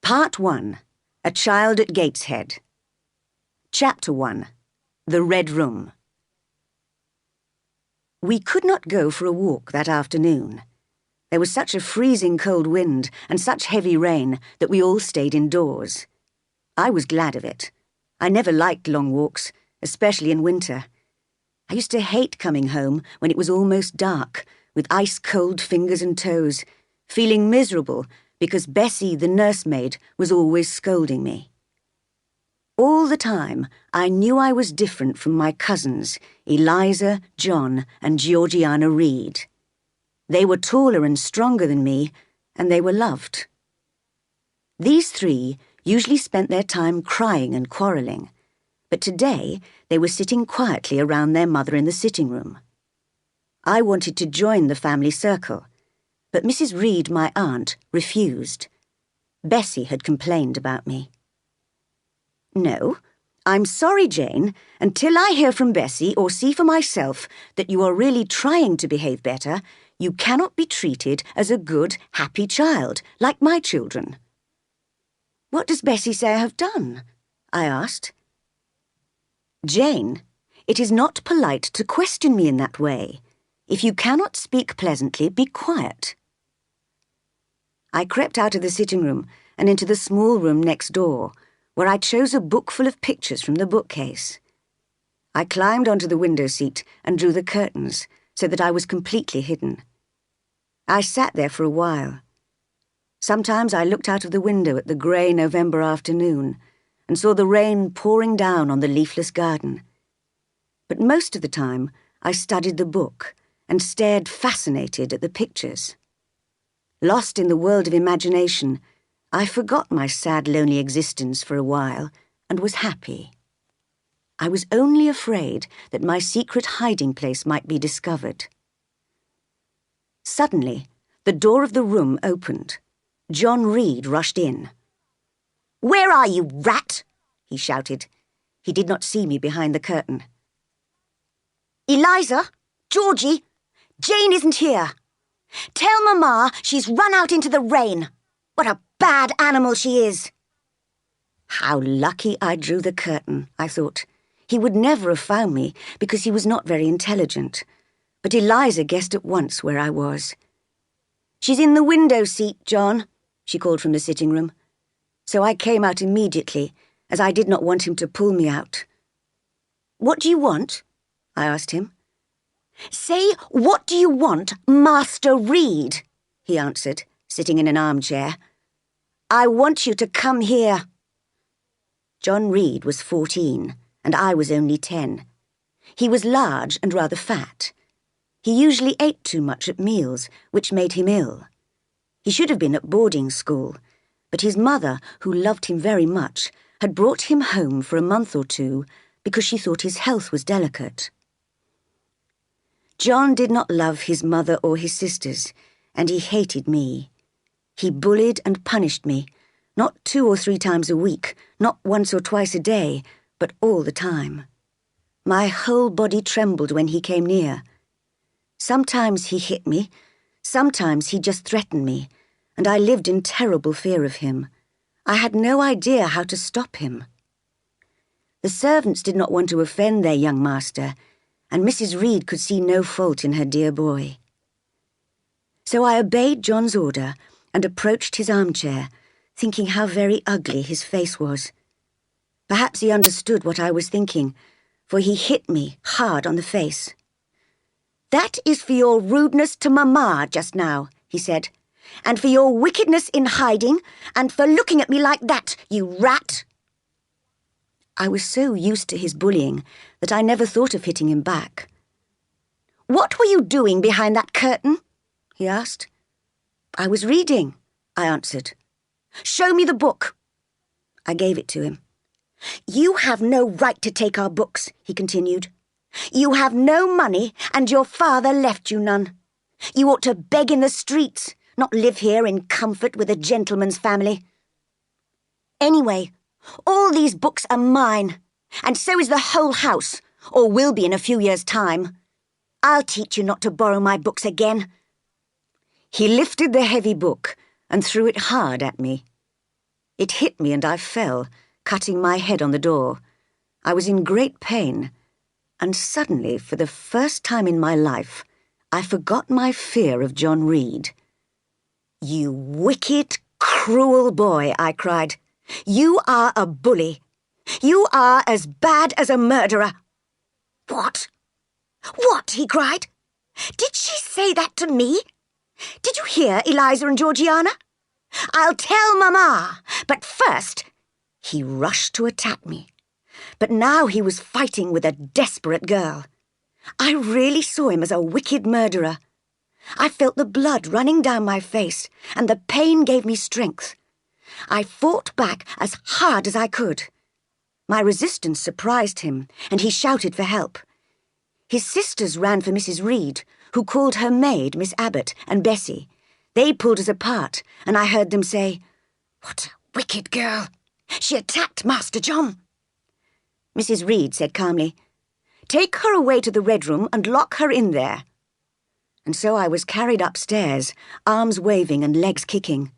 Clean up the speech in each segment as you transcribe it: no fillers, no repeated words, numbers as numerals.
Part 1. A Child at Gateshead. Chapter 1. The Red Room. We could not go for a walk that afternoon. There was such a freezing cold wind and such heavy rain that we all stayed indoors. I was glad of it. I never liked long walks, especially in winter. I used to hate coming home when it was almost dark, with ice-cold fingers and toes, feeling miserable because Bessie, the nursemaid, was always scolding me. All the time, I knew I was different from my cousins, Eliza, John, and Georgiana Reed. They were taller and stronger than me, and they were loved. These three usually spent their time crying and quarrelling, but today they were sitting quietly around their mother in the sitting room. I wanted to join the family circle, but Mrs. Reed, my aunt, refused. Bessie had complained about me. "No, I'm sorry, Jane. Until I hear from Bessie or see for myself that you are really trying to behave better, you cannot be treated as a good, happy child, like my children." "What does Bessie say I have done?" I asked. "Jane, it is not polite to question me in that way. If you cannot speak pleasantly, be quiet." I crept out of the sitting room and into the small room next door, where I chose a book full of pictures from the bookcase. I climbed onto the window seat and drew the curtains so that I was completely hidden. I sat there for a while. Sometimes I looked out of the window at the grey November afternoon and saw the rain pouring down on the leafless garden. But most of the time, I studied the book and stared fascinated at the pictures. Lost in the world of imagination, I forgot my sad, lonely existence for a while and was happy. I was only afraid that my secret hiding place might be discovered. Suddenly, the door of the room opened. John Reed rushed in. "Where are you, rat?" he shouted. He did not see me behind the curtain. "Eliza! Georgie! Jane isn't here. Tell Mama she's run out into the rain. What a bad animal she is." How lucky I drew the curtain, I thought. He would never have found me because he was not very intelligent. But Eliza guessed at once where I was. "She's in the window seat, John," she called from the sitting room. So I came out immediately, as I did not want him to pull me out. "What do you want?" I asked him. "Say, what do you want, Master Reed?" he answered, sitting in an armchair. "I want you to come here." John Reed was 14, and I was only 10. He was large and rather fat. He usually ate too much at meals, which made him ill. He should have been at boarding school, but his mother, who loved him very much, had brought him home for a month or two because she thought his health was delicate. John did not love his mother or his sisters, and he hated me. He bullied and punished me, not 2 or 3 times a week, not once or twice a day, but all the time. My whole body trembled when he came near. Sometimes he hit me, sometimes he just threatened me, and I lived in terrible fear of him. I had no idea how to stop him. The servants did not want to offend their young master, and Mrs. Reed could see no fault in her dear boy. So I obeyed John's order and approached his armchair, thinking how very ugly his face was. Perhaps he understood what I was thinking, for he hit me hard on the face. "That is for your rudeness to Mama just now," he said, "and for your wickedness in hiding, and for looking at me like that, you rat." I was so used to his bullying that I never thought of hitting him back. "What were you doing behind that curtain?" he asked. "I was reading," I answered. "Show me the book." I gave it to him. "You have no right to take our books," he continued. "You have no money, and your father left you none. You ought to beg in the streets, not live here in comfort with a gentleman's family. Anyway, all these books are mine, and so is the whole house, or will be in a few years' time. I'll teach you not to borrow my books again." He lifted the heavy book and threw it hard at me. It hit me and I fell, cutting my head on the door. I was in great pain, and suddenly, for the first time in my life, I forgot my fear of John Reed. "You wicked, cruel boy," I cried. "You are a bully. You are as bad as a murderer." "What? What?" he cried. "Did she say that to me? Did you hear Eliza and Georgiana? I'll tell Mamma, but first—" He rushed to attack me, but now he was fighting with a desperate girl. I really saw him as a wicked murderer. I felt the blood running down my face, and the pain gave me strength. I fought back as hard as I could. My resistance surprised him, and he shouted for help. His sisters ran for Mrs. Reed, who called her maid Miss Abbott and Bessie. They pulled us apart, and I heard them say, "What a wicked girl! She attacked Master John." Mrs. Reed said calmly, "Take her away to the Red Room and lock her in there." And so I was carried upstairs, arms waving and legs kicking.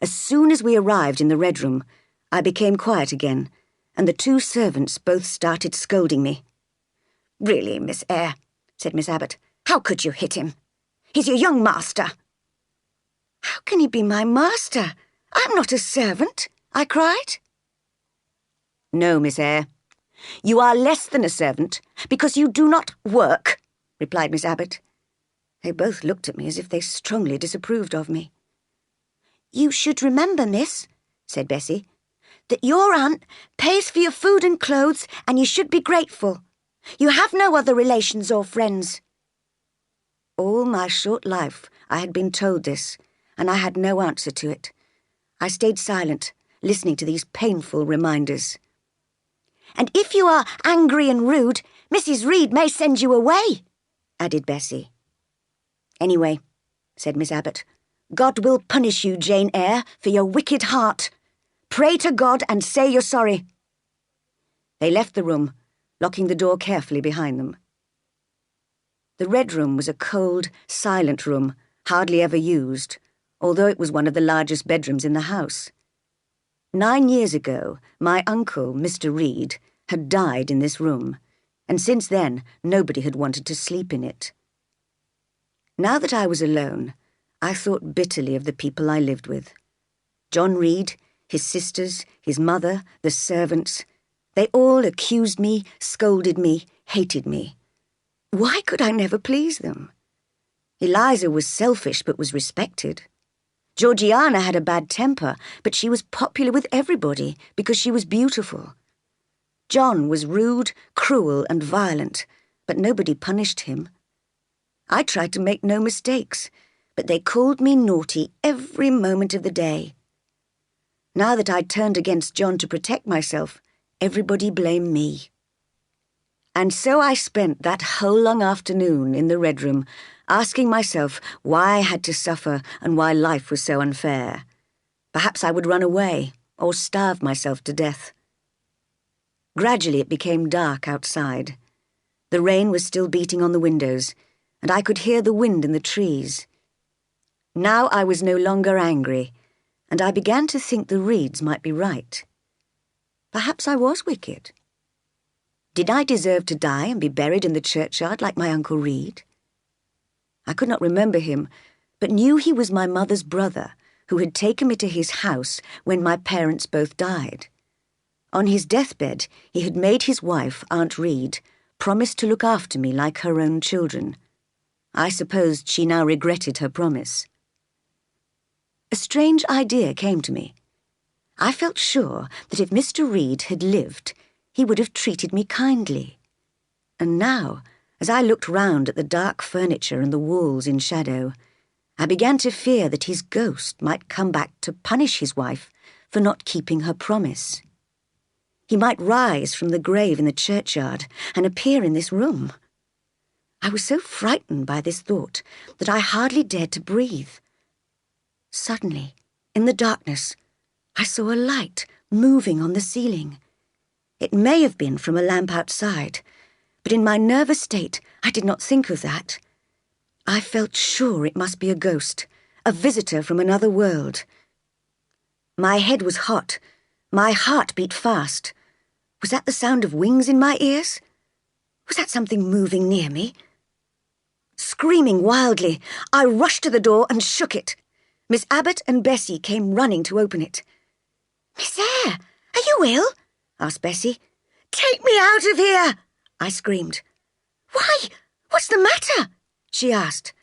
As soon as we arrived in the Red Room, I became quiet again, and the two servants both started scolding me. "Really, Miss Eyre," said Miss Abbott, "how could you hit him? He's your young master." "How can he be my master? I'm not a servant," I cried. "No, Miss Eyre. You are less than a servant because you do not work," replied Miss Abbott. They both looked at me as if they strongly disapproved of me. "You should remember, miss," said Bessie, "that your aunt pays for your food and clothes, and you should be grateful. You have no other relations or friends." All my short life I had been told this, and I had no answer to it. I stayed silent, listening to these painful reminders. "And if you are angry and rude, Mrs. Reed may send you away," added Bessie. "Anyway," said Miss Abbott, "God will punish you, Jane Eyre, for your wicked heart. Pray to God and say you're sorry." They left the room, locking the door carefully behind them. The Red Room was a cold, silent room, hardly ever used, although it was one of the largest bedrooms in the house. 9 years ago, my uncle, Mr. Reed, had died in this room, and since then nobody had wanted to sleep in it. Now that I was alone, I thought bitterly of the people I lived with. John Reed, his sisters, his mother, the servants, they all accused me, scolded me, hated me. Why could I never please them? Eliza was selfish but was respected. Georgiana had a bad temper, but she was popular with everybody because she was beautiful. John was rude, cruel, and violent, but nobody punished him. I tried to make no mistakes, but they called me naughty every moment of the day. Now that I'd turned against John to protect myself, everybody blamed me. And so I spent that whole long afternoon in the Red Room, asking myself why I had to suffer and why life was so unfair. Perhaps I would run away or starve myself to death. Gradually it became dark outside. The rain was still beating on the windows, and I could hear the wind in the trees. Now I was no longer angry, and I began to think the Reeds might be right. Perhaps I was wicked. Did I deserve to die and be buried in the churchyard like my Uncle Reed? I could not remember him, but knew he was my mother's brother, who had taken me to his house when my parents both died. On his deathbed, he had made his wife, Aunt Reed, promise to look after me like her own children. I supposed she now regretted her promise. A strange idea came to me. I felt sure that if Mr. Reed had lived, he would have treated me kindly. And now, as I looked round at the dark furniture and the walls in shadow, I began to fear that his ghost might come back to punish his wife for not keeping her promise. He might rise from the grave in the churchyard and appear in this room. I was so frightened by this thought that I hardly dared to breathe. Suddenly, in the darkness, I saw a light moving on the ceiling. It may have been from a lamp outside, but in my nervous state I did not think of that. I felt sure it must be a ghost, a visitor from another world. My head was hot. My heart beat fast. Was that the sound of wings in my ears? Was that something moving near me? Screaming wildly, I rushed to the door and shook it. Miss Abbott and Bessie came running to open it. "Miss Eyre, are you ill?" asked Bessie. "Take me out of here!" I screamed. "Why, what's the matter?" she asked.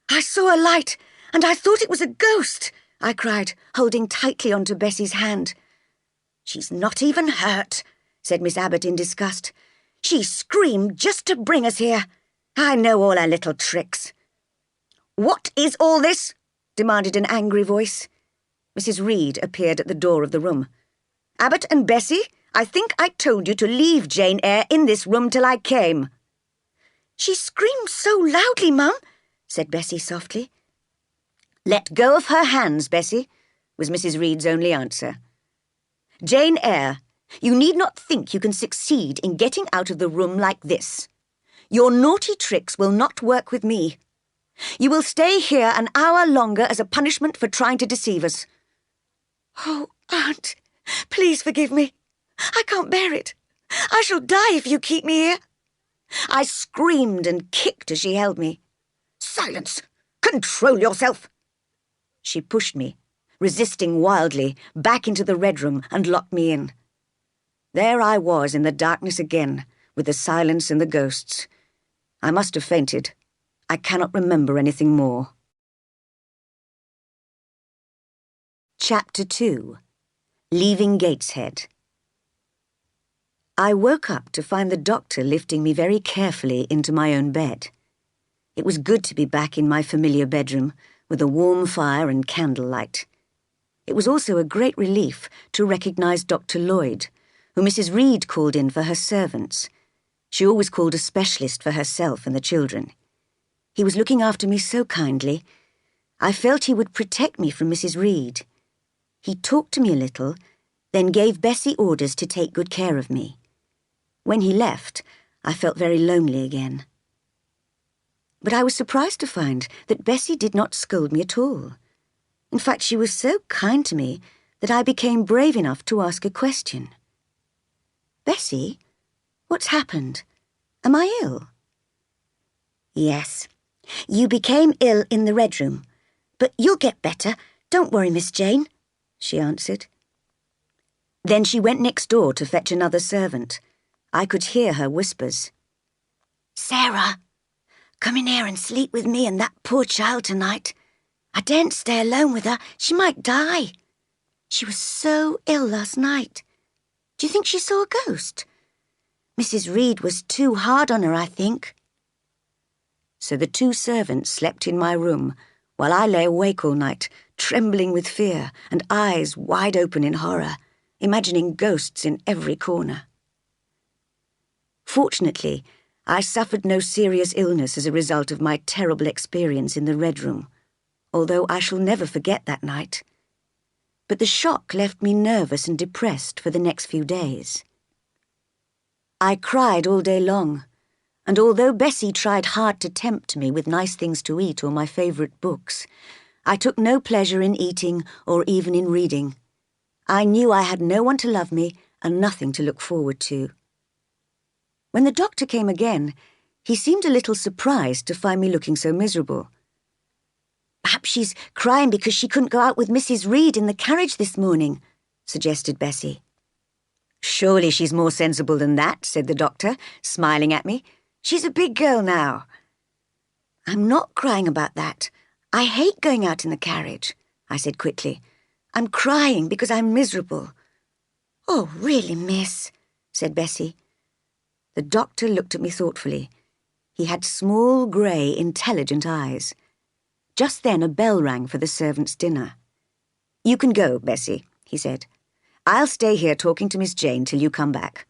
"I saw a light, and I thought it was a ghost," I cried, holding tightly onto Bessie's hand. "She's not even hurt," said Miss Abbott in disgust. "She screamed just to bring us here. I know all her little tricks." "What is all this?" demanded an angry voice. Mrs. Reed appeared at the door of the room. "Abbott and Bessie, I think I told you to leave Jane Eyre in this room till I came." "She screamed so loudly, Mum," said Bessie softly. "Let go of her hands, Bessie," was Mrs. Reed's only answer. "Jane Eyre, you need not think you can succeed in getting out of the room like this. Your naughty tricks will not work with me. You will stay here an hour longer as a punishment for trying to deceive us." "Oh, Aunt, please forgive me. I can't bear it. I shall die if you keep me here." I screamed and kicked as she held me. "Silence! Control yourself!" She pushed me, resisting wildly, back into the red room and locked me in. There I was in the darkness again, with the silence and the ghosts. I must have fainted. I cannot remember anything more. Chapter 2. Leaving Gateshead. I woke up to find the doctor lifting me very carefully into my own bed. It was good to be back in my familiar bedroom, with a warm fire and candlelight. It was also a great relief to recognise Dr. Lloyd, who Mrs. Reed called in for her servants. She always called a specialist for herself and the children. He was looking after me so kindly. I felt he would protect me from Mrs. Reed. He talked to me a little, then gave Bessie orders to take good care of me. When he left, I felt very lonely again. But I was surprised to find that Bessie did not scold me at all. In fact, she was so kind to me that I became brave enough to ask a question. "Bessie, what's happened? Am I ill?" "Yes, you became ill in the Red Room, but you'll get better. Don't worry, Miss Jane," she answered. Then she went next door to fetch another servant. I could hear her whispers. "Sarah, come in here and sleep with me and that poor child tonight. I daren't stay alone with her. She might die. She was so ill last night. Do you think she saw a ghost? Mrs. Reed was too hard on her, I think." So the two servants slept in my room while I lay awake all night, trembling with fear and eyes wide open in horror, imagining ghosts in every corner. Fortunately, I suffered no serious illness as a result of my terrible experience in the Red Room, although I shall never forget that night. But the shock left me nervous and depressed for the next few days. I cried all day long, and although Bessie tried hard to tempt me with nice things to eat or my favourite books, I took no pleasure in eating or even in reading. I knew I had no one to love me and nothing to look forward to. When the doctor came again, he seemed a little surprised to find me looking so miserable. "Perhaps she's crying because she couldn't go out with Mrs. Reed in the carriage this morning," suggested Bessie. "Surely she's more sensible than that," said the doctor, smiling at me. "She's a big girl now." "I'm not crying about that. I hate going out in the carriage," I said quickly. "I'm crying because I'm miserable." "Oh, really, miss," said Bessie. The doctor looked at me thoughtfully. He had small, grey, intelligent eyes. Just then a bell rang for the servants' dinner. "You can go, Bessie," he said. "I'll stay here talking to Miss Jane till you come back."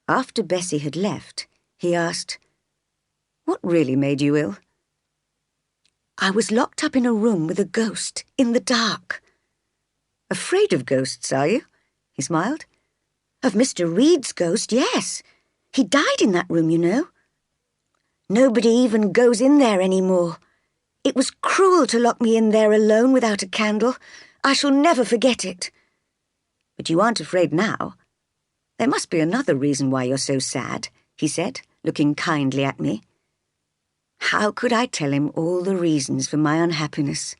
After Bessie had left, he asked, "What really made you ill?" "I was locked up in a room with a ghost, in the dark." "Afraid of ghosts, are you?" He smiled. "Of Mr. Reed's ghost, yes. He died in that room, you know. Nobody even goes in there anymore. It was cruel to lock me in there alone without a candle, I shall never forget it." "But you aren't afraid now. There must be another reason why you're so sad," he said, looking kindly at me. How could I tell him all the reasons for my unhappiness?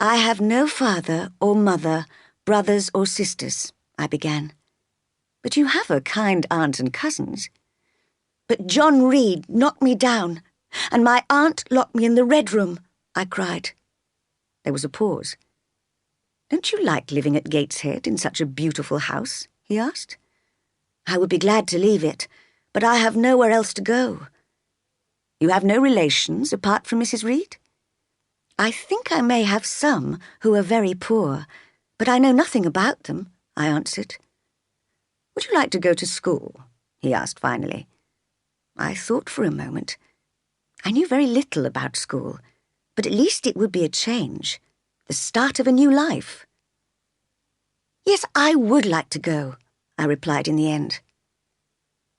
"I have no father or mother, brothers or sisters," I began. "But you have a kind aunt and cousins." "But John Reed knocked me down, and my aunt locked me in the Red Room," I cried. There was a pause. "Don't you like living at Gateshead in such a beautiful house?" he asked. "I would be glad to leave it, but I have nowhere else to go." "You have no relations apart from Mrs. Reed?" "I think I may have some who are very poor, but I know nothing about them," I answered. "Would you like to go to school?" he asked finally. I thought for a moment. I knew very little about school, but at least it would be a change, the start of a new life. "Yes, I would like to go," I replied in the end.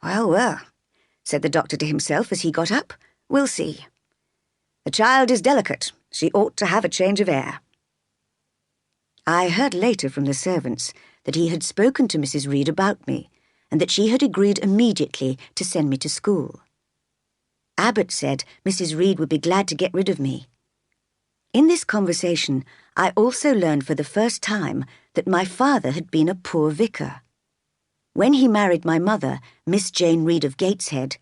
"Well, well," said the doctor to himself as he got up. "We'll see. The child is delicate. She ought to have a change of air." I heard later from the servants that he had spoken to Mrs. Reed about me, and that she had agreed immediately to send me to school. Abbott said Mrs. Reed would be glad to get rid of me. In this conversation, I also learned for the first time that my father had been a poor vicar. When he married my mother, Miss Jane Reed of Gateshead,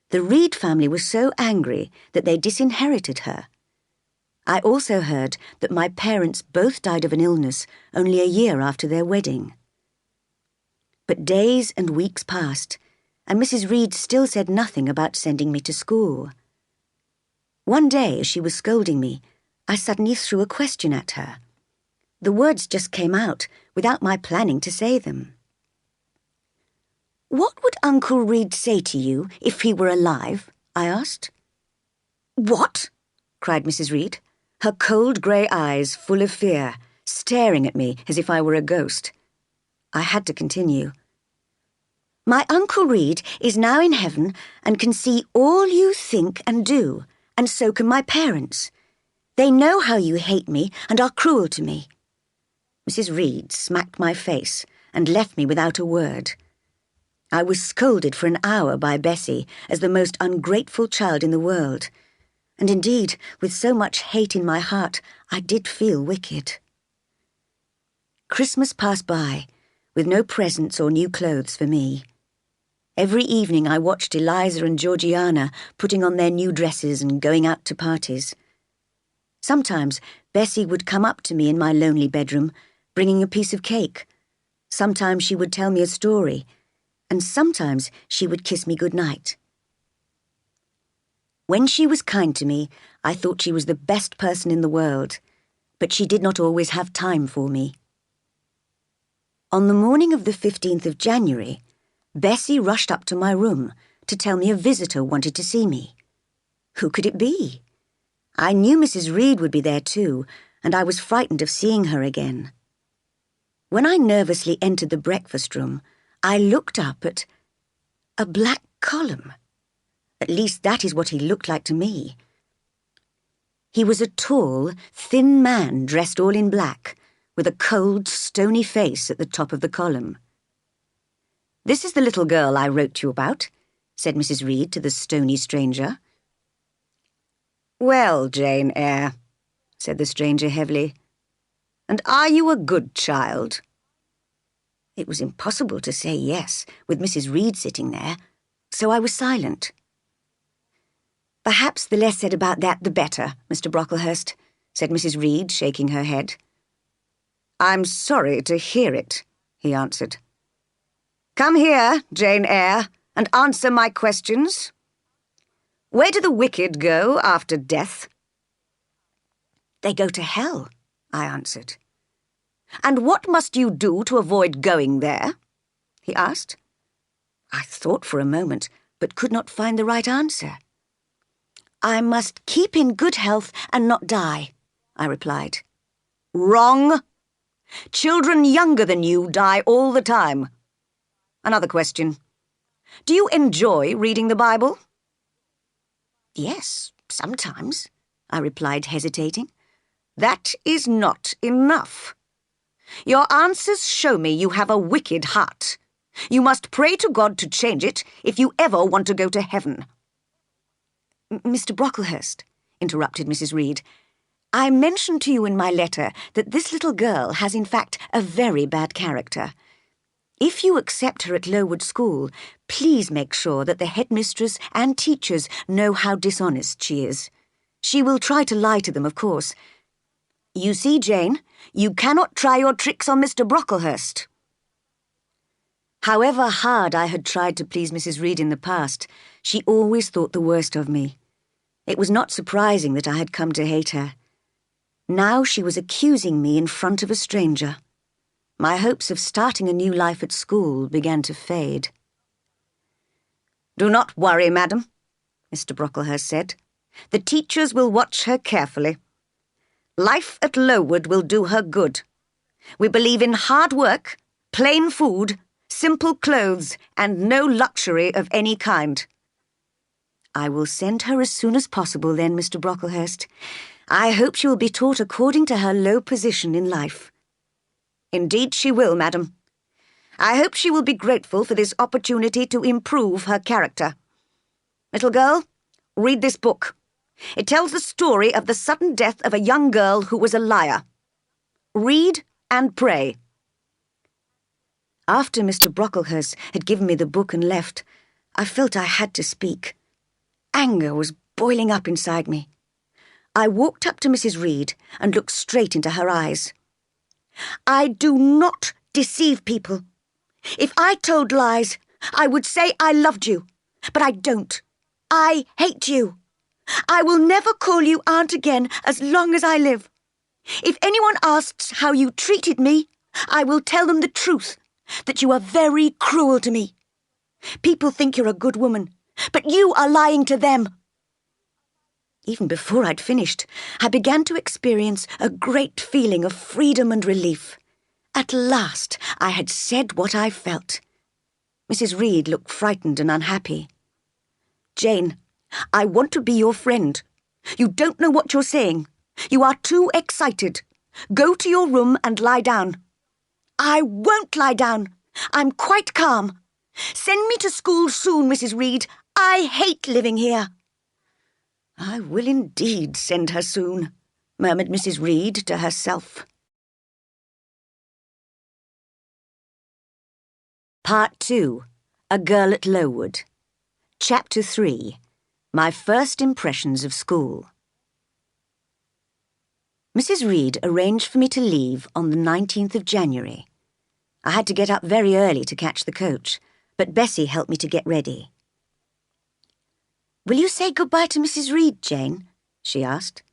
the Reed family was so angry that they disinherited her. I also heard that my parents both died of an illness only a year after their wedding. But days and weeks passed, and Mrs. Reed still said nothing about sending me to school. One day, as she was scolding me, I suddenly threw a question at her. The words just came out without my planning to say them. "What would Uncle Reed say to you if he were alive?" I asked. "What?" cried Mrs. Reed, her cold grey eyes full of fear, staring at me as if I were a ghost. I had to continue. "My Uncle Reed is now in heaven and can see all you think and do, and so can my parents. They know how you hate me and are cruel to me." Mrs. Reed smacked my face and left me without a word. I was scolded for an hour by Bessie as the most ungrateful child in the world, and indeed, with so much hate in my heart, I did feel wicked. Christmas passed by, with no presents or new clothes for me. Every evening I watched Eliza and Georgiana putting on their new dresses and going out to parties. Sometimes Bessie would come up to me in my lonely bedroom, bringing a piece of cake. Sometimes she would tell me a story, and sometimes she would kiss me goodnight. When she was kind to me, I thought she was the best person in the world, but she did not always have time for me. On the morning of the 15th of January, Bessie rushed up to my room to tell me a visitor wanted to see me. Who could it be? I knew Mrs. Reed would be there too, and I was frightened of seeing her again. When I nervously entered the breakfast room, I looked up at a black column. At least that is what he looked like to me. He was a tall, thin man dressed all in black, with a cold, stony face at the top of the column. "This is the little girl I wrote you about," said Mrs. Reed to the stony stranger. "Well, Jane Eyre," said the stranger heavily, "and are you a good child?" It was impossible to say yes, with Mrs. Reed sitting there, so I was silent. "Perhaps the less said about that, the better, Mr. Brocklehurst," said Mrs. Reed, shaking her head. "I'm sorry to hear it," he answered. "Come here, Jane Eyre, and answer my questions. Where do the wicked go after death?" "They go to hell," I answered. "And what must you do to avoid going there?" he asked. I thought for a moment, but could not find the right answer. "I must keep in good health and not die," I replied. "Wrong. Children younger than you die all the time. Another question. Do you enjoy reading the Bible?" "Yes, sometimes," I replied, hesitating. That is not enough. Your answers show me you have a wicked heart. You must pray to God to change it if you ever want to go to heaven." "Mr. Brocklehurst," interrupted Mrs. Reed, "I mentioned to you in my letter that this little girl has in fact a very bad character. If you accept her at Lowood School, please make sure that the headmistress and teachers know how dishonest she is. She will try to lie to them, of course. You see, Jane, you cannot try your tricks on Mr. Brocklehurst." However hard I had tried to please Mrs. Reed in the past, she always thought the worst of me. It was not surprising that I had come to hate her. Now she was accusing me in front of a stranger. My hopes of starting a new life at school began to fade. "Do not worry, madam," Mr. Brocklehurst said. "The teachers will watch her carefully. Life at Lowood will do her good. We believe in hard work, plain food, simple clothes, and no luxury of any kind." "I will send her as soon as possible then, Mr. Brocklehurst. I hope she will be taught according to her low position in life." "Indeed she will, madam. I hope she will be grateful for this opportunity to improve her character. Little girl, read this book. It tells the story of the sudden death of a young girl who was a liar. Read and pray." After Mr. Brocklehurst had given me the book and left, I felt I had to speak. Anger was boiling up inside me. I walked up to Mrs. Reed and looked straight into her eyes. "I do not deceive people. If I told lies, I would say I loved you, but I don't. I hate you. I will never call you aunt again as long as I live. If anyone asks how you treated me, I will tell them the truth, that you are very cruel to me. People think you're a good woman, but you are lying to them." Even before I'd finished, I began to experience a great feeling of freedom and relief. At last, I had said what I felt. Mrs. Reed looked frightened and unhappy. "Jane, I want to be your friend. You don't know what you're saying. You are too excited. Go to your room and lie down." "I won't lie down. I'm quite calm. Send me to school soon, Mrs. Reed. I hate living here." "I will indeed send her soon," murmured Mrs. Reed to herself. Part 2. A Girl at Lowood. Chapter 3. My First Impressions of School. Mrs. Reed arranged for me to leave on the 19th of January. I had to get up very early to catch the coach, but Bessie helped me to get ready. "Will you say goodbye to Mrs. Reed, Jane?" she asked.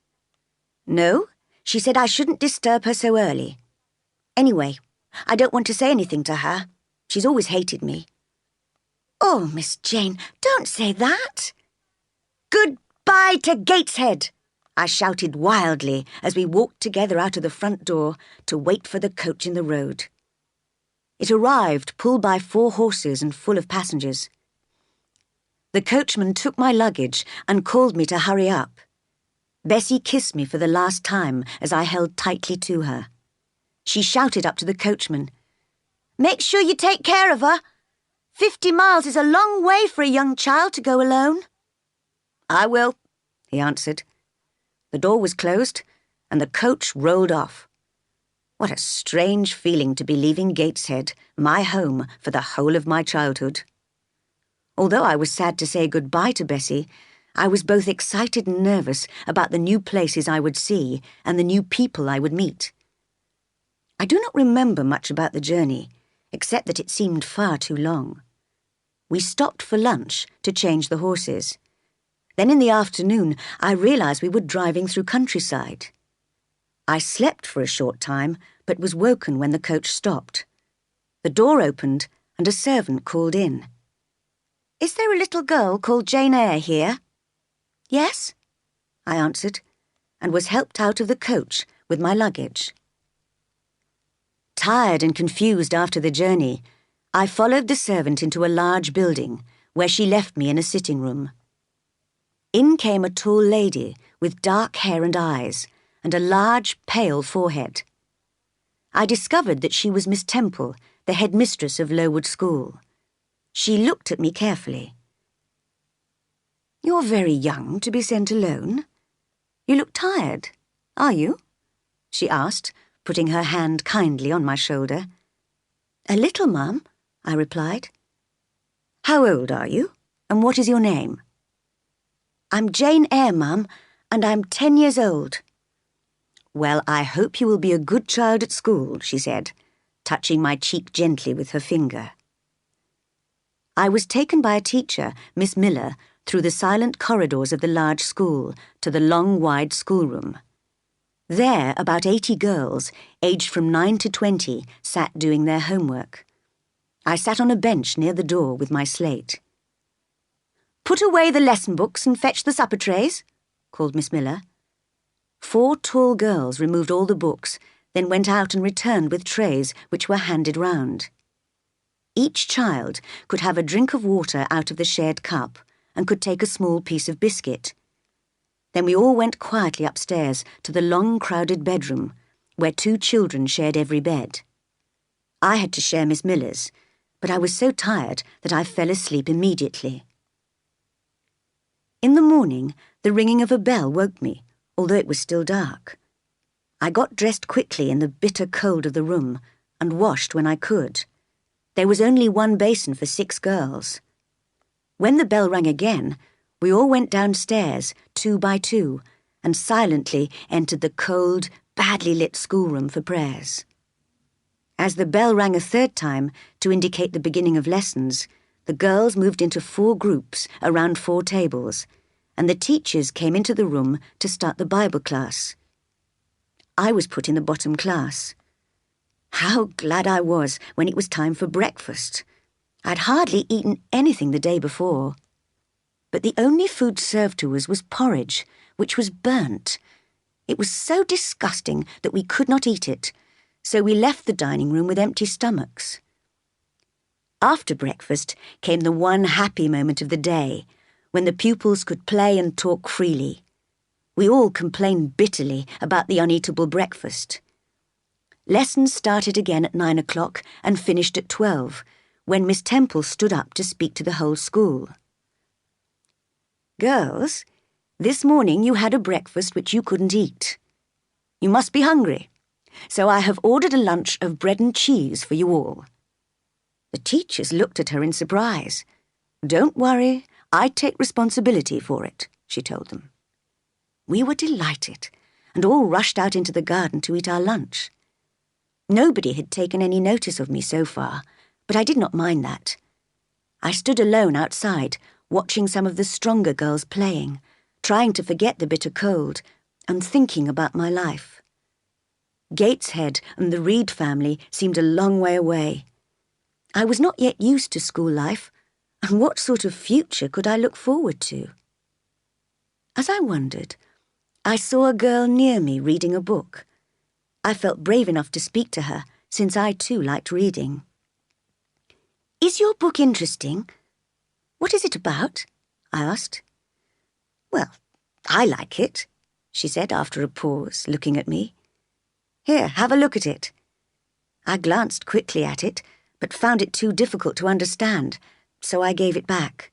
"No, she said I shouldn't disturb her so early. Anyway, I don't want to say anything to her. She's always hated me." "Oh, Miss Jane, don't say that." "Goodbye to Gateshead," I shouted wildly as we walked together out of the front door to wait for the coach in the road. It arrived pulled by 4 horses and full of passengers. The coachman took my luggage and called me to hurry up. Bessie kissed me for the last time as I held tightly to her. She shouted up to the coachman, "Make sure you take care of her. 50 miles is a long way for a young child to go alone." "I will," he answered. The door was closed and the coach rolled off. What a strange feeling to be leaving Gateshead, my home, for the whole of my childhood. Although I was sad to say goodbye to Bessie, I was both excited and nervous about the new places I would see and the new people I would meet. I do not remember much about the journey, except that it seemed far too long. We stopped for lunch to change the horses. Then in the afternoon, I realized we were driving through countryside. I slept for a short time, but was woken when the coach stopped. The door opened and a servant called in. "Is there a little girl called Jane Eyre here?" "Yes," I answered, and was helped out of the coach with my luggage. Tired and confused after the journey, I followed the servant into a large building, where she left me in a sitting room. In came a tall lady with dark hair and eyes, and a large, pale forehead. I discovered that she was Miss Temple, the headmistress of Lowood School. She looked at me carefully. "You're very young to be sent alone. You look tired, are you?" she asked, putting her hand kindly on my shoulder. "A little, ma'am," I replied. "How old are you, and what is your name?" "I'm Jane Eyre, ma'am, and I'm 10 years old." "Well, I hope you will be a good child at school," she said, touching my cheek gently with her finger. I was taken by a teacher, Miss Miller, through the silent corridors of the large school to the long, wide schoolroom. There, about 80 girls, aged from 9 to 20, sat doing their homework. I sat on a bench near the door with my slate. "Put away the lesson books and fetch the supper trays," called Miss Miller. 4 tall girls removed all the books, then went out and returned with trays which were handed round. Each child could have a drink of water out of the shared cup and could take a small piece of biscuit. Then we all went quietly upstairs to the long, crowded bedroom, where 2 children shared every bed. I had to share Miss Miller's, but I was so tired that I fell asleep immediately. In the morning, the ringing of a bell woke me, although it was still dark. I got dressed quickly in the bitter cold of the room and washed when I could. There was only 1 basin for 6 girls. When the bell rang again, we all went downstairs, 2 by 2, and silently entered the cold, badly lit schoolroom for prayers. As the bell rang a 3rd time to indicate the beginning of lessons, the girls moved into 4 groups around 4 tables, and the teachers came into the room to start the Bible class. I was put in the bottom class. How glad I was when it was time for breakfast. I'd hardly eaten anything the day before. But the only food served to us was porridge, which was burnt. It was so disgusting that we could not eat it, so we left the dining room with empty stomachs. After breakfast came the one happy moment of the day, when the pupils could play and talk freely. We all complained bitterly about the uneatable breakfast. Lessons started again at 9 o'clock and finished at 12, when Miss Temple stood up to speak to the whole school. "Girls, this morning you had a breakfast which you couldn't eat. You must be hungry, so I have ordered a lunch of bread and cheese for you all." The teachers looked at her in surprise. "Don't worry, I take responsibility for it," she told them. We were delighted, and all rushed out into the garden to eat our lunch. Nobody had taken any notice of me so far, but I did not mind that. I stood alone outside, watching some of the stronger girls playing, trying to forget the bitter cold, and thinking about my life. Gateshead and the Reed family seemed a long way away. I was not yet used to school life, and what sort of future could I look forward to? As I wondered, I saw a girl near me reading a book. I felt brave enough to speak to her, since I too liked reading. "Is your book interesting? What is it about?" I asked. "Well, I like it," she said after a pause, looking at me. "Here, have a look at it." I glanced quickly at it, but found it too difficult to understand, so I gave it back.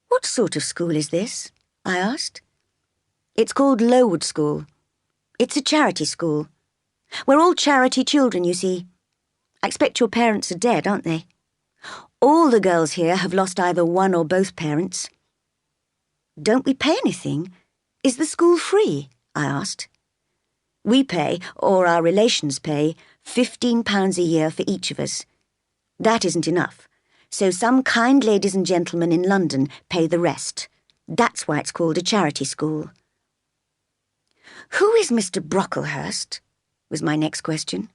"What sort of school is this?" I asked. "It's called Lowood School. It's a charity school. We're all charity children, you see. I expect your parents are dead, aren't they? All the girls here have lost either one or both parents." "Don't we pay anything? Is the school free?" I asked. "We pay, or our relations pay, £15 a year for each of us. That isn't enough, so some kind ladies and gentlemen in London pay the rest. That's why it's called a charity school." "Who is Mr. Brocklehurst?" was my next question.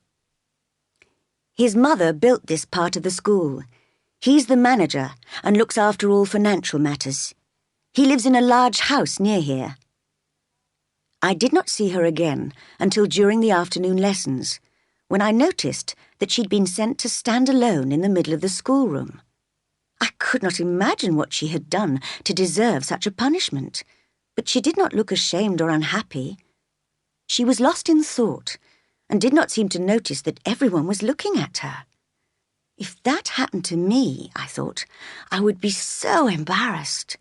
"His mother built this part of the school. He's the manager and looks after all financial matters. He lives in a large house near here." I did not see her again until during the afternoon lessons, when I noticed that she'd been sent to stand alone in the middle of the schoolroom. I could not imagine what she had done to deserve such a punishment, but she did not look ashamed or unhappy. She was lost in thought and did not seem to notice that everyone was looking at her. If that happened to me, I thought, I would be so embarrassed.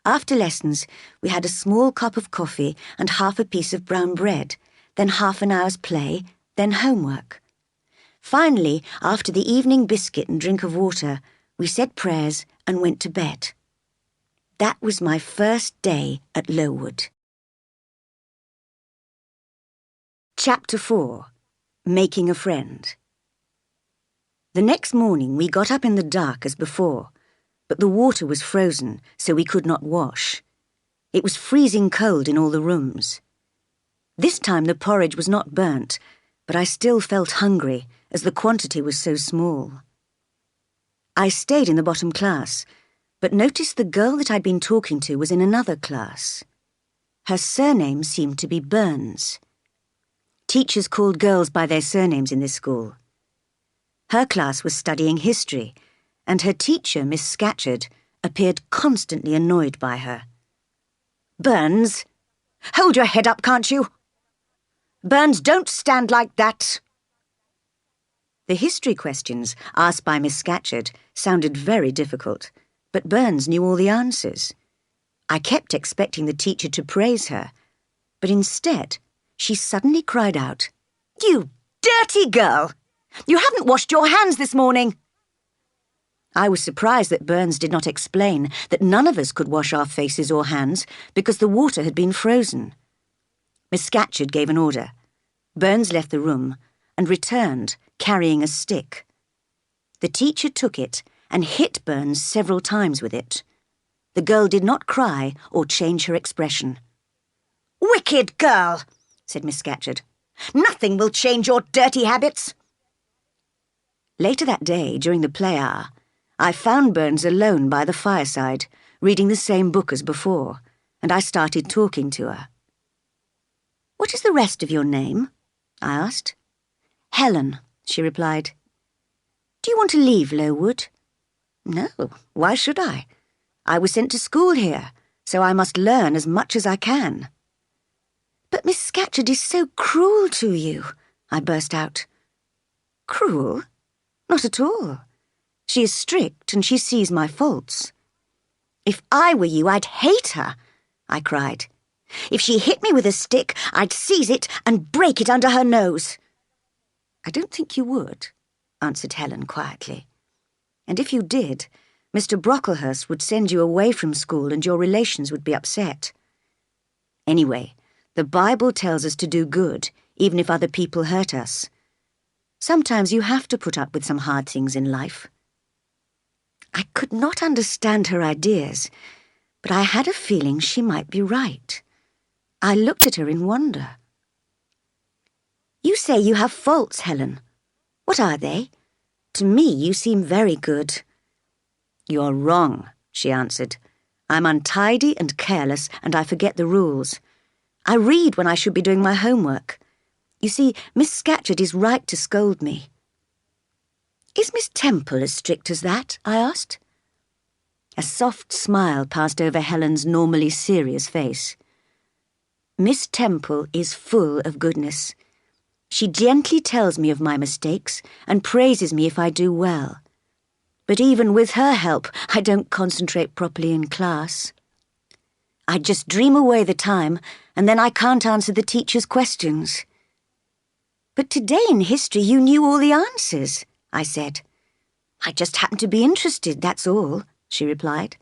After lessons, we had a small cup of coffee and half a piece of brown bread, then half an hour's play, then homework. Finally, after the evening biscuit and drink of water, we said prayers and went to bed. That was my first day at Lowood. Chapter 4. Making a Friend. The next morning we got up in the dark as before, but the water was frozen, so we could not wash. It was freezing cold in all the rooms. This time the porridge was not burnt, but I still felt hungry, as the quantity was so small. I stayed in the bottom class, but noticed the girl that I'd been talking to was in another class. Her surname seemed to be Burns. Teachers called girls by their surnames in this school. Her class was studying history, and her teacher, Miss Scatcherd, appeared constantly annoyed by her. Burns, hold your head up, can't you? Burns, don't stand like that. The history questions asked by Miss Scatcherd sounded very difficult, but Burns knew all the answers. I kept expecting the teacher to praise her, but instead, she suddenly cried out, "You dirty girl! You haven't washed your hands this morning!" I was surprised that Burns did not explain that none of us could wash our faces or hands because the water had been frozen. Miss Scatcherd gave an order. Burns left the room and returned carrying a stick. The teacher took it and hit Burns several times with it. The girl did not cry or change her expression. "Wicked girl," said Miss Scatcherd. "Nothing will change your dirty habits." Later that day, during the play hour, I found Burns alone by the fireside, reading the same book as before, and I started talking to her. "What is the rest of your name?" I asked. "Helen," she replied. "Do you want to leave Lowood?" "No, why should I? I was sent to school here, so I must learn as much as I can." "But Miss Scatcherd is so cruel to you," I burst out. "Cruel? Not at all. She is strict and she sees my faults." "If I were you, I'd hate her," I cried. "If she hit me with a stick, I'd seize it and break it under her nose." "I don't think you would," answered Helen quietly. "And if you did, Mr. Brocklehurst would send you away from school and your relations would be upset. Anyway, the Bible tells us to do good, even if other people hurt us. Sometimes you have to put up with some hard things in life." I could not understand her ideas, but I had a feeling she might be right. I looked at her in wonder. "You say you have faults, Helen. What are they? To me, you seem very good." "You're wrong," she answered. "I'm untidy and careless, and I forget the rules. I read when I should be doing my homework. You see, Miss Scatcherd is right to scold me." "Is Miss Temple as strict as that?" I asked. A soft smile passed over Helen's normally serious face. "Miss Temple is full of goodness. She gently tells me of my mistakes and praises me if I do well. But even with her help, I don't concentrate properly in class. I just dream away the time, and then I can't answer the teacher's questions." "But today in history you knew all the answers," I said. "I just happened to be interested, that's all," she replied.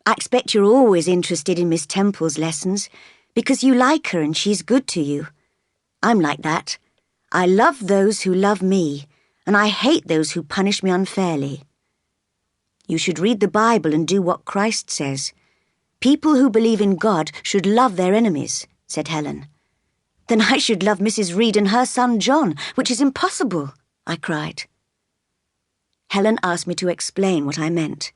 "I expect you're always interested in Miss Temple's lessons, because you like her and she's good to you. I'm like that. I love those who love me, and I hate those who punish me unfairly." "You should read the Bible and do what Christ says. People who believe in God should love their enemies," said Helen. "Then I should love Mrs. Reed and her son John, which is impossible," I cried. Helen asked me to explain what I meant,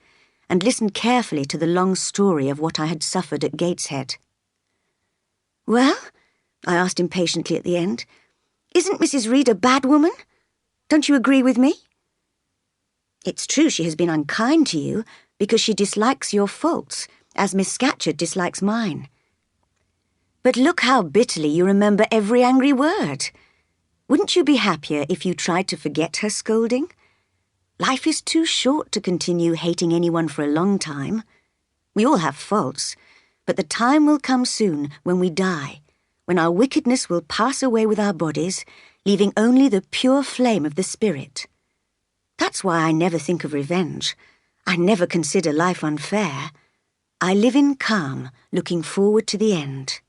and listened carefully to the long story of what I had suffered at Gateshead. "Well?" I asked impatiently at the end. "Isn't Mrs. Reed a bad woman? Don't you agree with me? It's true she has been unkind to you because she dislikes your faults, as Miss Scatcherd dislikes mine. But look how bitterly you remember every angry word. Wouldn't you be happier if you tried to forget her scolding? Life is too short to continue hating anyone for a long time. We all have faults, but the time will come soon when we die, when our wickedness will pass away with our bodies, leaving only the pure flame of the spirit. That's why I never think of revenge. I never consider life unfair. I live in calm, looking forward to the end.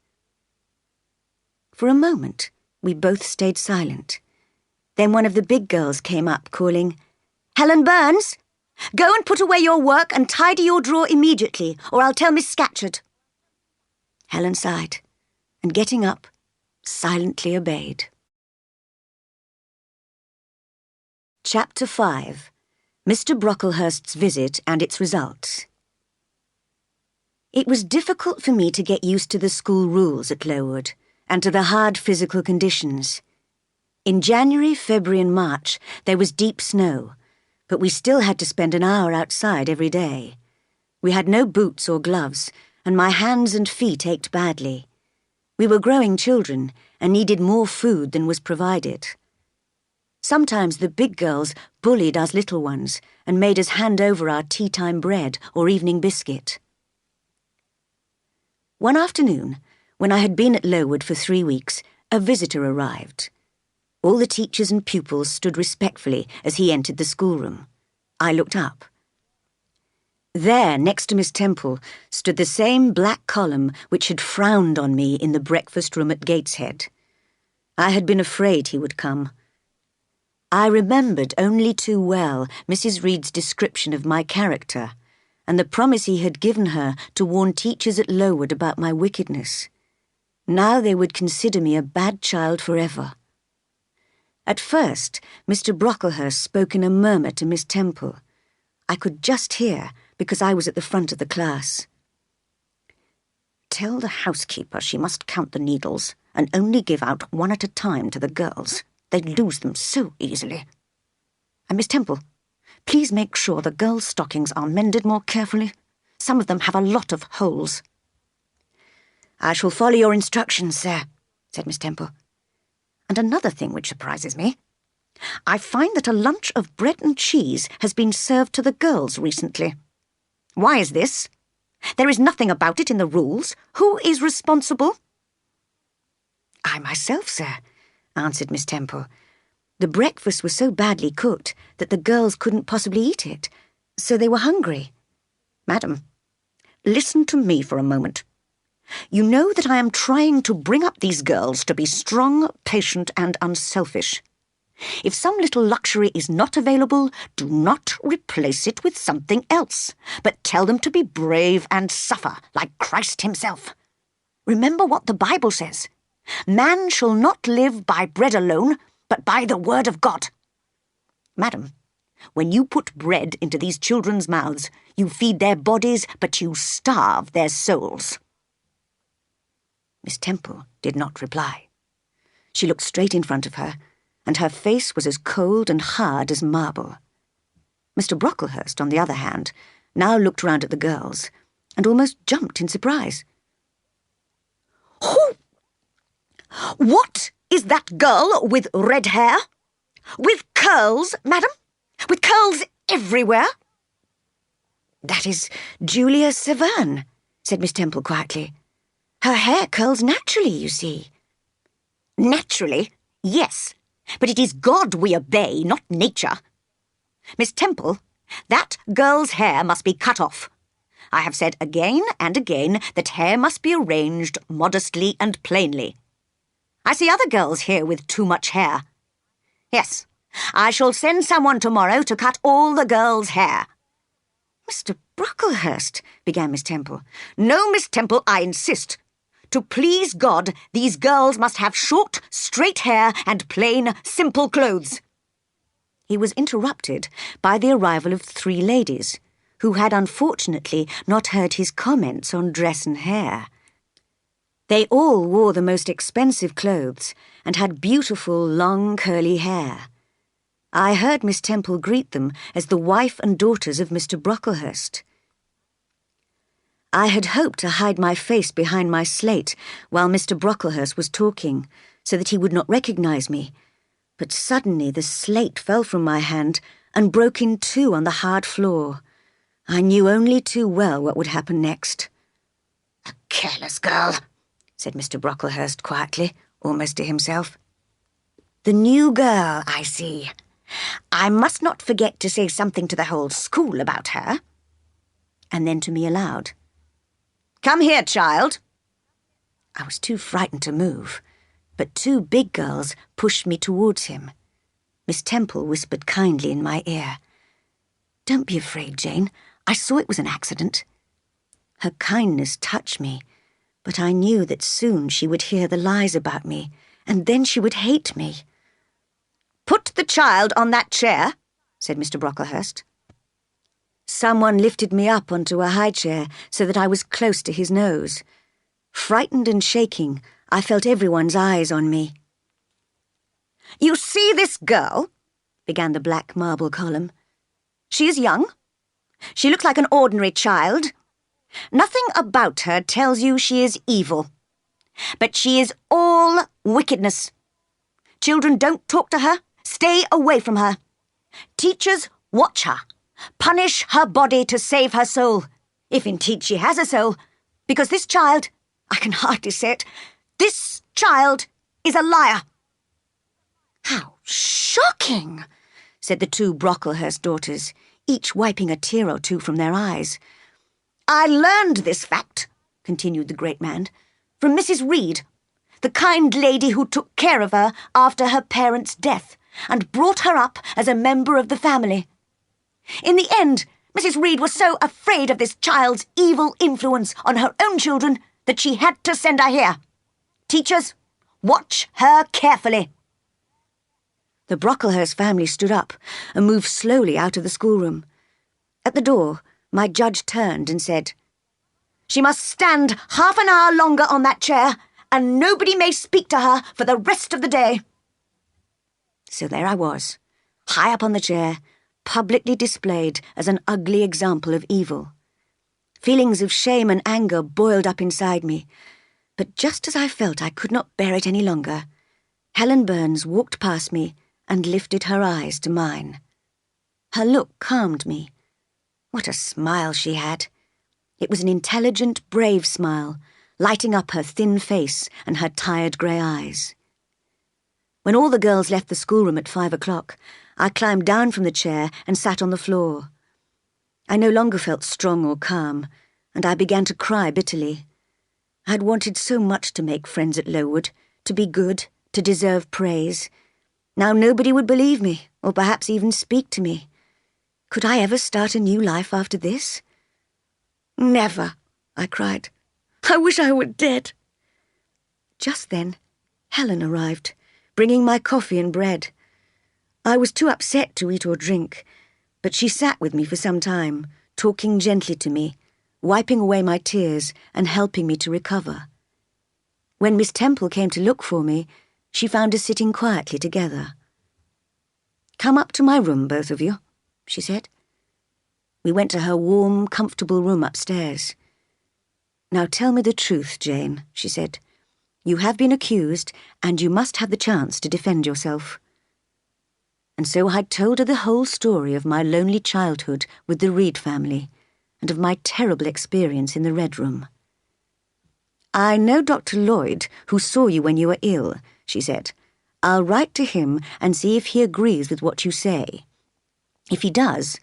For a moment, we both stayed silent. Then one of the big girls came up, calling, "Helen Burns, go and put away your work and tidy your drawer immediately, or I'll tell Miss Scatcherd." Helen sighed, and getting up, silently obeyed. Chapter 5. Mr. Brocklehurst's Visit and its Results. It was difficult for me to get used to the school rules at Lowood, and to the hard physical conditions. In January, February and March, there was deep snow, but we still had to spend an hour outside every day. We had no boots or gloves, and my hands and feet ached badly. We were growing children and needed more food than was provided. Sometimes the big girls bullied us little ones and made us hand over our tea-time bread or evening biscuit. One afternoon, when I had been at Lowood for 3 weeks, a visitor arrived. All the teachers and pupils stood respectfully as he entered the schoolroom. I looked up. There, next to Miss Temple, stood the same black column which had frowned on me in the breakfast room at Gateshead. I had been afraid he would come. I remembered only too well Mrs. Reed's description of my character, and the promise he had given her to warn teachers at Lowood about my wickedness. Now they would consider me a bad child forever. At first, Mr. Brocklehurst spoke in a murmur to Miss Temple. I could just hear, because I was at the front of the class. "Tell the housekeeper she must count the needles, and only give out one at a time to the girls. They lose them so easily. And Miss Temple, please make sure the girls' stockings are mended more carefully. Some of them have a lot of holes." "I shall follow your instructions, sir," said Miss Temple. "And another thing which surprises me. I find that a lunch of bread and cheese has been served to the girls recently. Why is this? There is nothing about it in the rules. Who is responsible?" "I myself, sir," answered Miss Temple. "The breakfast was so badly cooked that the girls couldn't possibly eat it, so they were hungry." "Madam, listen to me for a moment. You know that I am trying to bring up these girls to be strong, patient, and unselfish. If some little luxury is not available, do not replace it with something else, but tell them to be brave and suffer, like Christ himself. Remember what the Bible says. Man shall not live by bread alone, but by the word of God. Madam, when you put bread into these children's mouths, you feed their bodies, but you starve their souls." Miss Temple did not reply. She looked straight in front of her, and her face was as cold and hard as marble. Mr. Brocklehurst, on the other hand, now looked round at the girls, and almost jumped in surprise. "Who? What is that girl with red hair? With curls, madam? With curls everywhere?" "That is Julia Severn," said Miss Temple quietly. "Her hair curls naturally, you see." "Naturally, yes, but it is God we obey, not nature. Miss Temple, that girl's hair must be cut off. I have said again and again that hair must be arranged modestly and plainly. I see other girls here with too much hair. Yes, I shall send someone tomorrow to cut all the girls' hair." "Mr. Brocklehurst," began Miss Temple. "No, Miss Temple, I insist. To please God, these girls must have short, straight hair and plain, simple clothes." He was interrupted by the arrival of 3 ladies, who had unfortunately not heard his comments on dress and hair. They all wore the most expensive clothes and had beautiful, long, curly hair. I heard Miss Temple greet them as the wife and daughters of Mr. Brocklehurst. I had hoped to hide my face behind my slate while Mr. Brocklehurst was talking, so that he would not recognise me. But suddenly the slate fell from my hand and broke in two on the hard floor. I knew only too well what would happen next. "A careless girl," said Mr. Brocklehurst quietly, almost to himself. "The new girl, I see. I must not forget to say something to the whole school about her." And then to me aloud, "Come here, child." I was too frightened to move, but two big girls pushed me towards him. Miss Temple whispered kindly in my ear, "Don't be afraid, Jane. I saw it was an accident." Her kindness touched me, but I knew that soon she would hear the lies about me, and then she would hate me. "Put the child on that chair," said Mr. Brocklehurst. Someone lifted me up onto a high chair so that I was close to his nose. Frightened and shaking, I felt everyone's eyes on me. "You see this girl?" began the black marble column. "She is young. She looks like an ordinary child. Nothing about her tells you she is evil. But she is all wickedness. Children don't talk to her. Stay away from her. Teachers watch her. Punish her body to save her soul, if indeed she has a soul, because this child, I can hardly say it, this child is a liar." "How shocking!" said the two Brocklehurst daughters, each wiping a tear or two from their eyes. "I learned this fact," continued the great man, "from Mrs. Reed, the kind lady who took care of her after her parents' death and brought her up as a member of the family. In the end, Mrs. Reed was so afraid of this child's evil influence on her own children that she had to send her here. Teachers, watch her carefully." The Brocklehurst family stood up and moved slowly out of the schoolroom. At the door, my judge turned and said, "She must stand half an hour longer on that chair, and nobody may speak to her for the rest of the day." So there I was, high up on the chair, publicly displayed as an ugly example of evil. Feelings of shame and anger boiled up inside me, but just as I felt I could not bear it any longer, Helen Burns walked past me and lifted her eyes to mine. Her look calmed me. What a smile she had! It was an intelligent, brave smile, lighting up her thin face and her tired grey eyes. When all the girls left the schoolroom at 5 o'clock, I climbed down from the chair and sat on the floor. I no longer felt strong or calm, and I began to cry bitterly. I had wanted so much to make friends at Lowood, to be good, to deserve praise. Now nobody would believe me, or perhaps even speak to me. Could I ever start a new life after this? "Never," I cried. "I wish I were dead." Just then, Helen arrived, bringing my coffee and bread. I was too upset to eat or drink, but she sat with me for some time, talking gently to me, wiping away my tears and helping me to recover. When Miss Temple came to look for me, she found us sitting quietly together. "Come up to my room, both of you," she said. We went to her warm, comfortable room upstairs. "Now tell me the truth, Jane," she said. "You have been accused, and you must have the chance to defend yourself." And so I told her the whole story of my lonely childhood with the Reed family, and of my terrible experience in the Red Room. "I know Dr. Lloyd, who saw you when you were ill," she said. "I'll write to him and see if he agrees with what you say. If he does,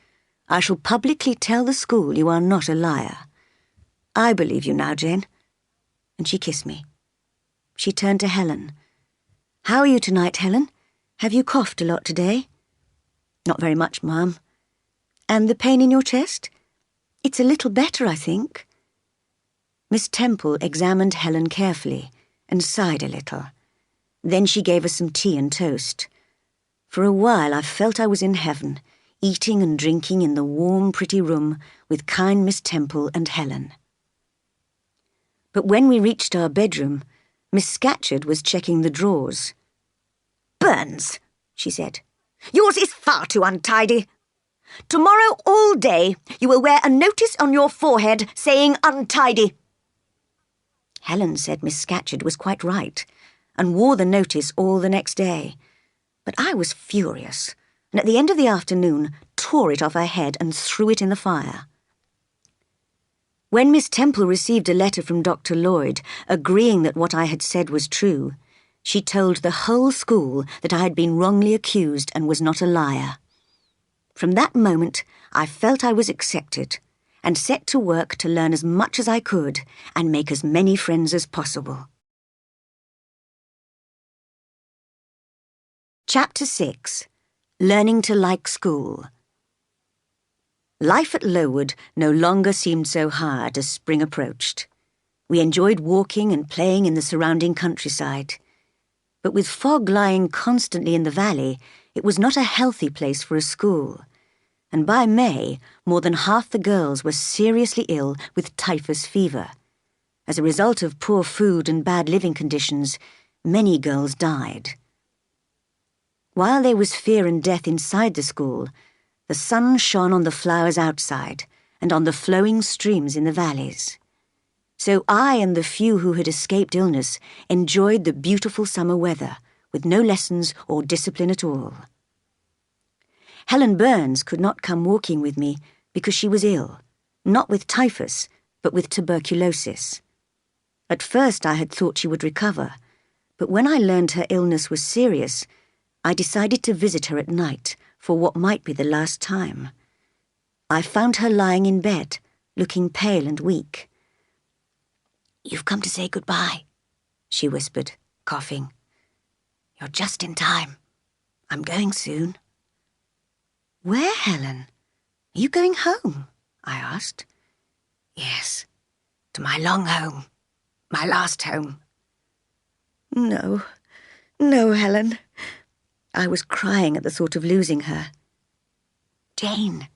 I shall publicly tell the school you are not a liar. I believe you now, Jane." And she kissed me. She turned to Helen. "How are you tonight, Helen? Have you coughed a lot today?" "Not very much, Ma'am." "And the pain in your chest?" "It's a little better, I think." Miss Temple examined Helen carefully and sighed a little. Then she gave us some tea and toast. For a while I felt I was in heaven, eating and drinking in the warm, pretty room with kind Miss Temple and Helen. But when we reached our bedroom, Miss Scatcherd was checking the drawers. "Burns," she said, "yours is far too untidy. Tomorrow all day you will wear a notice on your forehead saying untidy. Helen said Miss Scatcherd was quite right, and wore the notice all the next day. But I was furious, and at the end of the afternoon tore it off her head and threw it in the fire. When Miss Temple received a letter from Dr. Lloyd agreeing that what I had said was true, she told the whole school that I had been wrongly accused and was not a liar. From that moment, I felt I was accepted and set to work to learn as much as I could and make as many friends as possible. Chapter 6. Learning to Like School. Life at Lowood no longer seemed so hard as spring approached. We enjoyed walking and playing in the surrounding countryside. But with fog lying constantly in the valley, it was not a healthy place for a school. And by May, more than half the girls were seriously ill with typhus fever. As a result of poor food and bad living conditions, many girls died. While there was fear and death inside the school, the sun shone on the flowers outside and on the flowing streams in the valleys. So I and the few who had escaped illness enjoyed the beautiful summer weather, with no lessons or discipline at all. Helen Burns could not come walking with me because she was ill, not with typhus, but with tuberculosis. At first I had thought she would recover, but when I learned her illness was serious, I decided to visit her at night for what might be the last time. I found her lying in bed, looking pale and weak. "You've come to say goodbye," she whispered, coughing. "You're just in time. I'm going soon." "Where, Helen? Are you going home?" I asked. "Yes, to my long home, my last home." No, Helen." I was crying at the thought of losing her. "Jane,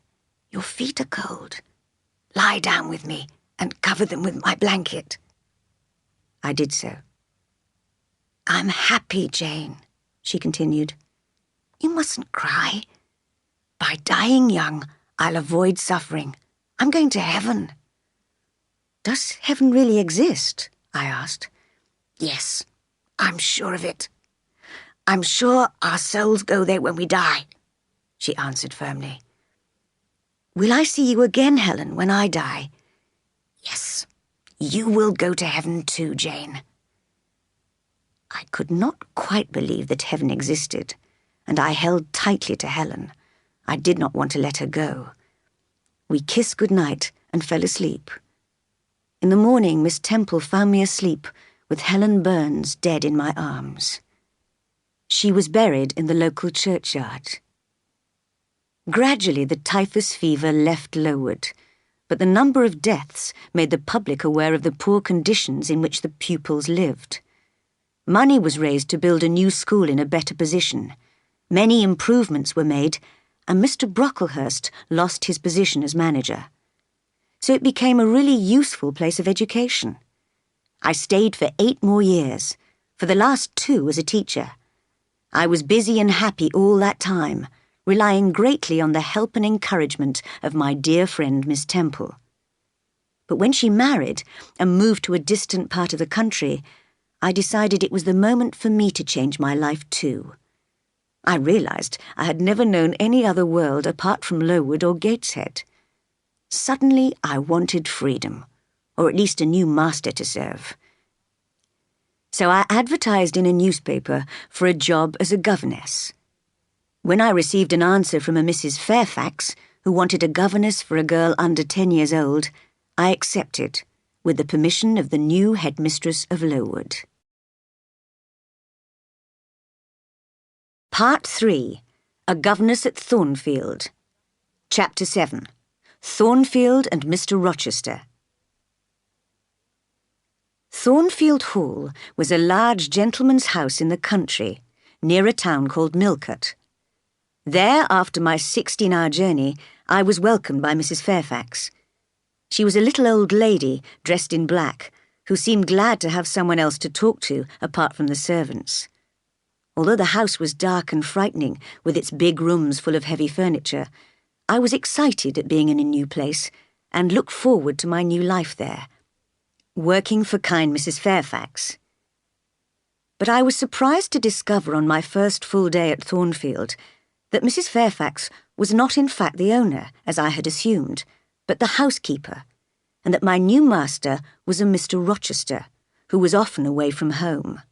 your feet are cold. Lie down with me and cover them with my blanket." I did so. "I'm happy, Jane," she continued. "You mustn't cry. By dying young, I'll avoid suffering. I'm going to heaven." "Does heaven really exist?" I asked. "Yes, I'm sure of it. I'm sure our souls go there when we die," she answered firmly. "Will I see you again, Helen, when I die?" "Yes, you will go to heaven too, Jane." I could not quite believe that heaven existed, and I held tightly to Helen. I did not want to let her go. We kissed goodnight and fell asleep. In the morning, Miss Temple found me asleep with Helen Burns dead in my arms. She was buried in the local churchyard. Gradually, the typhus fever left Lowood, but the number of deaths made the public aware of the poor conditions in which the pupils lived. Money was raised to build a new school in a better position. Many improvements were made, and Mr. Brocklehurst lost his position as manager. So it became a really useful place of education. I stayed for 8 more years, for the last 2 as a teacher. I was busy and happy all that time, relying greatly on the help and encouragement of my dear friend Miss Temple. But when she married and moved to a distant part of the country, I decided it was the moment for me to change my life too. I realised I had never known any other world apart from Lowood or Gateshead. Suddenly I wanted freedom, or at least a new master to serve. So I advertised in a newspaper for a job as a governess. When I received an answer from a Mrs. Fairfax, who wanted a governess for a girl under 10 years old, I accepted, with the permission of the new headmistress of Lowood. Part 3. A Governess at Thornfield. Chapter 7. Thornfield and Mr. Rochester. Thornfield Hall was a large gentleman's house in the country, near a town called Millcote. There, after my 16-hour journey, I was welcomed by Mrs. Fairfax. She was a little old lady, dressed in black, who seemed glad to have someone else to talk to apart from the servants. Although the house was dark and frightening, with its big rooms full of heavy furniture, I was excited at being in a new place and looked forward to my new life there, working for kind Mrs. Fairfax. But I was surprised to discover on my first full day at Thornfield that Mrs. Fairfax was not in fact the owner, as I had assumed, but the housekeeper, and that my new master was a Mr. Rochester, who was often away from home.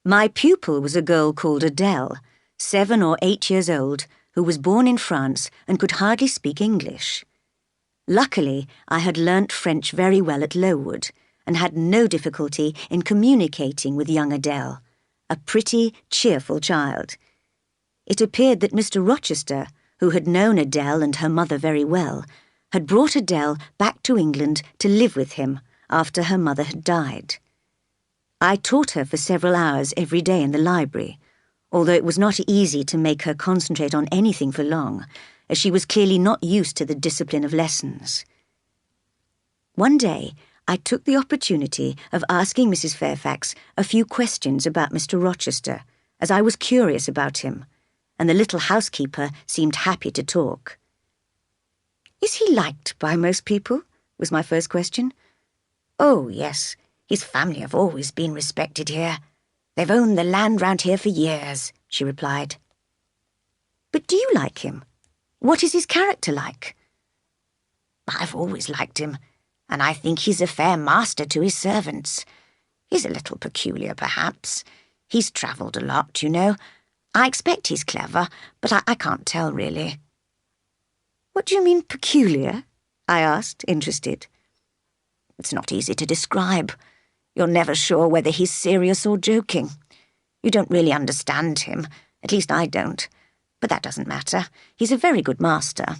My pupil was a girl called Adele, 7 or 8 years old, who was born in France and could hardly speak English. Luckily, I had learnt French very well at Lowood and had no difficulty in communicating with young Adele, a pretty, cheerful child. It appeared that Mr. Rochester, who had known Adele and her mother very well, had brought Adele back to England to live with him after her mother had died. I taught her for several hours every day in the library, although it was not easy to make her concentrate on anything for long, as she was clearly not used to the discipline of lessons. One day, I took the opportunity of asking Mrs. Fairfax a few questions about Mr. Rochester, as I was curious about him, and the little housekeeper seemed happy to talk. "Is he liked by most people?" was my first question. "Oh, yes. His family have always been respected here. They've owned the land round here for years," she replied. "But do you like him? What is his character like?" "I've always liked him, and I think he's a fair master to his servants. He's a little peculiar, perhaps. He's travelled a lot, you know. I expect he's clever, but I can't tell, really." "What do you mean, peculiar?" I asked, interested. "It's not easy to describe. You're never sure whether he's serious or joking. You don't really understand him, at least I don't, but that doesn't matter. He's a very good master."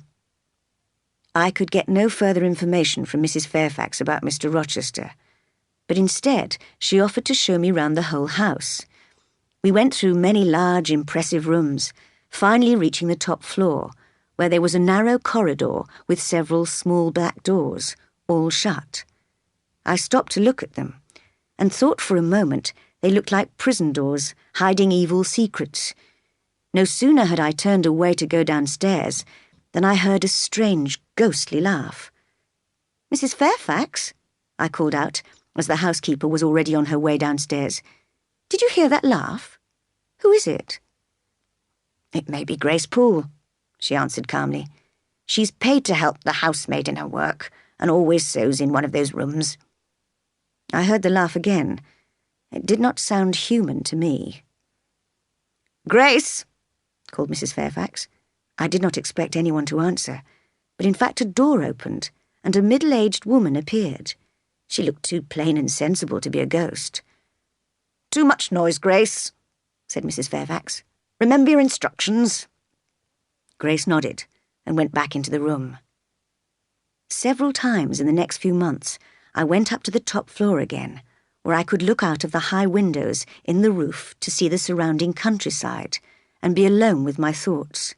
I could get no further information from Mrs. Fairfax about Mr. Rochester, but instead she offered to show me round the whole house. We went through many large, impressive rooms, finally reaching the top floor, where there was a narrow corridor with several small black doors, all shut. I stopped to look at them, and thought for a moment they looked like prison doors, hiding evil secrets. No sooner had I turned away to go downstairs than I heard a strange, ghostly laugh. "Mrs. Fairfax?" I called out, as the housekeeper was already on her way downstairs. "Did you hear that laugh? Who is it?" "It may be Grace Poole," she answered calmly. "She's paid to help the housemaid in her work, and always sews in one of those rooms." I heard the laugh again. It did not sound human to me. "Grace!" called Mrs. Fairfax. I did not expect anyone to answer, but in fact a door opened, and a middle-aged woman appeared. She looked too plain and sensible to be a ghost. "Too much noise, Grace," said Mrs. Fairfax. "Remember your instructions." Grace nodded and went back into the room. Several times in the next few months, I went up to the top floor again, where I could look out of the high windows in the roof to see the surrounding countryside and be alone with my thoughts.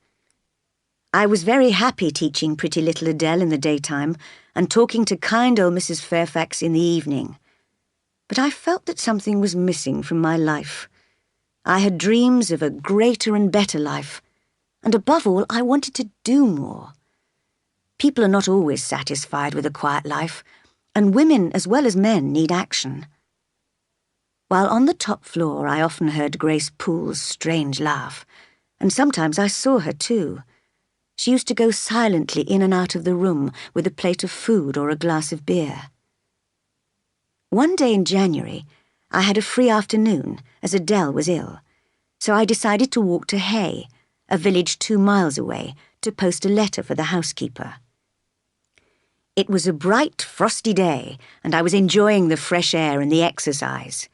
I was very happy teaching pretty little Adele in the daytime and talking to kind old Mrs. Fairfax in the evening. But I felt that something was missing from my life. I had dreams of a greater and better life, and above all, I wanted to do more. People are not always satisfied with a quiet life, and women as well as men need action. While on the top floor, I often heard Grace Poole's strange laugh, and sometimes I saw her too. She used to go silently in and out of the room with a plate of food or a glass of beer. One day in January, I had a free afternoon, as Adele was ill, so I decided to walk to Hay, a village 2 miles away, to post a letter for the housekeeper. It was a bright, frosty day, and I was enjoying the fresh air and the exercise.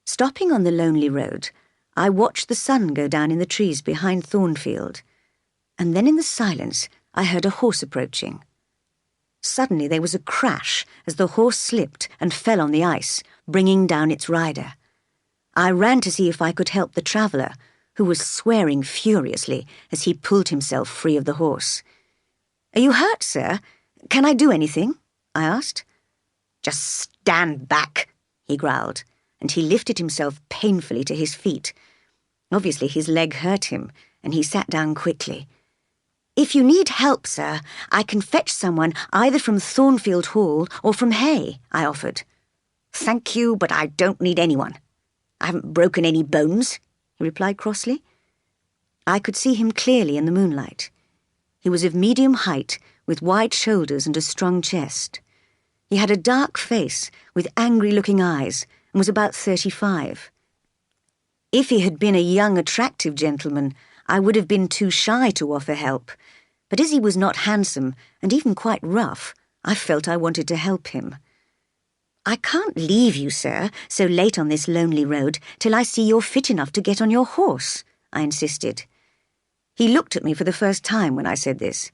Stopping on the lonely road, I watched the sun go down in the trees behind Thornfield, and then in the silence I heard a horse approaching. Suddenly there was a crash as the horse slipped and fell on the ice, bringing down its rider. I ran to see if I could help the traveller, who was swearing furiously as he pulled himself free of the horse. "Are you hurt, sir? Can I do anything?" I asked. "Just stand back," he growled, and he lifted himself painfully to his feet. Obviously his leg hurt him, and he sat down quickly. If you need help, sir, I can fetch someone either from Thornfield Hall or from Hay, I offered. Thank you, but I don't need anyone. I haven't broken any bones, he replied crossly. I could see him clearly in the moonlight. He was of medium height, with wide shoulders and a strong chest. He had a dark face with angry-looking eyes and was about 35. If he had been a young, attractive gentleman, I would have been too shy to offer help, but as he was not handsome and even quite rough, I felt I wanted to help him. I can't leave you, sir, so late on this lonely road till I see you're fit enough to get on your horse, I insisted. He looked at me for the first time when I said this.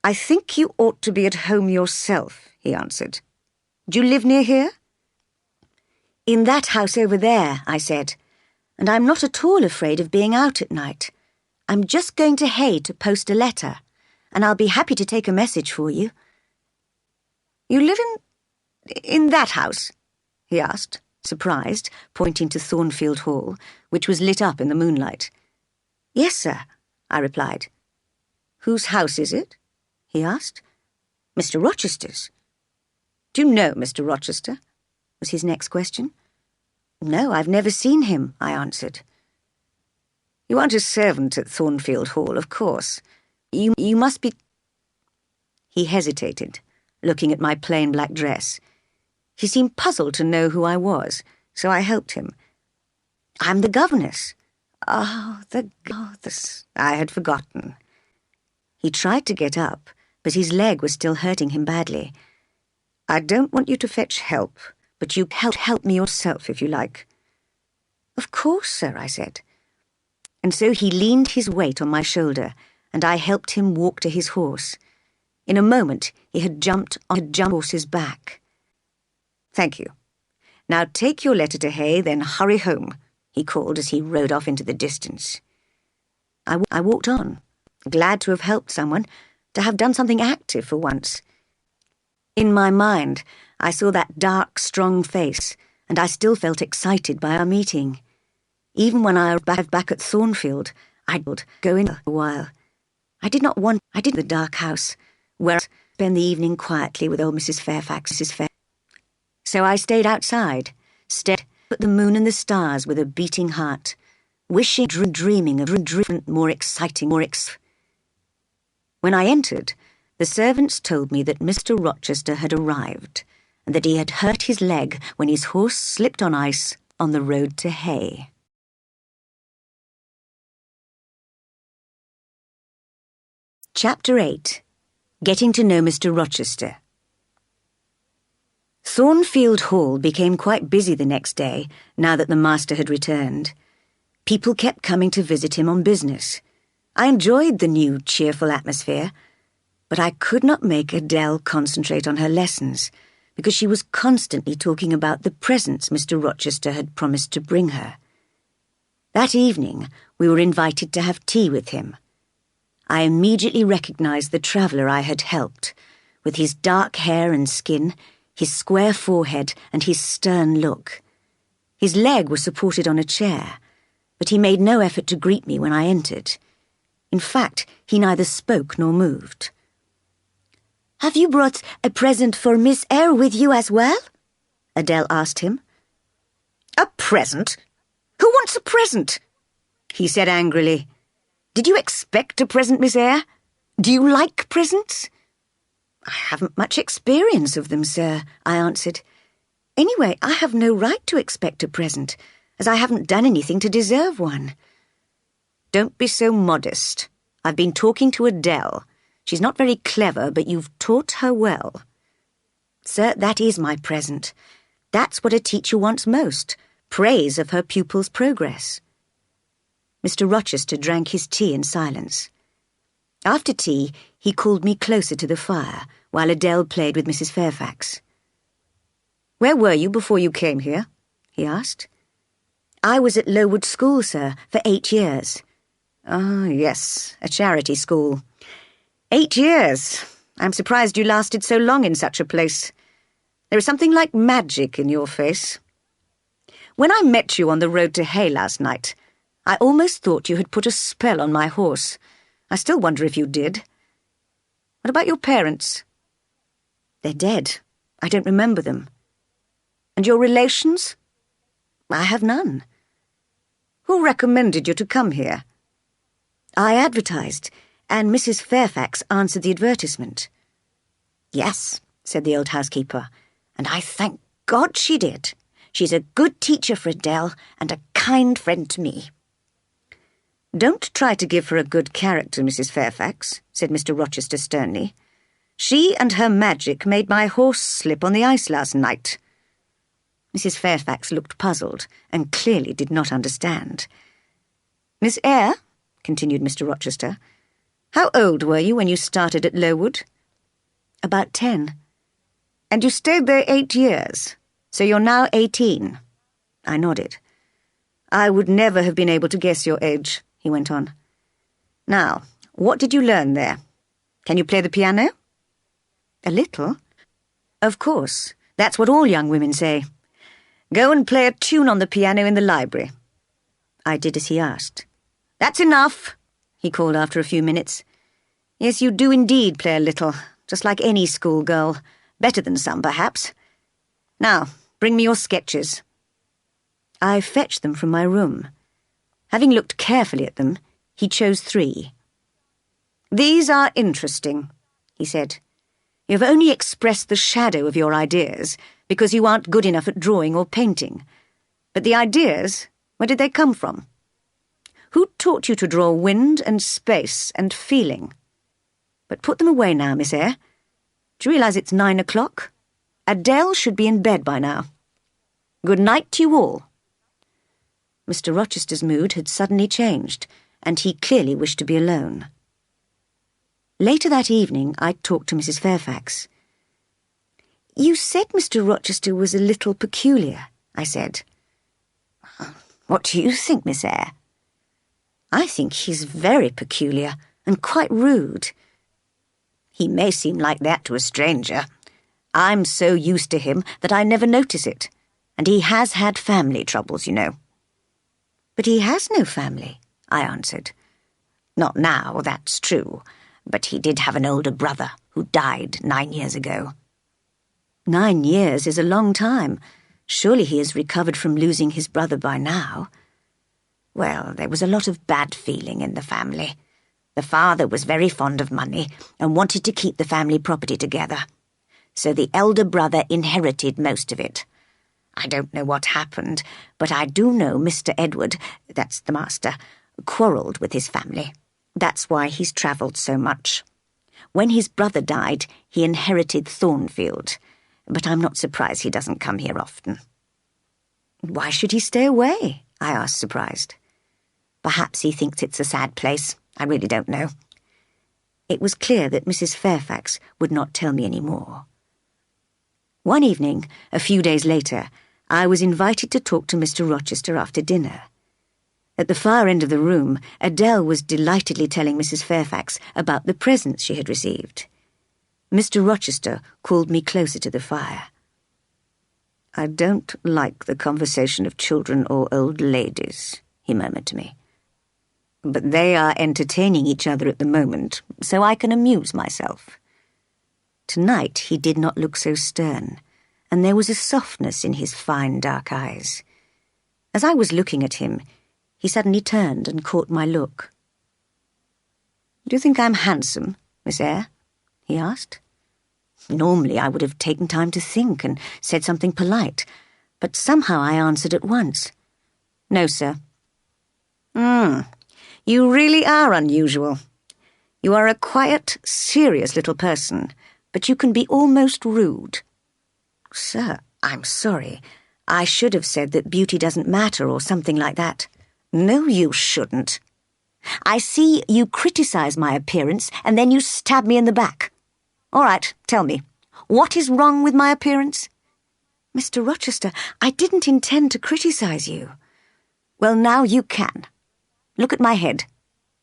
I think you ought to be at home yourself, he answered. Do you live near here? In that house over there, I said, and I'm not at all afraid of being out at night. I'm just going to Hay to post a letter, and I'll be happy to take a message for you. You live in that house? He asked, surprised, pointing to Thornfield Hall, which was lit up in the moonlight. Yes, sir, I replied. Whose house is it? He asked. Mr. Rochester's. Do you know Mr. Rochester? Was his next question. No, I've never seen him, I answered. You aren't a servant at Thornfield Hall, of course. You must be... He hesitated, looking at my plain black dress. He seemed puzzled to know who I was, so I helped him. I'm the governess. Oh, the governess. I had forgotten. He tried to get up, but his leg was still hurting him badly. I don't want you to fetch help, but you help me yourself if you like. Of course, sir, I said. And so he leaned his weight on my shoulder, and I helped him walk to his horse. In a moment, he had jumped on the horse's back. Thank you. Now take your letter to Hay, then hurry home, he called as he rode off into the distance. I walked on, glad to have helped someone, to have done something active for once. In my mind, I saw that dark, strong face, and I still felt excited by our meeting. Even when I arrived back at Thornfield, I'd go in a while. I did not want the dark house, where I'd spend the evening quietly with old Mrs. Fairfax. So I stayed outside, stared at the moon and the stars with a beating heart, wishing, dreaming of more exciting. When I entered, the servants told me that Mr. Rochester had arrived, and that he had hurt his leg when his horse slipped on ice on the road to Hay. Chapter 8. Getting to know Mr. Rochester. Thornfield Hall became quite busy the next day, now that the master had returned. People kept coming to visit him on business. I enjoyed the new, cheerful atmosphere, but I could not make Adele concentrate on her lessons, because she was constantly talking about the presents Mr. Rochester had promised to bring her. That evening, we were invited to have tea with him. I immediately recognized the traveller I had helped, with his dark hair and skin, his square forehead, and his stern look. His leg was supported on a chair, but he made no effort to greet me when I entered. In fact, he neither spoke nor moved. Have you brought a present for Miss Eyre with you as well? Adele asked him. A present? Who wants a present? He said angrily. Did you expect a present, Miss Eyre? Do you like presents? I haven't much experience of them, sir, I answered. Anyway, I have no right to expect a present, as I haven't done anything to deserve one. Don't be so modest. I've been talking to Adele. She's not very clever, but you've taught her well. Sir, that is my present. That's what a teacher wants most, praise of her pupil's progress. Mr. Rochester drank his tea in silence. After tea, he called me closer to the fire, while Adele played with Mrs. Fairfax. Where were you before you came here? He asked. I was at Lowood School, sir, for 8 years. Ah, yes, a charity school. 8 years. I'm surprised you lasted so long in such a place. There is something like magic in your face. When I met you on the road to Hay last night, I almost thought you had put a spell on my horse. I still wonder if you did. What about your parents? They're dead. I don't remember them. And your relations? I have none. Who recommended you to come here? I advertised, and Mrs. Fairfax answered the advertisement. Yes, said the old housekeeper, and I thank God she did. She's a good teacher for Adele and a kind friend to me. Don't try to give her a good character, Mrs. Fairfax, said Mr. Rochester sternly. She and her magic made my horse slip on the ice last night. Mrs. Fairfax looked puzzled and clearly did not understand. Miss Eyre, continued Mr. Rochester, how old were you when you started at Lowood? About 10. And you stayed there 8 years, so you're now 18. I nodded. I would never have been able to guess your age, he went on. Now, what did you learn there? Can you play the piano? A little. Of course, that's what all young women say. Go and play a tune on the piano in the library. I did as he asked. That's enough, he called after a few minutes. Yes, you do indeed play a little, just like any schoolgirl. Better than some, perhaps. Now, bring me your sketches. I fetched them from my room. Having looked carefully at them, he chose 3. These are interesting, he said. You've only expressed the shadow of your ideas because you aren't good enough at drawing or painting. But the ideas, where did they come from? Who taught you to draw wind and space and feeling? But put them away now, Miss Eyre. Do you realise it's 9 o'clock? Adele should be in bed by now. Good night to you all. Mr. Rochester's mood had suddenly changed, and he clearly wished to be alone. Later that evening, I talked to Mrs. Fairfax. You said Mr. Rochester was a little peculiar, I said. What do you think, Miss Eyre? I think he's very peculiar and quite rude. He may seem like that to a stranger. I'm so used to him that I never notice it, and he has had family troubles, you know. But he has no family, I answered. Not now, that's true, but he did have an older brother who died 9 years ago. 9 years is a long time. Surely he has recovered from losing his brother by now. Well, there was a lot of bad feeling in the family. The father was very fond of money and wanted to keep the family property together. So the elder brother inherited most of it. I don't know what happened, but I do know Mr. Edward, that's the master, quarrelled with his family. That's why he's travelled so much. When his brother died, he inherited Thornfield, but I'm not surprised he doesn't come here often. Why should he stay away? I asked, surprised. Perhaps he thinks it's a sad place. I really don't know. It was clear that Mrs. Fairfax would not tell me any more. One evening, a few days later, I was invited to talk to Mr. Rochester after dinner. At the far end of the room, Adele was delightedly telling Mrs. Fairfax about the presents she had received. Mr. Rochester called me closer to the fire. I don't like the conversation of children or old ladies, he murmured to me. But they are entertaining each other at the moment, so I can amuse myself. Tonight he did not look so stern, and there was a softness in his fine dark eyes. As I was looking at him, he suddenly turned and caught my look. Do you think I'm handsome, Miss Eyre? He asked. Normally I would have taken time to think and said something polite, but somehow I answered at once. No, sir. You really are unusual. You are a quiet, serious little person, but you can be almost rude. Sir, I'm sorry. I should have said that beauty doesn't matter or something like that. No, you shouldn't. I see you criticize my appearance and then you stab me in the back. All right, tell me, what is wrong with my appearance? Mr. Rochester, I didn't intend to criticize you. Well, now you can. Look at my head.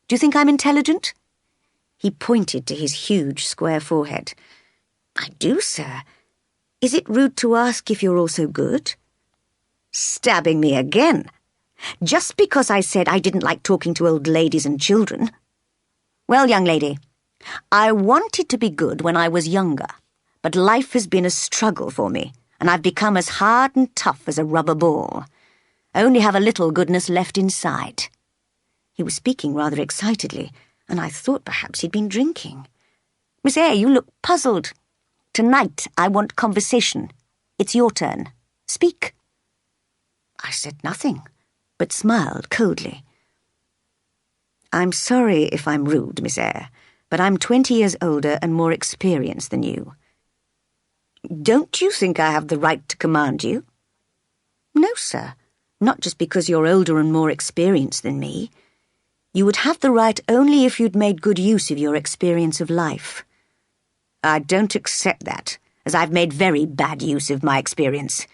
Do you think I'm intelligent? He pointed to his huge square forehead. I do, sir. Is it rude to ask if you're also good? Stabbing me again. Just because I said I didn't like talking to old ladies and children. Well, young lady, I wanted to be good when I was younger, but life has been a struggle for me, and I've become as hard and tough as a rubber ball. I only have a little goodness left inside. He was speaking rather excitedly, and I thought perhaps he'd been drinking. Miss Eyre, you look puzzled. Tonight I want conversation. It's your turn. Speak. I said nothing, but smiled coldly. I'm sorry if I'm rude, Miss Eyre, but I'm 20 years older and more experienced than you. Don't you think I have the right to command you? No, sir, not just because you're older and more experienced than me. You would have the right only if you'd made good use of your experience of life. I don't accept that, as I've made very bad use of my experience.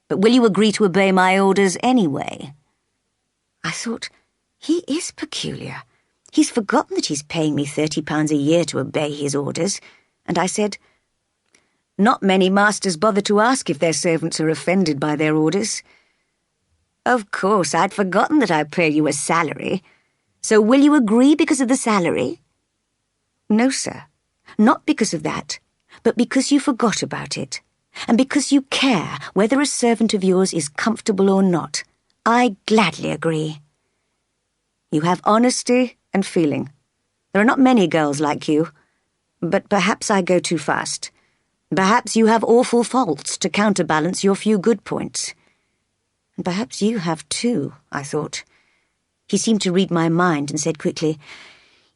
But will you agree to obey my orders anyway? I thought, he is peculiar. He's forgotten that he's paying me £30 a year to obey his orders. And I said, not many masters bother to ask if their servants are offended by their orders. Of course, I'd forgotten that I pay you a salary. So will you agree because of the salary? No, sir. Not because of that, but because you forgot about it, and because you care whether a servant of yours is comfortable or not. I gladly agree. You have honesty and feeling. There are not many girls like you, but perhaps I go too fast. Perhaps you have awful faults to counterbalance your few good points. And perhaps you have too, I thought. He seemed to read my mind and said quickly,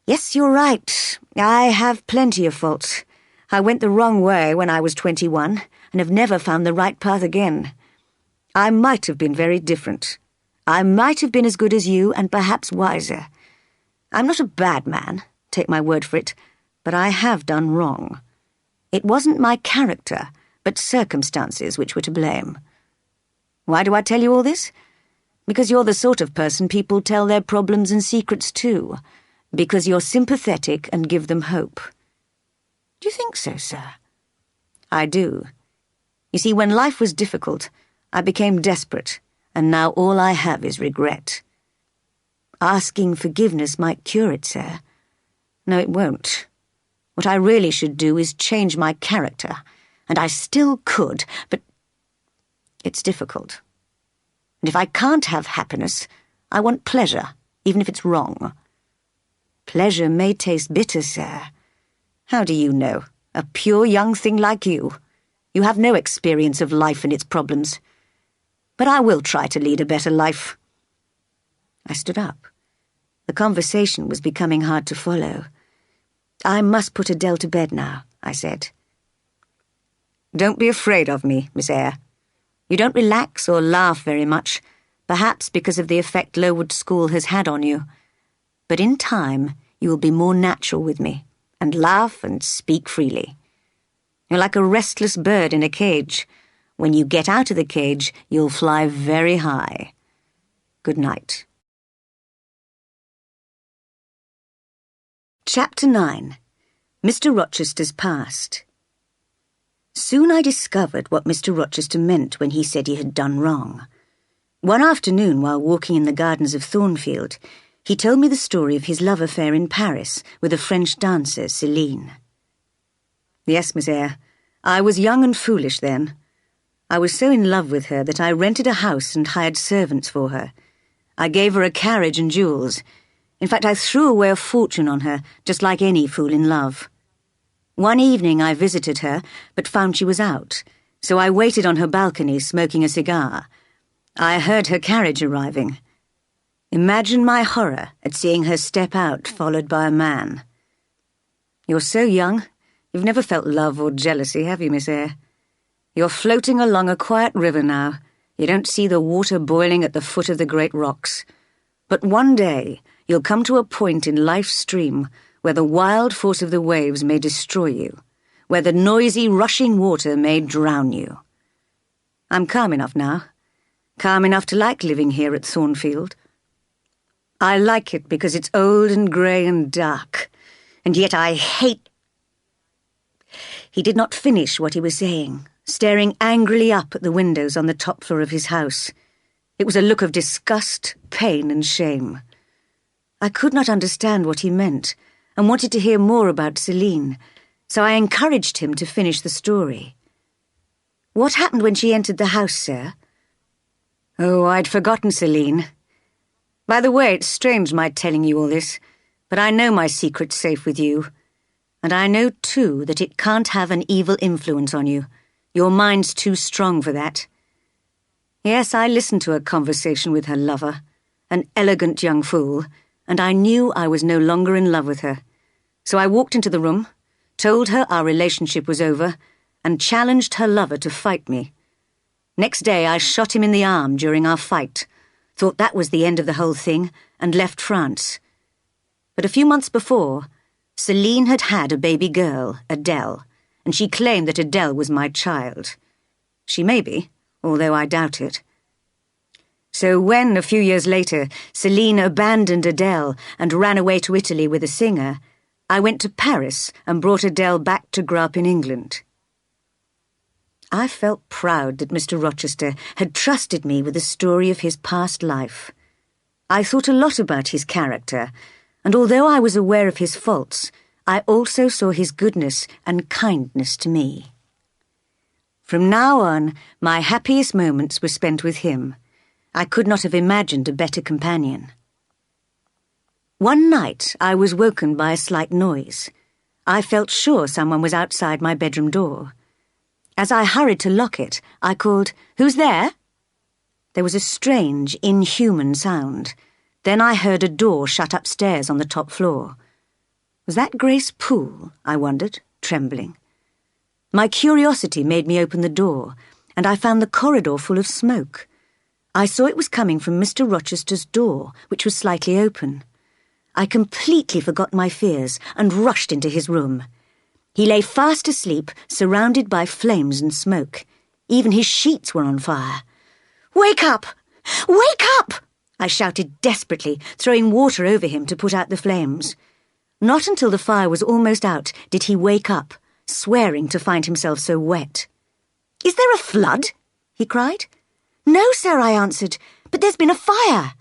Yes, you're right. I have plenty of faults. I went the wrong way when I was 21 and have never found the right path again. I might have been very different. I might have been as good as you and perhaps wiser. I'm not a bad man, take my word for it, but I have done wrong. It wasn't my character, but circumstances which were to blame. Why do I tell you all this? Because you're the sort of person people tell their problems and secrets to. Because you're sympathetic and give them hope. Do you think so, sir? I do. You see, when life was difficult, I became desperate, and now all I have is regret. Asking forgiveness might cure it, sir. No, it won't. What I really should do is change my character, and I still could, but it's difficult. And if I can't have happiness, I want pleasure, even if it's wrong. Pleasure may taste bitter, sir. How do you know? A pure young thing like you. You have no experience of life and its problems. But I will try to lead a better life. I stood up. The conversation was becoming hard to follow. I must put Adele to bed now, I said. Don't be afraid of me, Miss Eyre. You don't relax or laugh very much, perhaps because of the effect Lowood School has had on you. But in time, you will be more natural with me, and laugh and speak freely. You're like a restless bird in a cage. When you get out of the cage, you'll fly very high. Good night. Chapter 9. Mr. Rochester's Past. Soon I discovered what Mr. Rochester meant when he said he had done wrong. One afternoon, while walking in the gardens of Thornfield, he told me the story of his love affair in Paris with a French dancer, Céline. Yes, Miss Eyre, I was young and foolish then. I was so in love with her that I rented a house and hired servants for her. I gave her a carriage and jewels. In fact, I threw away a fortune on her, just like any fool in love. One evening I visited her, but found she was out, so I waited on her balcony smoking a cigar. I heard her carriage arriving. Imagine my horror at seeing her step out, followed by a man. You're so young, you've never felt love or jealousy, have you, Miss Eyre? You're floating along a quiet river now. You don't see the water boiling at the foot of the great rocks. But one day, you'll come to a point in life's stream where the wild force of the waves may destroy you, where the noisy, rushing water may drown you. I'm calm enough now, calm enough to like living here at Thornfield. I like it because it's old and grey and dark, and yet I hate... He did not finish what he was saying, staring angrily up at the windows on the top floor of his house. It was a look of disgust, pain, and shame. I could not understand what he meant, and wanted to hear more about Celine, so I encouraged him to finish the story. "What happened when she entered the house, sir?" "Oh, I'd forgotten Celine. By the way, it's strange my telling you all this, but I know my secret's safe with you. And I know, too, that it can't have an evil influence on you. Your mind's too strong for that. Yes, I listened to her conversation with her lover, an elegant young fool, and I knew I was no longer in love with her. So I walked into the room, told her our relationship was over, and challenged her lover to fight me. Next day, I shot him in the arm during our fight, thought that was the end of the whole thing, and left France. But a few months before, Celine had had a baby girl, Adele, and she claimed that Adele was my child. She may be, although I doubt it. So when, a few years later, Celine abandoned Adele and ran away to Italy with a singer, I went to Paris and brought Adele back to grow up in England. I felt proud that Mr. Rochester had trusted me with the story of his past life. I thought a lot about his character, and although I was aware of his faults, I also saw his goodness and kindness to me. From now on, my happiest moments were spent with him. I could not have imagined a better companion. One night, I was woken by a slight noise. I felt sure someone was outside my bedroom door. As I hurried to lock it, I called, "Who's there?" There was a strange, inhuman sound. Then I heard a door shut upstairs on the top floor. Was that Grace Poole? I wondered, trembling. My curiosity made me open the door, and I found the corridor full of smoke. I saw it was coming from Mr. Rochester's door, which was slightly open. I completely forgot my fears and rushed into his room. He lay fast asleep, surrounded by flames and smoke. Even his sheets were on fire. "Wake up! Wake up!" I shouted desperately, throwing water over him to put out the flames. Not until the fire was almost out did he wake up, swearing to find himself so wet. "Is there a flood?" he cried. "No, sir," I answered, "but there's been a fire."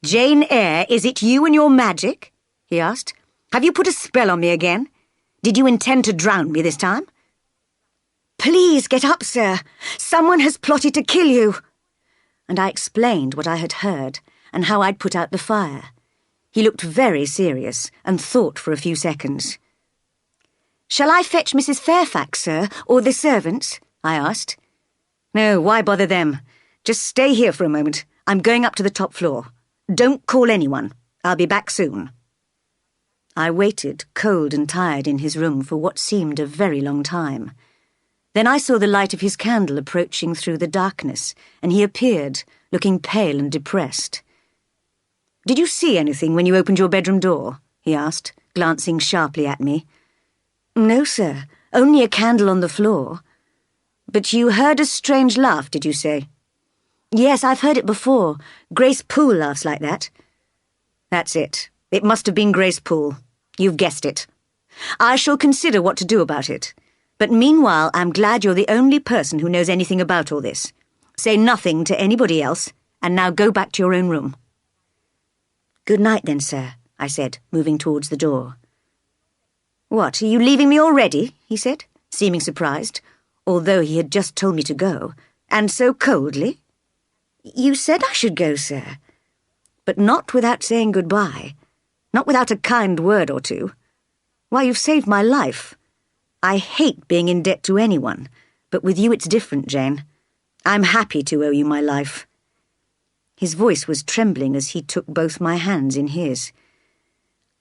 "Jane Eyre, is it you and your magic?" he asked. "Have you put a spell on me again? Did you intend to drown me this time?" "Please get up, sir. Someone has plotted to kill you." And I explained what I had heard and how I'd put out the fire. He looked very serious and thought for a few seconds. "Shall I fetch Mrs. Fairfax, sir, or the servants?" I asked. "No, why bother them? Just stay here for a moment. I'm going up to the top floor. Don't call anyone. I'll be back soon." I waited, cold and tired, in his room for what seemed a very long time. Then I saw the light of his candle approaching through the darkness, and he appeared, looking pale and depressed. "Did you see anything when you opened your bedroom door?" he asked, glancing sharply at me. "No, sir. Only a candle on the floor." "But you heard a strange laugh, did you say?" "Yes, I've heard it before. Grace Poole laughs like that." "That's it. It must have been Grace Poole. You've guessed it. I shall consider what to do about it. But meanwhile, I'm glad you're the only person who knows anything about all this. Say nothing to anybody else, and now go back to your own room." "Good night, then, sir," I said, moving towards the door. "What, are you leaving me already?" he said, seeming surprised, although he had just told me to go, "and so coldly?" "You said I should go, sir." "But not without saying goodbye. Not without a kind word or two. Why, you've saved my life. I hate being in debt to anyone, but with you it's different, Jane. I'm happy to owe you my life." His voice was trembling as he took both my hands in his.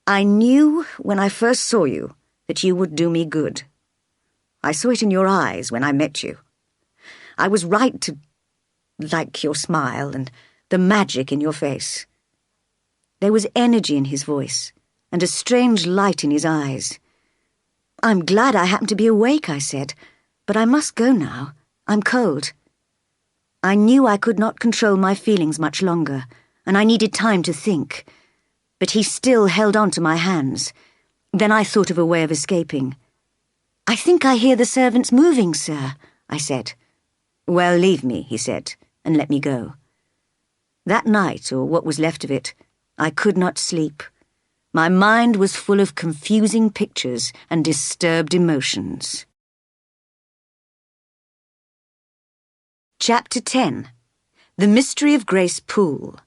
"I knew when I first saw you that you would do me good. I saw it in your eyes when I met you. I was right to like your smile and the magic in your face." There was energy in his voice and a strange light in his eyes. "I'm glad I happened to be awake," I said, "but I must go now. I'm cold." I knew I could not control my feelings much longer, and I needed time to think. But he still held on to my hands. Then I thought of a way of escaping. "I think I hear the servants moving, sir," I said. "Well, leave me," he said, and let me go. That night, or what was left of it, I could not sleep. My mind was full of confusing pictures and disturbed emotions. Chapter 10. The Mystery of Grace Poole.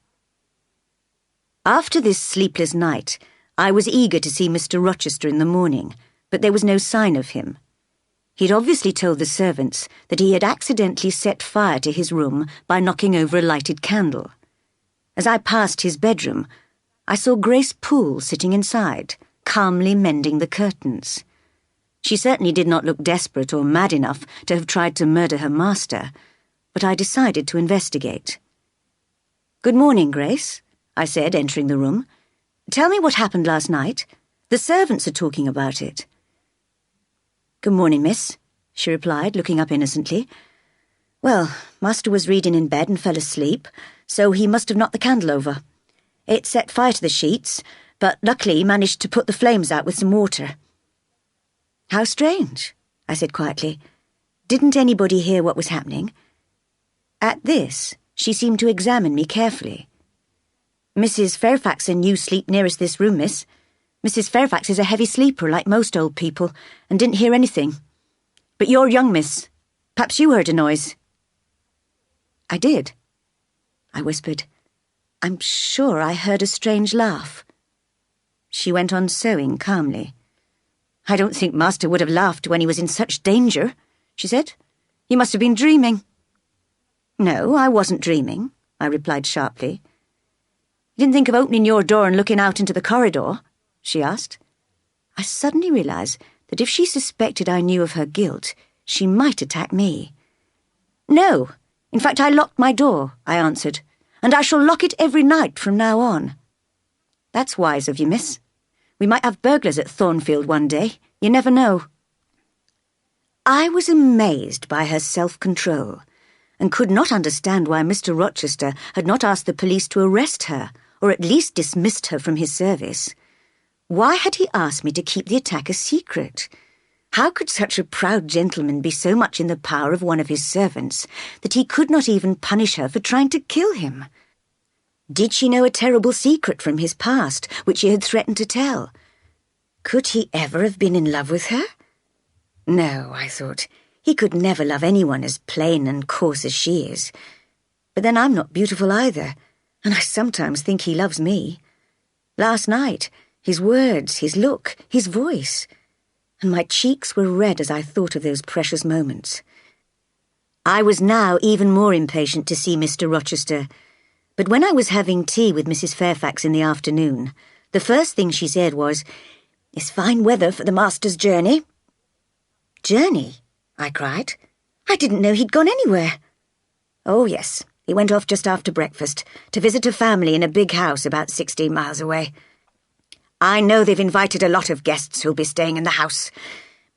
After this sleepless night, I was eager to see Mr. Rochester in the morning, but there was no sign of him. He'd obviously told the servants that he had accidentally set fire to his room by knocking over a lighted candle. As I passed his bedroom, I saw Grace Poole sitting inside, calmly mending the curtains. She certainly did not look desperate or mad enough to have tried to murder her master, but I decided to investigate. "Good morning, Grace," I said, entering the room. "Tell me what happened last night. The servants are talking about it." "Good morning, miss," she replied, looking up innocently. "Well, master was reading in bed and fell asleep, so he must have knocked the candle over. It set fire to the sheets, but luckily managed to put the flames out with some water." "How strange," I said quietly. "Didn't anybody hear what was happening?" At this, she seemed to examine me carefully. "Mrs. Fairfax and you sleep nearest this room, miss. Mrs. Fairfax is a heavy sleeper like most old people, and didn't hear anything. But you're young, miss. Perhaps you heard a noise." "I did," I whispered. "I'm sure I heard a strange laugh." She went on sewing calmly. "I don't think master would have laughed when he was in such danger," she said. "You must have been dreaming." "No, I wasn't dreaming," I replied sharply. "You didn't think of opening your door and looking out into the corridor?" she asked. I suddenly realized that if she suspected I knew of her guilt, she might attack me. "No, in fact I locked my door," I answered, "and I shall lock it every night from now on." "That's wise of you, miss. We might have burglars at Thornfield one day. You never know." I was amazed by her self-control, and could not understand why Mr. Rochester had not asked the police to arrest her, or at least dismissed her from his service. Why had he asked me to keep the attack a secret? How could such a proud gentleman be so much in the power of one of his servants that he could not even punish her for trying to kill him? Did she know a terrible secret from his past, which he had threatened to tell? Could he ever have been in love with her? No, I thought. He could never love anyone as plain and coarse as she is. But then I'm not beautiful either, and I sometimes think he loves me. Last night, his words, his look, his voice, and my cheeks were red as I thought of those precious moments. I was now even more impatient to see Mr. Rochester, but when I was having tea with Mrs. Fairfax in the afternoon, the first thing she said was, "It's fine weather for the master's journey." "Journey?" I cried. "I didn't know he'd gone anywhere." "Oh, yes, he went off just after breakfast to visit a family in a big house about 16 miles away. I know they've invited a lot of guests who'll be staying in the house.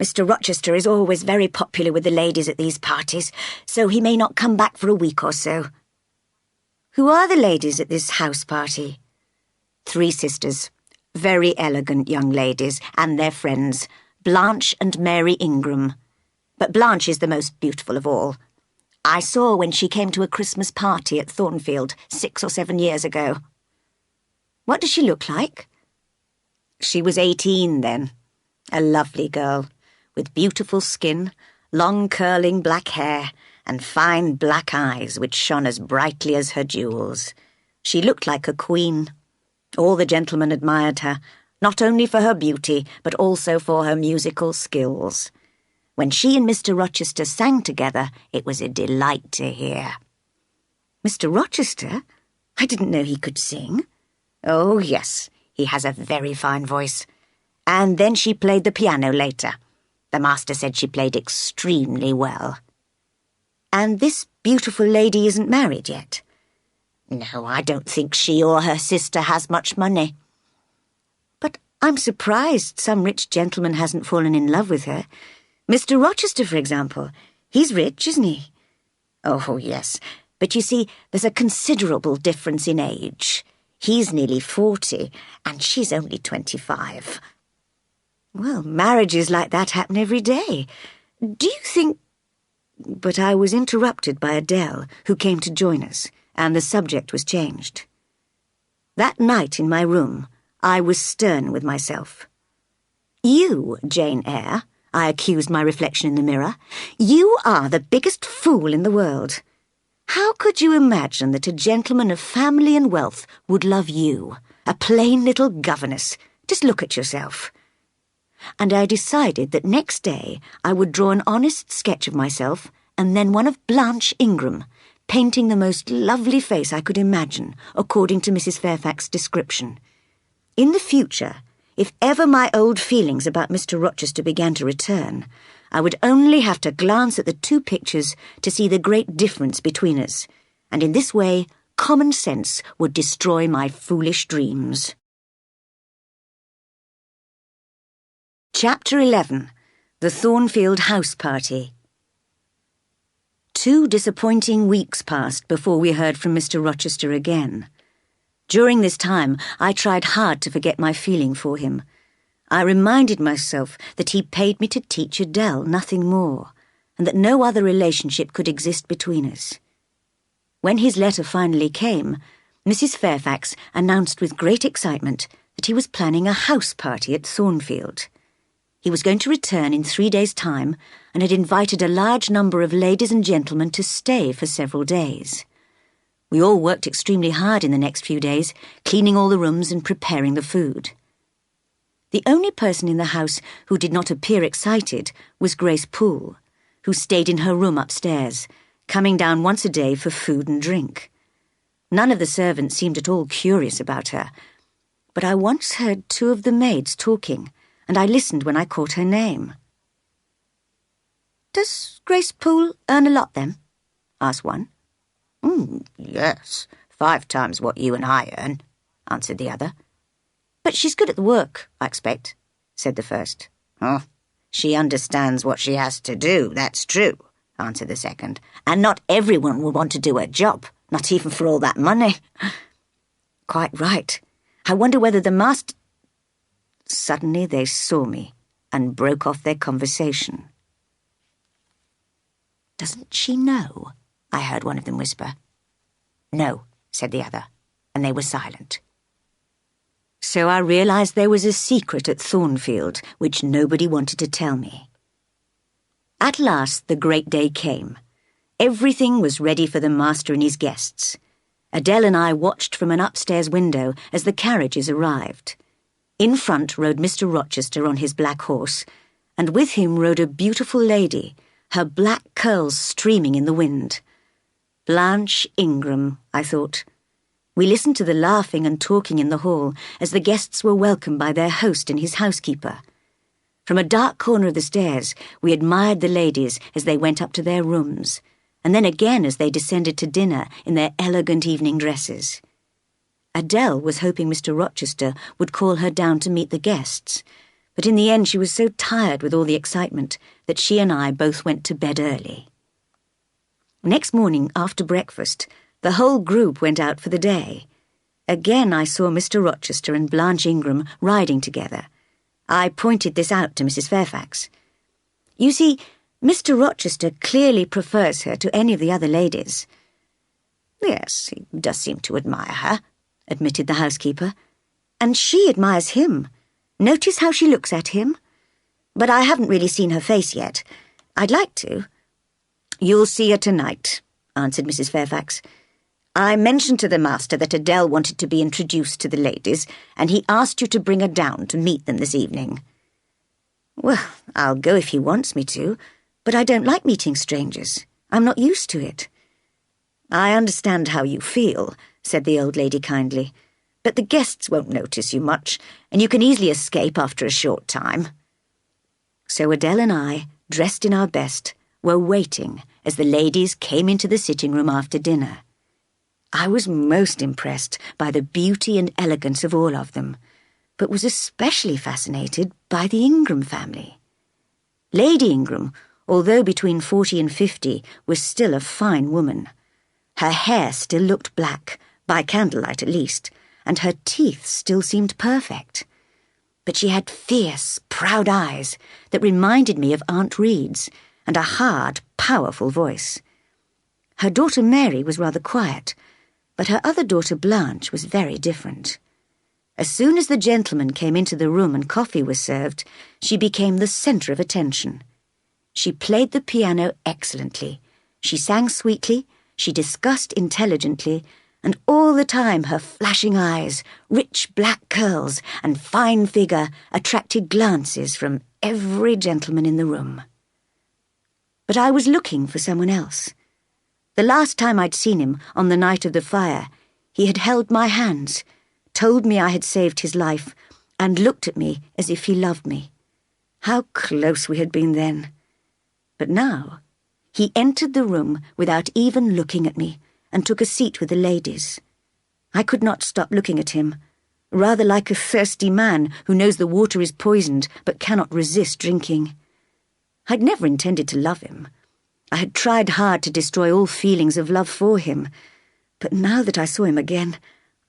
Mr. Rochester is always very popular with the ladies at these parties, so he may not come back for a week or so." "Who are the ladies at this house party?" "3 sisters, very elegant young ladies, and their friends, Blanche and Mary Ingram. But Blanche is the most beautiful of all. I saw when she came to a Christmas party at Thornfield 6 or 7 years ago." "What does she look like?" "She was 18 then. A lovely girl, with beautiful skin, long curling black hair, and fine black eyes which shone as brightly as her jewels. She looked like a queen. All the gentlemen admired her, not only for her beauty, but also for her musical skills. When she and Mr. Rochester sang together, it was a delight to hear." "Mr. Rochester? I didn't know he could sing." "Oh, yes, he has a very fine voice. And then she played the piano later. The master said she played extremely well." "And this beautiful lady isn't married yet?" "No, I don't think she or her sister has much money." "But I'm surprised some rich gentleman hasn't fallen in love with her. Mr. Rochester, for example. He's rich, isn't he?" "Oh, yes. But you see, there's a considerable difference in age. He's nearly 40, and she's only 25. "Well, marriages like that happen every day. Do you think—" But I was interrupted by Adele, who came to join us, and the subject was changed. That night in my room, I was stern with myself. You, Jane Eyre, I accused my reflection in the mirror, you are the biggest fool in the world. How could you imagine that a gentleman of family and wealth would love you, a plain little governess? Just look at yourself. And I decided that next day I would draw an honest sketch of myself and then one of Blanche Ingram, painting the most lovely face I could imagine, according to Mrs. Fairfax's description. In the future, if ever my old feelings about Mr. Rochester began to return, I would only have to glance at the two pictures to see the great difference between us, and in this way, common sense would destroy my foolish dreams. Chapter 11. The Thornfield House Party. 2 disappointing weeks passed before we heard from Mr. Rochester again. During this time, I tried hard to forget my feeling for him. I reminded myself that he paid me to teach Adele, nothing more, and that no other relationship could exist between us. When his letter finally came, Mrs. Fairfax announced with great excitement that he was planning a house party at Thornfield. He was going to return in 3 days' time and had invited a large number of ladies and gentlemen to stay for several days. We all worked extremely hard in the next few days, cleaning all the rooms and preparing the food. The only person in the house who did not appear excited was Grace Poole, who stayed in her room upstairs, coming down once a day for food and drink. None of the servants seemed at all curious about her, but I once heard 2 of the maids talking, and I listened when I caught her name. "Does Grace Poole earn a lot, then?" asked one. Yes, 5 times what you and I earn," answered the other. "But she's good at the work, I expect," said the first. "Oh, she understands what she has to do, that's true," answered the second. "And not everyone will want to do her job, not even for all that money." "Quite right. I wonder whether the master—" Suddenly they saw me and broke off their conversation. "Doesn't she know?" I heard one of them whisper. "No," said the other, and they were silent. So I realized there was a secret at Thornfield which nobody wanted to tell me. At last the great day came. Everything was ready for the master and his guests. Adele and I watched from an upstairs window as the carriages arrived. In front rode Mr. Rochester on his black horse, and with him rode a beautiful lady, her black curls streaming in the wind. Blanche Ingram, I thought. We listened to the laughing and talking in the hall as the guests were welcomed by their host and his housekeeper. From a dark corner of the stairs, we admired the ladies as they went up to their rooms, and then again as they descended to dinner in their elegant evening dresses. Adele was hoping Mr. Rochester would call her down to meet the guests, but in the end she was so tired with all the excitement that she and I both went to bed early. Next morning, after breakfast, the whole group went out for the day. Again I saw Mr. Rochester and Blanche Ingram riding together. I pointed this out to Mrs. Fairfax. "You see, Mr. Rochester clearly prefers her to any of the other ladies." "Yes, he does seem to admire her," admitted the housekeeper. "And she admires him. Notice how she looks at him? But I haven't really seen her face yet. I'd like to." "You'll see her tonight," answered Mrs. Fairfax. "I mentioned to the master that Adele wanted to be introduced to the ladies, and he asked you to bring her down to meet them this evening." "Well, I'll go if he wants me to, but I don't like meeting strangers. I'm not used to it." "I understand how you feel," said the old lady kindly, "but the guests won't notice you much, and you can easily escape after a short time." So Adele and I, dressed in our best, were waiting as the ladies came into the sitting-room after dinner. I was most impressed by the beauty and elegance of all of them, but was especially fascinated by the Ingram family. Lady Ingram, although between 40 and 50, was still a fine woman. Her hair still looked black, by candlelight at least, and her teeth still seemed perfect. But she had fierce, proud eyes that reminded me of Aunt Reed's, and a hard, powerful voice. Her daughter Mary was rather quiet, but her other daughter Blanche was very different. As soon as the gentleman came into the room and coffee was served, she became the centre of attention. She played the piano excellently. She sang sweetly, she discussed intelligently, and all the time her flashing eyes, rich black curls, and fine figure attracted glances from every gentleman in the room. But I was looking for someone else. The last time I'd seen him, on the night of the fire, he had held my hands, told me I had saved his life, and looked at me as if he loved me. How close we had been then. But now, he entered the room without even looking at me, and took a seat with the ladies. I could not stop looking at him, rather like a thirsty man who knows the water is poisoned but cannot resist drinking. I'd never intended to love him. I had tried hard to destroy all feelings of love for him, but now that I saw him again,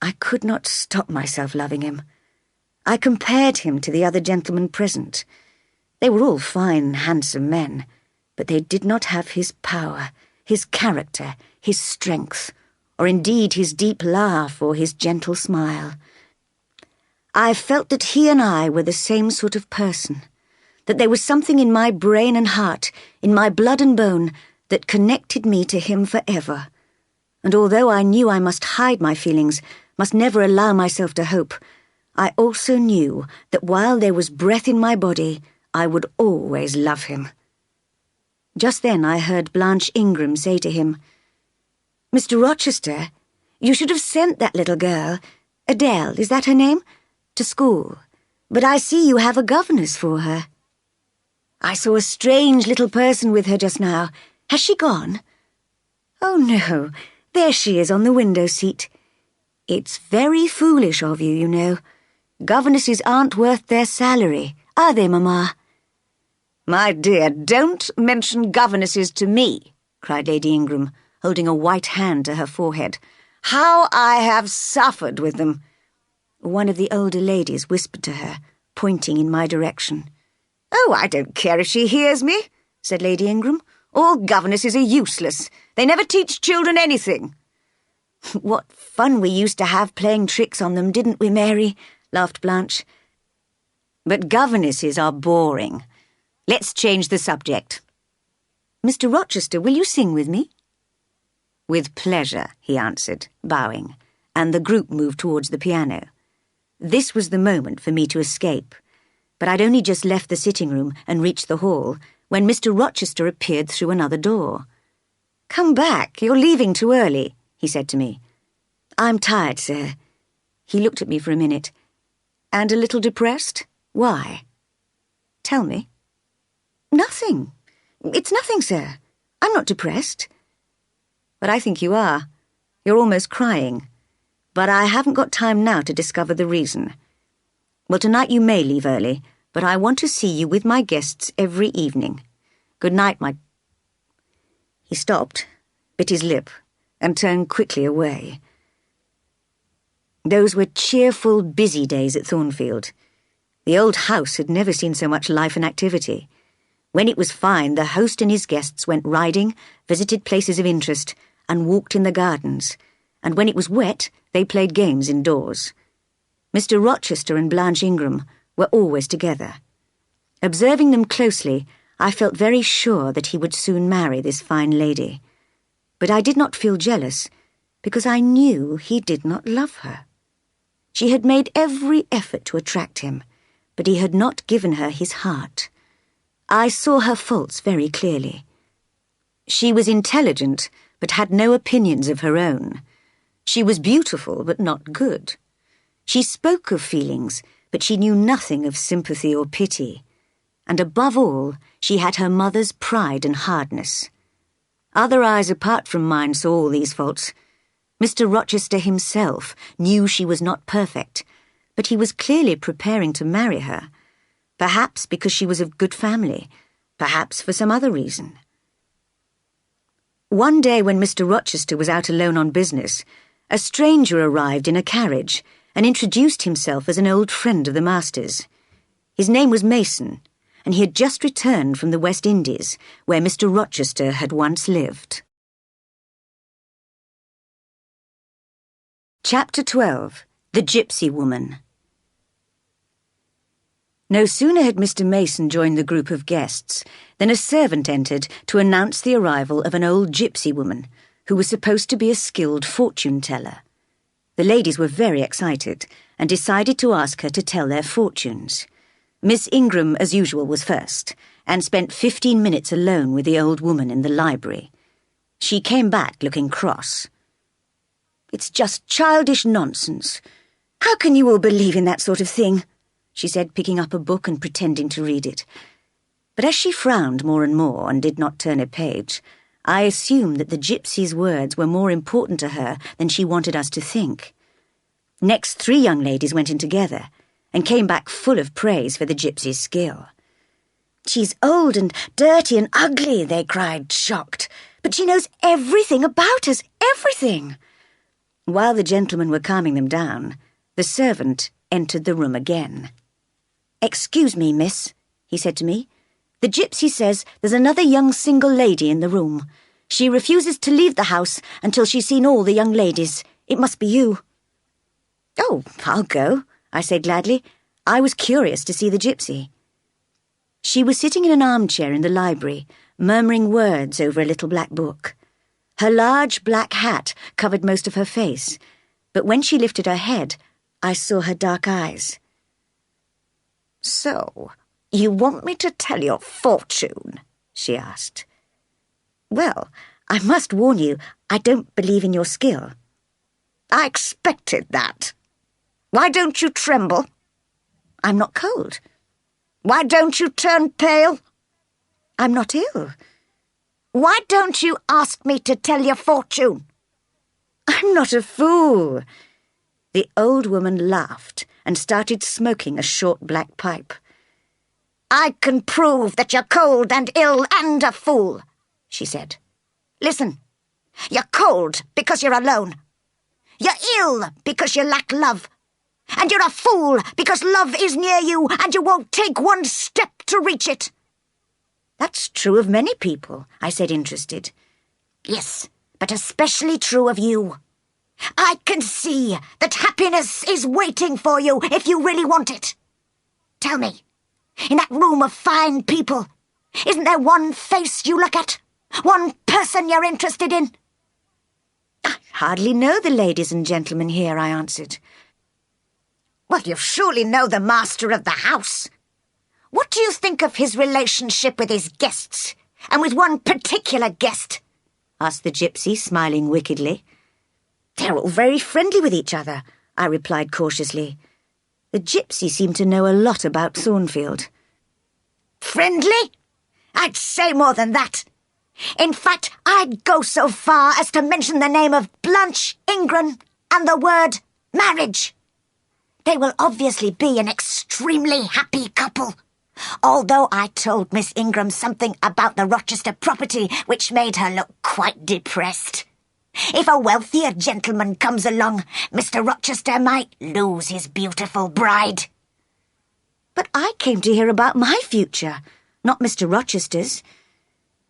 I could not stop myself loving him. I compared him to the other gentlemen present. They were all fine, handsome men, but they did not have his power, his character, his strength, or indeed his deep laugh or his gentle smile. I felt that he and I were the same sort of person, that there was something in my brain and heart, in my blood and bone, that connected me to him forever. And although I knew I must hide my feelings, must never allow myself to hope, I also knew that while there was breath in my body, I would always love him. Just then I heard Blanche Ingram say to him, "Mr. Rochester, you should have sent that little girl, Adele, is that her name, to school. But I see you have a governess for her. I saw a strange little person with her just now. Has she gone?" "Oh, no, there she is on the window seat. It's very foolish of you, you know. Governesses aren't worth their salary, are they, Mamma?" "My dear, don't mention governesses to me," cried Lady Ingram, holding a white hand to her forehead. "How I have suffered with them." One of the older ladies whispered to her, pointing in my direction. "Oh, I don't care if she hears me," said Lady Ingram. "All governesses are useless. They never teach children anything." "What fun we used to have playing tricks on them, didn't we, Mary?" laughed Blanche. "But governesses are boring. Let's change the subject." "Mr. Rochester, will you sing with me?" "With pleasure," he answered, bowing, and the group moved towards the piano. This was the moment for me to escape, but I'd only just left the sitting-room and reached the hall when Mr. Rochester appeared through another door. "Come back, you're leaving too early," he said to me. "I'm tired, sir." He looked at me for a minute. "And a little depressed? Why?" "Tell me." "Nothing. It's nothing, sir. I'm not depressed." "But I think you are. You're almost crying. But I haven't got time now to discover the reason. Well, tonight you may leave early, but I want to see you with my guests every evening. Good night, my—" He stopped, bit his lip, and turned quickly away. Those were cheerful, busy days at Thornfield. The old house had never seen so much life and activity. When it was fine, the host and his guests went riding, visited places of interest, and walked in the gardens, and when it was wet, they played games indoors. Mr. Rochester and Blanche Ingram were always together. Observing them closely, I felt very sure that he would soon marry this fine lady. But I did not feel jealous, because I knew he did not love her. She had made every effort to attract him, but he had not given her his heart. I saw her faults very clearly. She was intelligent, but had no opinions of her own. She was beautiful, but not good. She spoke of feelings, but she knew nothing of sympathy or pity. And above all, she had her mother's pride and hardness. Other eyes apart from mine saw all these faults. Mr. Rochester himself knew she was not perfect, but he was clearly preparing to marry her, perhaps because she was of good family, perhaps for some other reason. One day when Mr. Rochester was out alone on business, a stranger arrived in a carriage and introduced himself as an old friend of the master's. His name was Mason, and he had just returned from the West Indies, where Mr. Rochester had once lived. Chapter 12. The Gypsy Woman. No sooner had Mr. Mason joined the group of guests than a servant entered to announce the arrival of an old gypsy woman who was supposed to be a skilled fortune-teller. The ladies were very excited and decided to ask her to tell their fortunes. Miss Ingram, as usual, was first and spent 15 minutes alone with the old woman in the library. She came back looking cross. "It's just childish nonsense. How can you all believe in that sort of thing?" she said, picking up a book and pretending to read it. But as she frowned more and more and did not turn a page, I assumed that the gypsy's words were more important to her than she wanted us to think. Next, 3 young ladies went in together and came back full of praise for the gypsy's skill. "She's old and dirty and ugly," they cried, shocked. "But she knows everything about us, everything." While the gentlemen were calming them down, the servant entered the room again. "Excuse me, miss," he said to me. "The gypsy says there's another young single lady in the room. She refuses to leave the house until she's seen all the young ladies. It must be you." "Oh, I'll go," I said gladly. I was curious to see the gypsy. She was sitting in an armchair in the library, murmuring words over a little black book. Her large black hat covered most of her face, but when she lifted her head, I saw her dark eyes. "So, you want me to tell your fortune?" she asked. "Well, I must warn you, I don't believe in your skill." "I expected that. Why don't you tremble?" "I'm not cold." "Why don't you turn pale?" "I'm not ill." "Why don't you ask me to tell your fortune?" "I'm not a fool." The old woman laughed and started smoking a short black pipe. "I can prove that you're cold and ill and a fool," she said. "Listen, you're cold because you're alone. You're ill because you lack love. And you're a fool because love is near you and you won't take one step to reach it." "That's true of many people," I said, interested. "Yes, but especially true of you. I can see that happiness is waiting for you if you really want it. Tell me, in that room of fine people, isn't there one face you look at? One person you're interested in?" "I hardly know the ladies and gentlemen here," I answered. "Well, you surely know the master of the house. What do you think of his relationship with his guests, and with one particular guest?" asked the gypsy, smiling wickedly. "They're all very friendly with each other," I replied cautiously. The gypsy seemed to know a lot about Thornfield. "Friendly? I'd say more than that. In fact, I'd go so far as to mention the name of Blanche Ingram and the word marriage. They will obviously be an extremely happy couple, although I told Miss Ingram something about the Rochester property which made her look quite depressed. If a wealthier gentleman comes along, Mr. Rochester might lose his beautiful bride." "But I came to hear about my future, not Mr. Rochester's."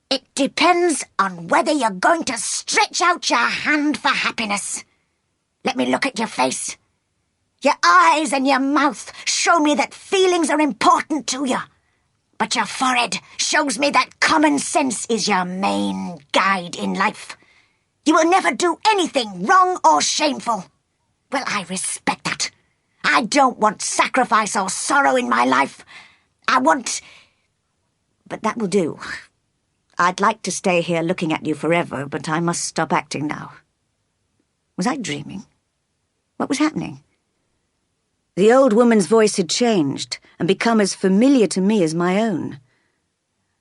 "It depends on whether you're going to stretch out your hand for happiness. Let me look at your face. Your eyes and your mouth show me that feelings are important to you, but your forehead shows me that common sense is your main guide in life. You will never do anything wrong or shameful. Well, I respect that. I don't want sacrifice or sorrow in my life. I want... But that will do. I'd like to stay here looking at you forever, but I must stop acting now." Was I dreaming? What was happening? The old woman's voice had changed and become as familiar to me as my own.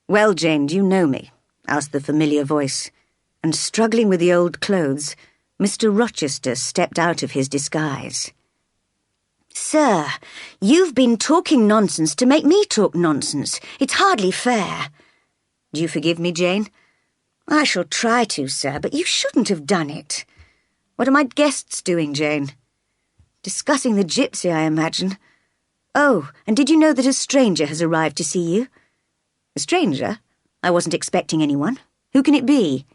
"Well, Jane, do you know me?" asked the familiar voice, and struggling with the old clothes, Mr. Rochester stepped out of his disguise. "Sir, you've been talking nonsense to make me talk nonsense. It's hardly fair." "Do you forgive me, Jane?" "I shall try to, sir, but you shouldn't have done it." "What are my guests doing, Jane?" "Discussing the gypsy, I imagine." "Oh, and did you know that a stranger has arrived to see you?" "A stranger? I wasn't expecting anyone. Who can it be?"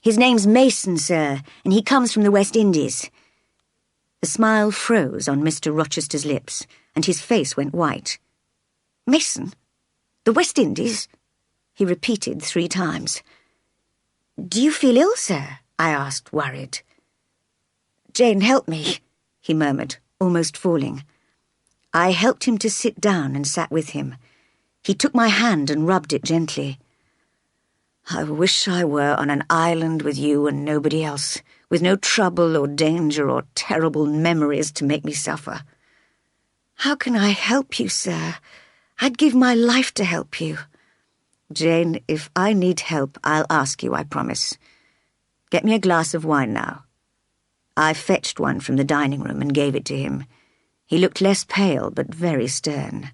"His name's Mason, sir, and he comes from the West Indies." The smile froze on Mr. Rochester's lips, and his face went white. Mason? The West Indies? He repeated 3 times. Do you feel ill, sir? I asked, worried. Jane, help me, he murmured, almost falling. I helped him to sit down and sat with him. He took my hand and rubbed it gently. I wish I were on an island with you and nobody else, with no trouble or danger or terrible memories to make me suffer. How can I help you, sir? I'd give my life to help you. Jane, if I need help, I'll ask you, I promise. Get me a glass of wine now. I fetched one from the dining room and gave it to him. He looked less pale, but very stern.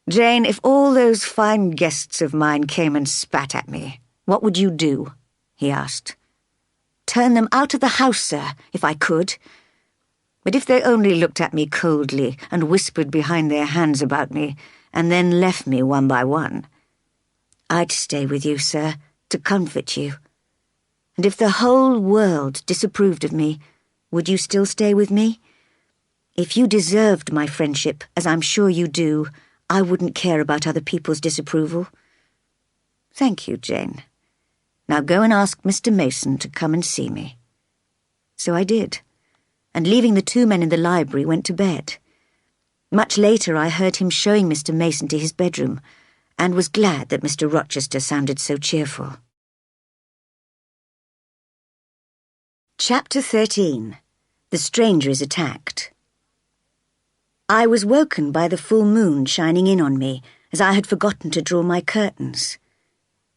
Jane, if all those fine guests of mine came and spat at me, what would you do? He asked. Turn them out of the house, sir, if I could. But if they only looked at me coldly and whispered behind their hands about me, and then left me one by one, I'd stay with you, sir, to comfort you. And if the whole world disapproved of me, would you still stay with me? If you deserved my friendship, as I'm sure you do, I wouldn't care about other people's disapproval. Thank you, Jane. Now go and ask Mr. Mason to come and see me. So I did, and leaving the 2 men in the library, went to bed. Much later I heard him showing Mr. Mason to his bedroom, and was glad that Mr. Rochester sounded so cheerful. Chapter 13. The Stranger is Attacked. I was woken by the full moon shining in on me, as I had forgotten to draw my curtains.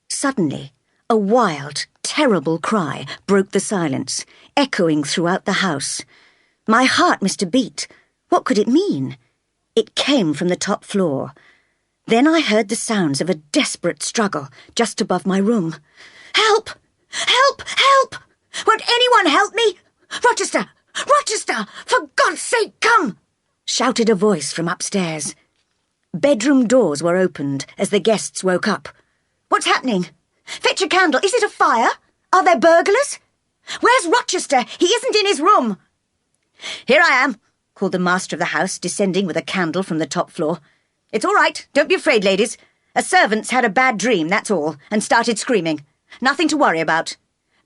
Suddenly, a wild, terrible cry broke the silence, echoing throughout the house. My heart missed a beat. What could it mean? It came from the top floor. Then I heard the sounds of a desperate struggle just above my room. Help! Help! Help! Won't anyone help me? Rochester! Rochester! For God's sake, come! Shouted a voice from upstairs. Bedroom doors were opened as the guests woke up. What's happening? Fetch a candle. Is it a fire? Are there burglars? Where's Rochester? He isn't in his room. Here I am, called the master of the house, descending with a candle from the top floor. It's all right. Don't be afraid, ladies. A servant's had a bad dream, that's all, and started screaming. Nothing to worry about.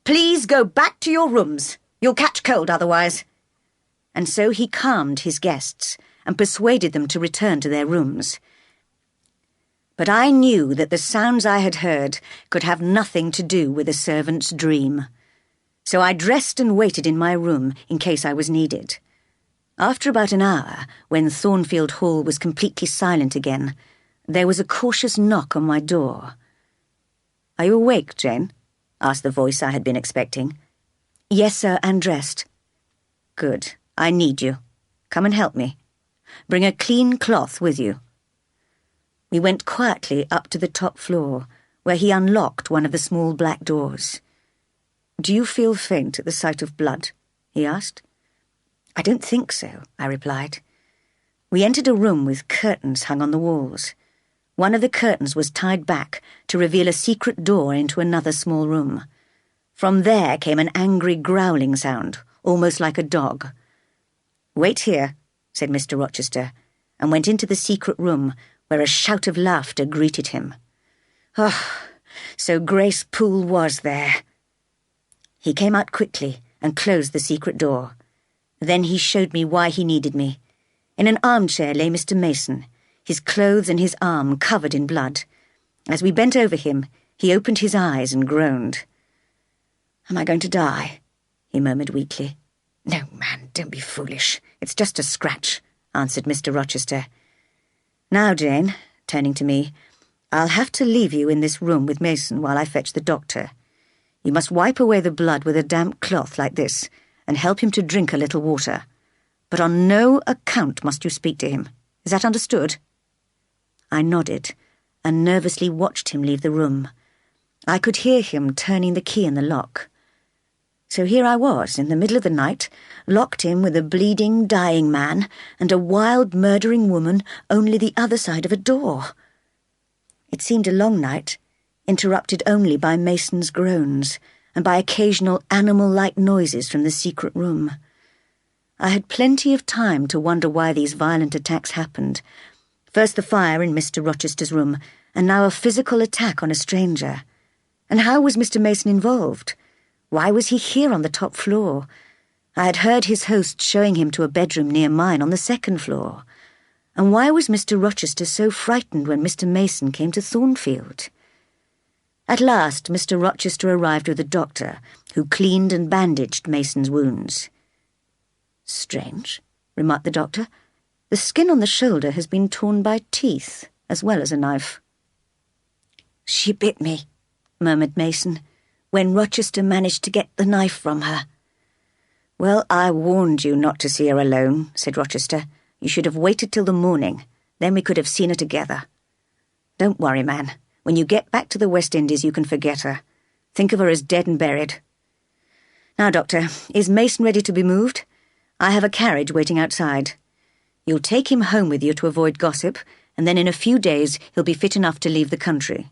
Please go back to your rooms. You'll catch cold otherwise. And so he calmed his guests and persuaded them to return to their rooms. But I knew that the sounds I had heard could have nothing to do with a servant's dream. So I dressed and waited in my room in case I was needed. After about an hour, when Thornfield Hall was completely silent again, there was a cautious knock on my door. Are you awake, Jane? Asked the voice I had been expecting. Yes, sir, and dressed. Good. I need you. Come and help me. Bring a clean cloth with you. We went quietly up to the top floor, where he unlocked one of the small black doors. Do you feel faint at the sight of blood? He asked. I don't think so, I replied. We entered a room with curtains hung on the walls. One of the curtains was tied back to reveal a secret door into another small room. From there came an angry growling sound, almost like a dog. Wait here, said Mr. Rochester, and went into the secret room where a shout of laughter greeted him. Oh, so Grace Poole was there. He came out quickly and closed the secret door. Then he showed me why he needed me. In an armchair lay Mr. Mason, his clothes and his arm covered in blood. As we bent over him, he opened his eyes and groaned. Am I going to die? He murmured weakly. No, man, don't be foolish. It's just a scratch, answered Mr. Rochester. Now, Jane, turning to me, I'll have to leave you in this room with Mason while I fetch the doctor. You must wipe away the blood with a damp cloth like this and help him to drink a little water. But on no account must you speak to him. Is that understood? I nodded and nervously watched him leave the room. I could hear him turning the key in the lock. So here I was, in the middle of the night, locked in with a bleeding, dying man and a wild, murdering woman only the other side of a door. It seemed a long night, interrupted only by Mason's groans and by occasional animal-like noises from the secret room. I had plenty of time to wonder why these violent attacks happened, First the fire in Mr. Rochester's room, and now a physical attack on a stranger. And how was Mr. Mason involved? Why was he here on the top floor? I had heard his host showing him to a bedroom near mine on the second floor. And why was Mr. Rochester so frightened when Mr. Mason came to Thornfield? At last, Mr. Rochester arrived with a doctor, who cleaned and bandaged Mason's wounds. "Strange," remarked the doctor. "The skin on the shoulder has been torn by teeth, as well as a knife." "She bit me," murmured Mason, "when Rochester managed to get the knife from her." "Well, I warned you not to see her alone," said Rochester. "You should have waited till the morning. Then we could have seen her together. Don't worry, man. When you get back to the West Indies, you can forget her. Think of her as dead and buried. Now, Doctor, is Mason ready to be moved? I have a carriage waiting outside. You'll take him home with you to avoid gossip, and then in a few days he'll be fit enough to leave the country."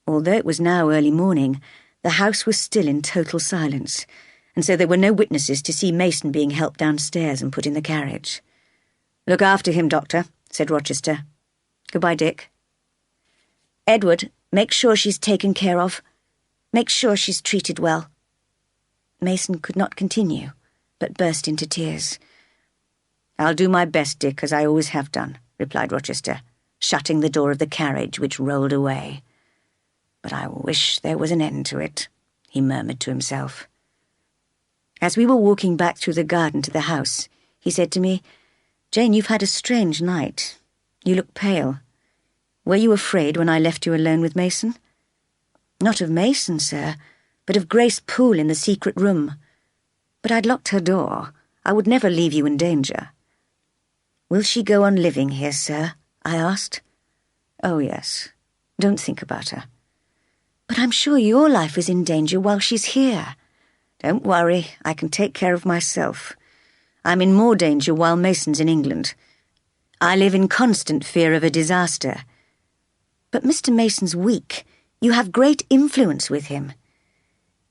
Although it was now early morning, the house was still in total silence, and so there were no witnesses to see Mason being helped downstairs and put in the carriage. "Look after him, Doctor," said Rochester. "Goodbye, Dick." "Edward, make sure she's taken care of. Make sure she's treated well." Mason could not continue, but burst into tears. "I'll do my best, Dick, as I always have done," replied Rochester, shutting the door of the carriage, which rolled away. "But I wish there was an end to it," he murmured to himself. As we were walking back through the garden to the house, he said to me, "Jane, you've had a strange night. You look pale. Were you afraid when I left you alone with Mason?" "Not of Mason, sir, but of Grace Poole in the secret room. But I'd locked her door. I would never leave you in danger." "Will she go on living here, sir?" I asked. "Oh, yes. Don't think about her." "But I'm sure your life is in danger while she's here." "Don't worry, I can take care of myself. I'm in more danger while Mason's in England. I live in constant fear of a disaster." "But Mr. Mason's weak. You have great influence with him."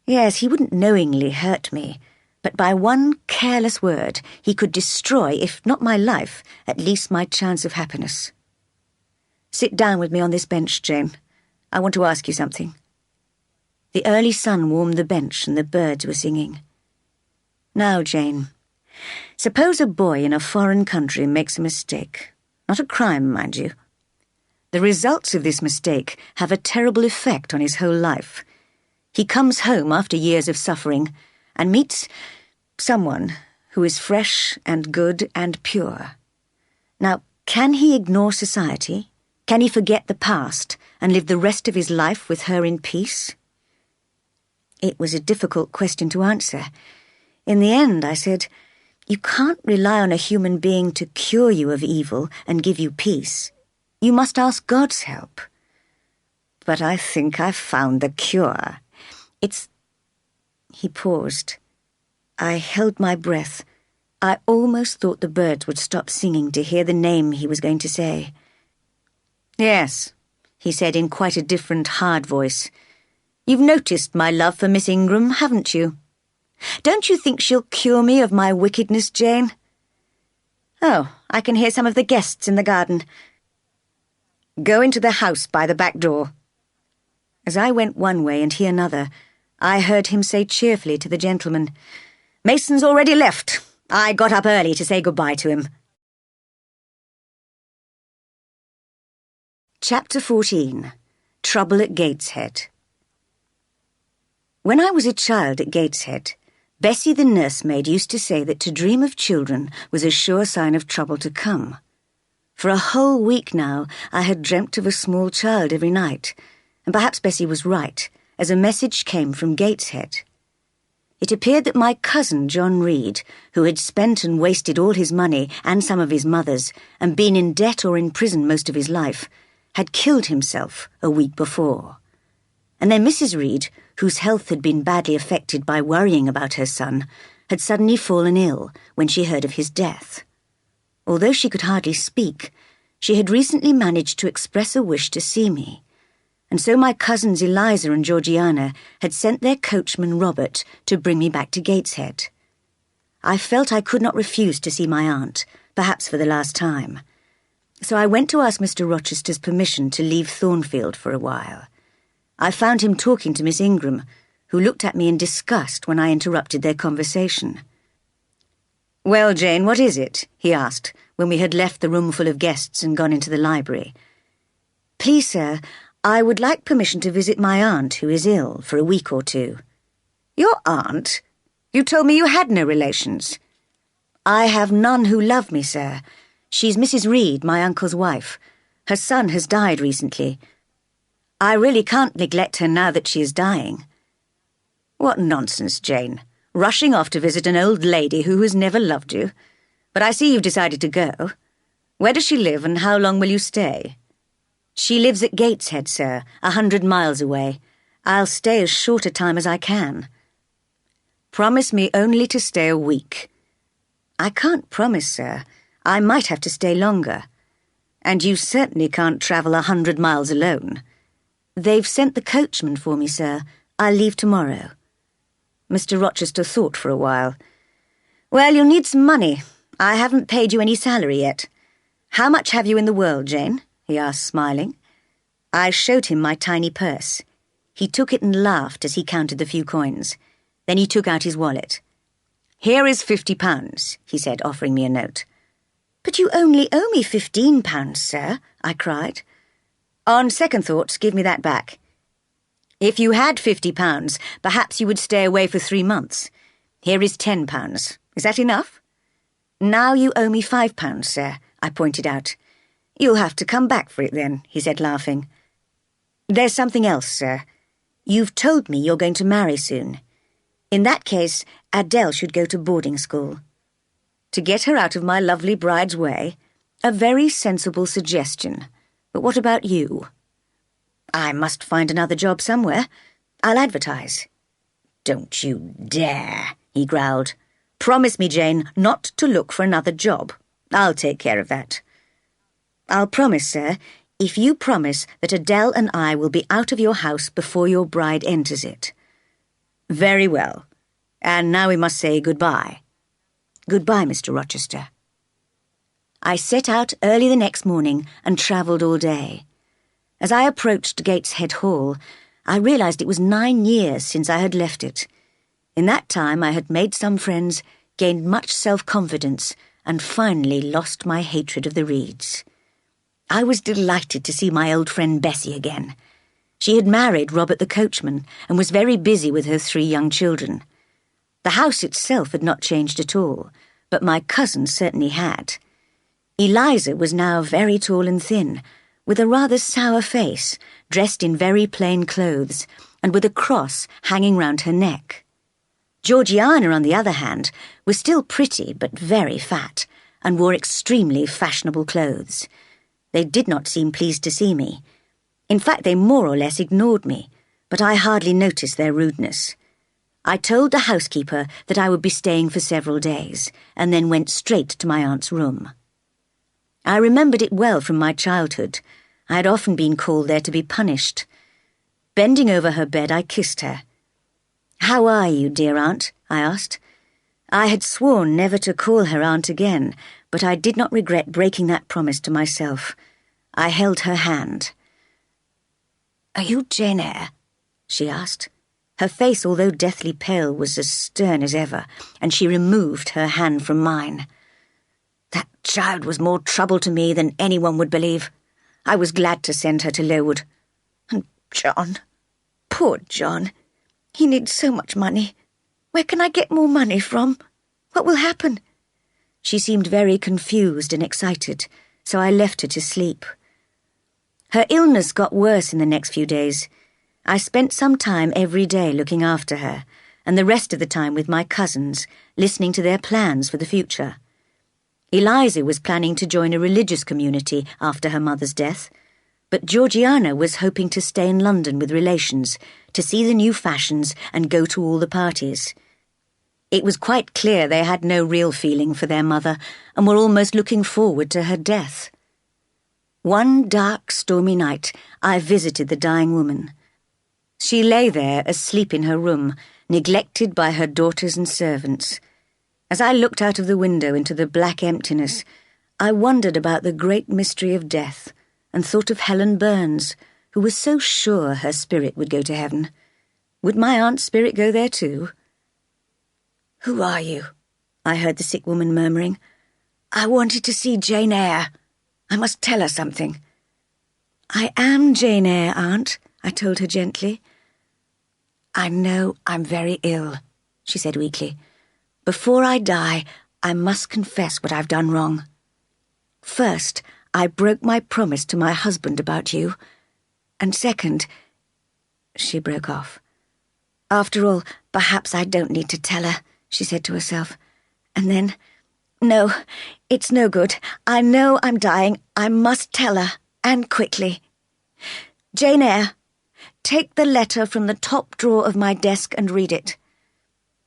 "Yes, he wouldn't knowingly hurt me, but by one careless word he could destroy, if not my life, at least my chance of happiness. Sit down with me on this bench, Jane. I want to ask you something." The early sun warmed the bench and the birds were singing. "Now, Jane, suppose a boy in a foreign country makes a mistake. Not a crime, mind you. The results of this mistake have a terrible effect on his whole life. He comes home after years of suffering and meets someone who is fresh and good and pure. Now, can he ignore society? Can he forget the past and live the rest of his life with her in peace?" It was a difficult question to answer. In the end, I said, "You can't rely on a human being to cure you of evil and give you peace. You must ask God's help." "But I think I've found the cure. It's—" He paused. I held my breath. I almost thought the birds would stop singing to hear the name he was going to say. "Yes," he said in quite a different, hard voice. "You've noticed my love for Miss Ingram, haven't you? Don't you think she'll cure me of my wickedness, Jane? Oh, I can hear some of the guests in the garden. Go into the house by the back door." As I went one way and he another, I heard him say cheerfully to the gentleman, "Mason's already left. I got up early to say goodbye to him." Chapter 14. Trouble at Gateshead. When I was a child at Gateshead, Bessie the nursemaid used to say that to dream of children was a sure sign of trouble to come. For a whole week now, I had dreamt of a small child every night, and perhaps Bessie was right, as a message came from Gateshead. It appeared that my cousin, John Reed, who had spent and wasted all his money and some of his mother's, and been in debt or in prison most of his life, had killed himself a week before. And then Mrs. Reed, whose health had been badly affected by worrying about her son, had suddenly fallen ill when she heard of his death. Although she could hardly speak, she had recently managed to express a wish to see me, and so my cousins Eliza and Georgiana had sent their coachman Robert to bring me back to Gateshead. I felt I could not refuse to see my aunt, perhaps for the last time. So I went to ask Mr. Rochester's permission to leave Thornfield for a while. I found him talking to Miss Ingram, who looked at me in disgust when I interrupted their conversation. "Well, Jane, what is it?" he asked, when we had left the room full of guests and gone into the library. "Please, sir, I would like permission to visit my aunt, who is ill, for a week or two." "Your aunt? You told me you had no relations." "I have none who love me, sir. She's Mrs. Reed, my uncle's wife. Her son has died recently. I really can't neglect her now that she is dying." "What nonsense, Jane. Rushing off to visit an old lady who has never loved you. But I see you've decided to go. Where does she live and how long will you stay?" "She lives at Gateshead, sir, 100 miles away. I'll stay as short a time as I can." "Promise me only to stay a week." "I can't promise, sir. I might have to stay longer. And you certainly can't travel 100 miles alone." "They've sent the coachman for me, sir. I'll leave tomorrow." Mr. Rochester thought for a while. "Well, you'll need some money. I haven't paid you any salary yet. How much have you in the world, Jane?" he asked, smiling. I showed him my tiny purse. He took it and laughed as he counted the few coins. Then he took out his wallet. "Here is £50, he said, offering me a note. "But you only owe me £15, sir," I cried. "On second thoughts, give me that back. If you had £50, perhaps you would stay away for 3 months. Here is £10. Is that enough?" "Now you owe me £5, sir," I pointed out. "You'll have to come back for it then," he said, laughing. "There's something else, sir. You've told me you're going to marry soon. In that case, Adele should go to boarding school." "To get her out of my lovely bride's way? A very sensible suggestion. But what about you?" "I must find another job somewhere. I'll advertise." "Don't you dare," he growled. "Promise me, Jane, not to look for another job. I'll take care of that." "I'll promise, sir, if you promise that Adele and I will be out of your house before your bride enters it." "Very well. And now we must say goodbye." "Goodbye, Mr. Rochester." I set out early the next morning and travelled all day. As I approached Gateshead Hall, I realised it was 9 years since I had left it. In that time I had made some friends, gained much self-confidence, and finally lost my hatred of the Reeds. I was delighted to see my old friend Bessie again. She had married Robert the coachman and was very busy with her 3 young children. The house itself had not changed at all, but my cousin certainly had. Eliza was now very tall and thin, with a rather sour face, dressed in very plain clothes, and with a cross hanging round her neck. Georgiana, on the other hand, was still pretty but very fat, and wore extremely fashionable clothes. They did not seem pleased to see me. In fact, they more or less ignored me, but I hardly noticed their rudeness. I told the housekeeper that I would be staying for several days, and then went straight to my aunt's room. I remembered it well from my childhood. I had often been called there to be punished. Bending over her bed, I kissed her. "How are you, dear aunt?" I asked. I had sworn never to call her aunt again, but I did not regret breaking that promise to myself. I held her hand. "Are you Jane Eyre?" she asked. Her face, although deathly pale, was as stern as ever, and she removed her hand from mine. "That child was more trouble to me than anyone would believe. I was glad to send her to Lowood. And John, poor John, he needs so much money. Where can I get more money from? What will happen?" She seemed very confused and excited, so I left her to sleep. Her illness got worse in the next few days. I spent some time every day looking after her, and the rest of the time with my cousins, listening to their plans for the future. Eliza was planning to join a religious community after her mother's death, but Georgiana was hoping to stay in London with relations, to see the new fashions and go to all the parties. It was quite clear they had no real feeling for their mother and were almost looking forward to her death. One dark, stormy night, I visited the dying woman. She lay there asleep in her room, neglected by her daughters and servants. As I looked out of the window into the black emptiness, I wondered about the great mystery of death and thought of Helen Burns, who was so sure her spirit would go to heaven. Would my aunt's spirit go there too? "Who are you?" I heard the sick woman murmuring. "I wanted to see Jane Eyre. I must tell her something." "I am Jane Eyre, Aunt," I told her gently. "I know I'm very ill," she said weakly. "Before I die, I must confess what I've done wrong. First, I broke my promise to my husband about you. And second—" She broke off. "After all, perhaps I don't need to tell her," she said to herself. And then, "No, it's no good. I know I'm dying. I must tell her, and quickly. Jane Eyre, take the letter from the top drawer of my desk and read it."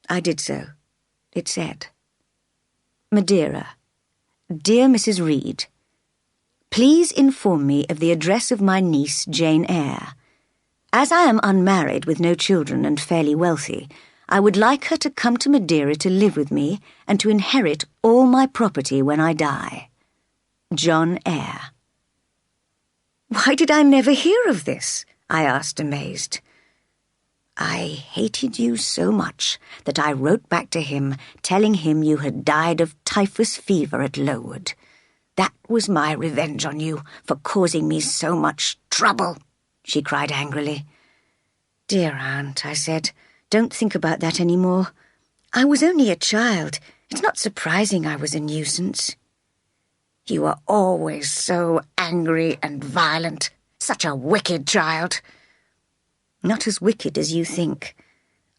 I did so. It said, "Madeira. Dear Mrs. Reed, please inform me of the address of my niece, Jane Eyre. As I am unmarried with no children and fairly wealthy, I would like her to come to Madeira to live with me and to inherit all my property when I die. John Eyre." "Why did I never hear of this?" I asked, amazed. "I hated you so much that I wrote back to him telling him you had died of typhus fever at Lowood. That was my revenge on you for causing me so much trouble," she cried angrily. "Dear Aunt," I said, "don't think about that any more. I was only a child. It's not surprising I was a nuisance." "You were always so angry and violent. Such a wicked child." "Not as wicked as you think.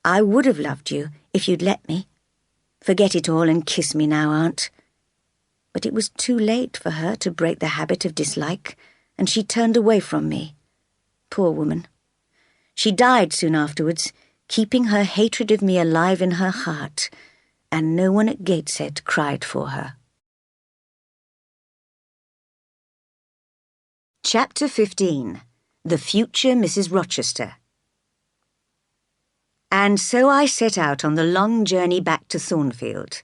I would have loved you if you'd let me. Forget it all and kiss me now, Aunt." But it was too late for her to break the habit of dislike, and she turned away from me. Poor woman. She died soon afterwards, keeping her hatred of me alive in her heart, and no one at Gateshead cried for her. Chapter 15. The Future Mrs. Rochester. And so I set out on the long journey back to Thornfield.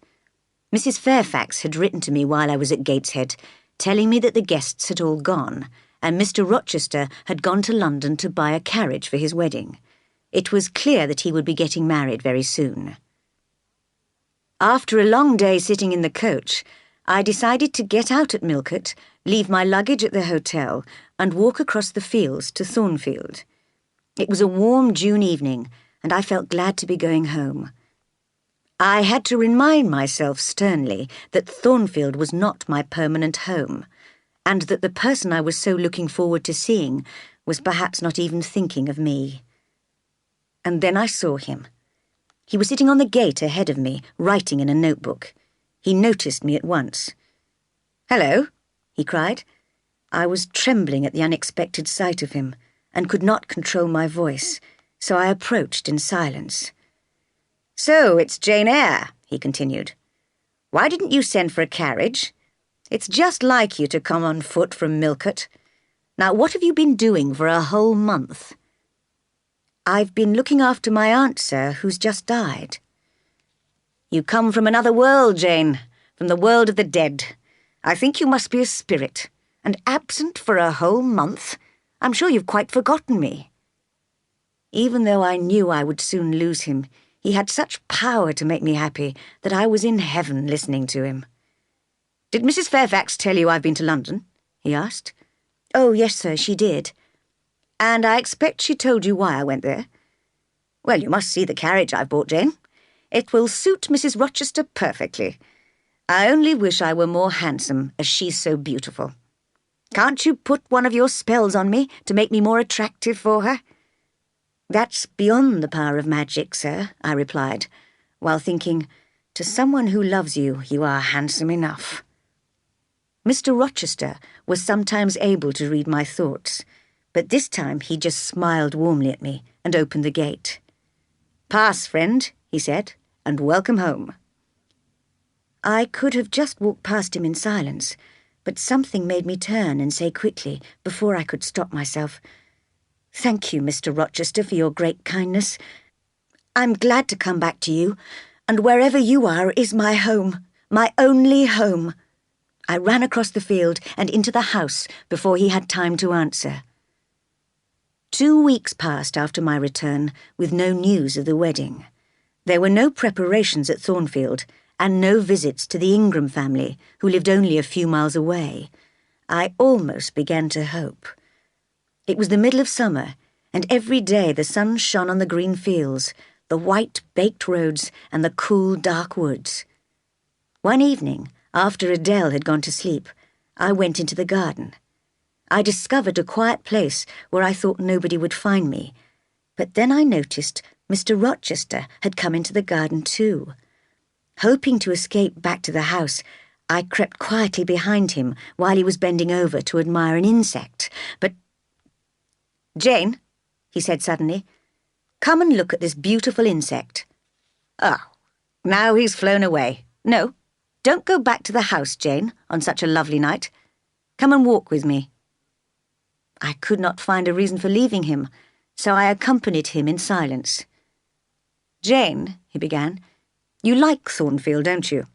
Mrs. Fairfax had written to me while I was at Gateshead, telling me that the guests had all gone, and Mr. Rochester had gone to London to buy a carriage for his wedding. It was clear that he would be getting married very soon. After a long day sitting in the coach, I decided to get out at Millcote, leave my luggage at the hotel, and walk across the fields to Thornfield. It was a warm June evening, and I felt glad to be going home. I had to remind myself sternly that Thornfield was not my permanent home, and that the person I was so looking forward to seeing was perhaps not even thinking of me. And then I saw him. He was sitting on the gate ahead of me, writing in a notebook. He noticed me at once. "Hello," he cried. I was trembling at the unexpected sight of him, and could not control my voice, so I approached in silence. "So it's Jane Eyre," he continued. "Why didn't you send for a carriage? It's just like you to come on foot from Millcote. Now, what have you been doing for a whole month?" "I've been looking after my aunt, sir, who's just died." "You come from another world, Jane, from the world of the dead. I think you must be a spirit, and absent for a whole month. I'm sure you've quite forgotten me." Even though I knew I would soon lose him, he had such power to make me happy that I was in heaven listening to him. "Did Mrs. Fairfax tell you I've been to London?" he asked. "Oh, yes, sir, she did." "And I expect she told you why I went there? Well, you must see the carriage I've bought, Jane. It will suit Mrs. Rochester perfectly. I only wish I were more handsome, as she's so beautiful. Can't you put one of your spells on me to make me more attractive for her?" "That's beyond the power of magic, sir," I replied, while thinking, to someone who loves you, you are handsome enough. Mr. Rochester was sometimes able to read my thoughts, but this time he just smiled warmly at me and opened the gate. "Pass, friend," he said, "and welcome home." I could have just walked past him in silence, but something made me turn and say quickly, before I could stop myself, "Thank you, Mr. Rochester, for your great kindness. I'm glad to come back to you, and wherever you are is my home, my only home. I ran across the field and into the house before he had time to answer. 2 weeks passed after my return with no news of the wedding. There were no preparations at Thornfield and no visits to the Ingram family, who lived only a few miles away. I almost began to hope. It was the middle of summer, and every day the sun shone on the green fields, the white baked roads and the cool dark woods. One evening, after Adele had gone to sleep, I went into the garden. I discovered a quiet place where I thought nobody would find me, but then I noticed Mr. Rochester had come into the garden too. Hoping to escape back to the house, I crept quietly behind him while he was bending over to admire an insect, but... "Jane," he said suddenly, "come and look at this beautiful insect." "Oh, now he's flown away. No, don't go back to the house, Jane, on such a lovely night. Come and walk with me." I could not find a reason for leaving him, so I accompanied him in silence. "Jane," he began, "you like Thornfield, don't you?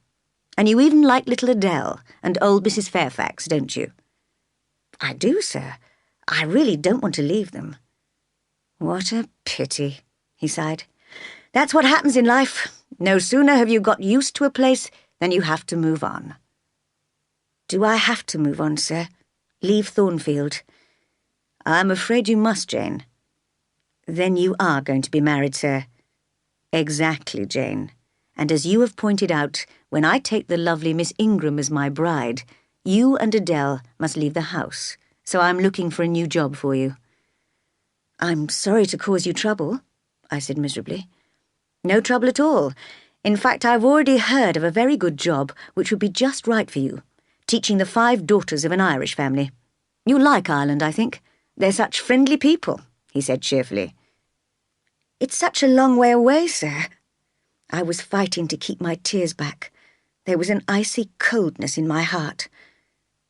And you even like little Adele and old Mrs. Fairfax, don't you?" "I do, sir. I really don't want to leave them." "What a pity," he sighed. "That's what happens in life. No sooner have you got used to a place than you have to move on." "Do I have to move on, sir? Leave Thornfield?" "I'm afraid you must, Jane." "Then you are going to be married, sir." "Exactly, Jane. And as you have pointed out, when I take the lovely Miss Ingram as my bride, you and Adele must leave the house, so I'm looking for a new job for you." "I'm sorry to cause you trouble," I said miserably. "No trouble at all. In fact, I've already heard of a very good job which would be just right for you, teaching the 5 daughters of an Irish family. You'll like Ireland, I think. They're such friendly people," he said cheerfully. "It's such a long way away, sir." I was fighting to keep my tears back. There was an icy coldness in my heart.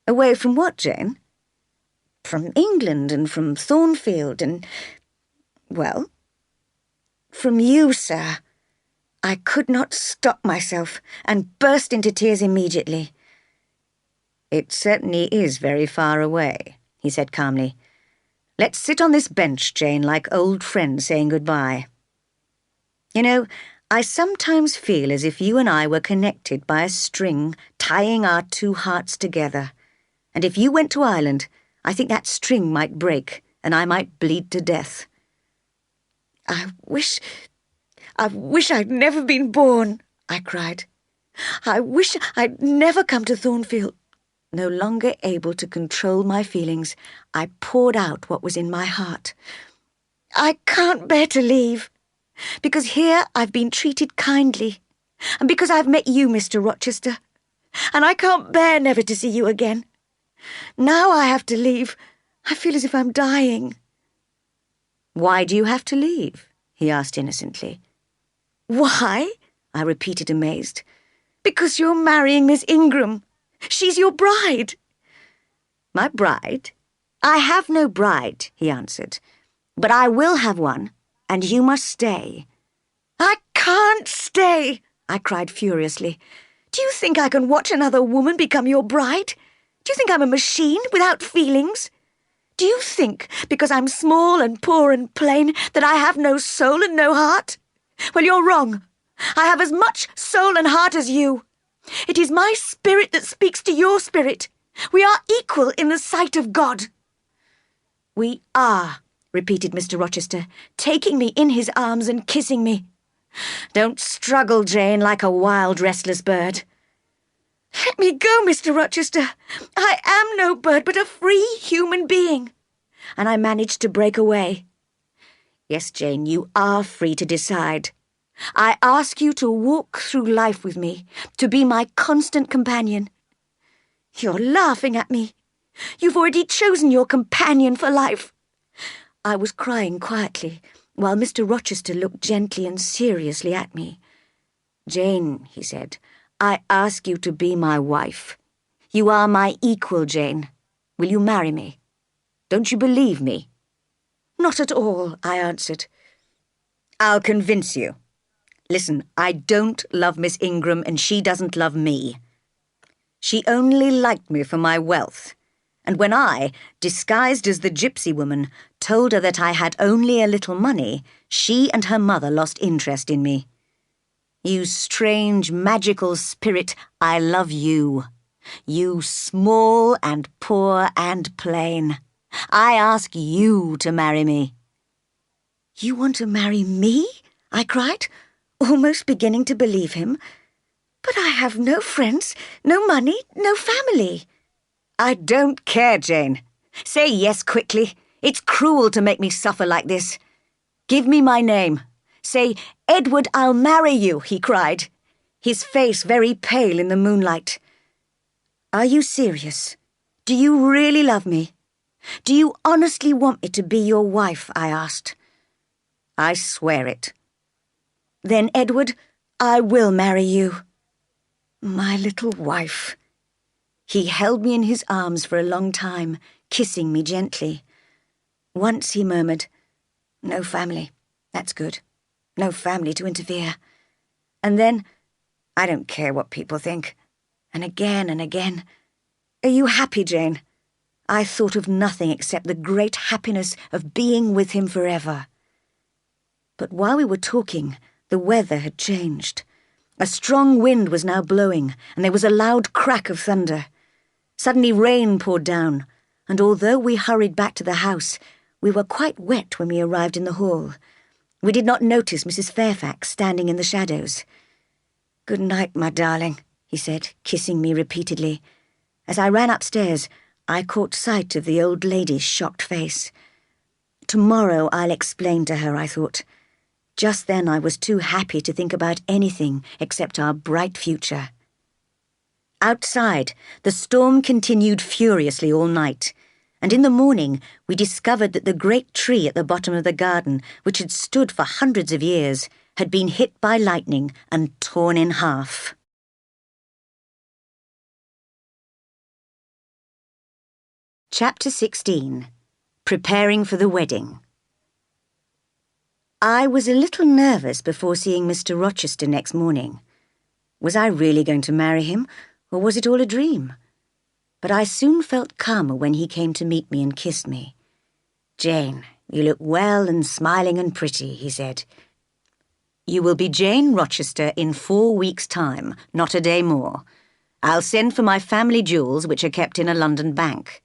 "Away from what, Jane?" "From England and from Thornfield and... well, from you, sir." I could not stop myself and burst into tears immediately. "It certainly is very far away," he said calmly. "Let's sit on this bench, Jane, like old friends saying goodbye. You know, I sometimes feel as if you and I were connected by a string tying our 2 hearts together. And if you went to Ireland, I think that string might break and I might bleed to death." I wish I'd never been born," I cried. "I wish I'd never come to Thornfield." No longer able to control my feelings, I poured out what was in my heart. "I can't bear to leave, because here I've been treated kindly, and because I've met you, Mr. Rochester, and I can't bear never to see you again. Now I have to leave. I feel as if I'm dying." "Why do you have to leave?" he asked innocently. "Why?" I repeated, amazed. "Because you're marrying Miss Ingram. She's your bride." "My bride? I have no bride," he answered. "But I will have one, and you must stay." "I can't stay," I cried furiously. "Do you think I can watch another woman become your bride? Do you think I'm a machine without feelings? Do you think, because I'm small and poor and plain, that I have no soul and no heart? Well, you're wrong. I have as much soul and heart as you. It is my spirit that speaks to your spirit. We are equal in the sight of God." "We are," repeated Mr. Rochester, taking me in his arms and kissing me. "Don't struggle, Jane, like a wild, restless bird." "Let me go, Mr. Rochester. I am no bird, but a free human being." And I managed to break away. "Yes, Jane, you are free to decide. I ask you to walk through life with me, to be my constant companion." "You're laughing at me. You've already chosen your companion for life." I was crying quietly, while Mr. Rochester looked gently and seriously at me. "Jane," he said, "I ask you to be my wife. You are my equal, Jane. Will you marry me? Don't you believe me?" "Not at all," I answered. "I'll convince you. Listen, I don't love Miss Ingram and she doesn't love me. She only liked me for my wealth. And when I, disguised as the gypsy woman, told her that I had only a little money, she and her mother lost interest in me. You strange, magical spirit, I love you. You small and poor and plain. I ask you to marry me. You want to marry me? I cried, almost beginning to believe him. But I have no friends, no money, no family. I don't care, Jane. Say yes quickly. It's cruel to make me suffer like this. Give me my name. Say, Edward, I'll marry you, he cried, his face very pale in the moonlight. Are you serious? Do you really love me? Do you honestly want me to be your wife? I asked. I swear it. Then, Edward, I will marry you. My little wife. He held me in his arms for a long time, kissing me gently. Once he murmured, "No family. That's good. No family to interfere." And then, "I don't care what people think." And again, "Are you happy, Jane?" I thought of nothing except the great happiness of being with him forever. But while we were talking, the weather had changed. A strong wind was now blowing, and there was a loud crack of thunder. Suddenly rain poured down, and although we hurried back to the house, we were quite wet when we arrived in the hall. We did not notice Mrs. Fairfax standing in the shadows. "Good night, my darling," he said, kissing me repeatedly. As I ran upstairs, I caught sight of the old lady's shocked face. Tomorrow I'll explain to her, I thought. Just then I was too happy to think about anything except our bright future. Outside, the storm continued furiously all night, and in the morning we discovered that the great tree at the bottom of the garden, which had stood for hundreds of years, had been hit by lightning and torn in half. Chapter 16. Preparing for the Wedding. I was a little nervous before seeing Mr. Rochester next morning. Was I really going to marry him, or was it all a dream? But I soon felt calmer when he came to meet me and kissed me. "Jane, you look well and smiling and pretty," he said. "You will be Jane Rochester in 4 weeks' time, not a day more. I'll send for my family jewels, which are kept in a London bank.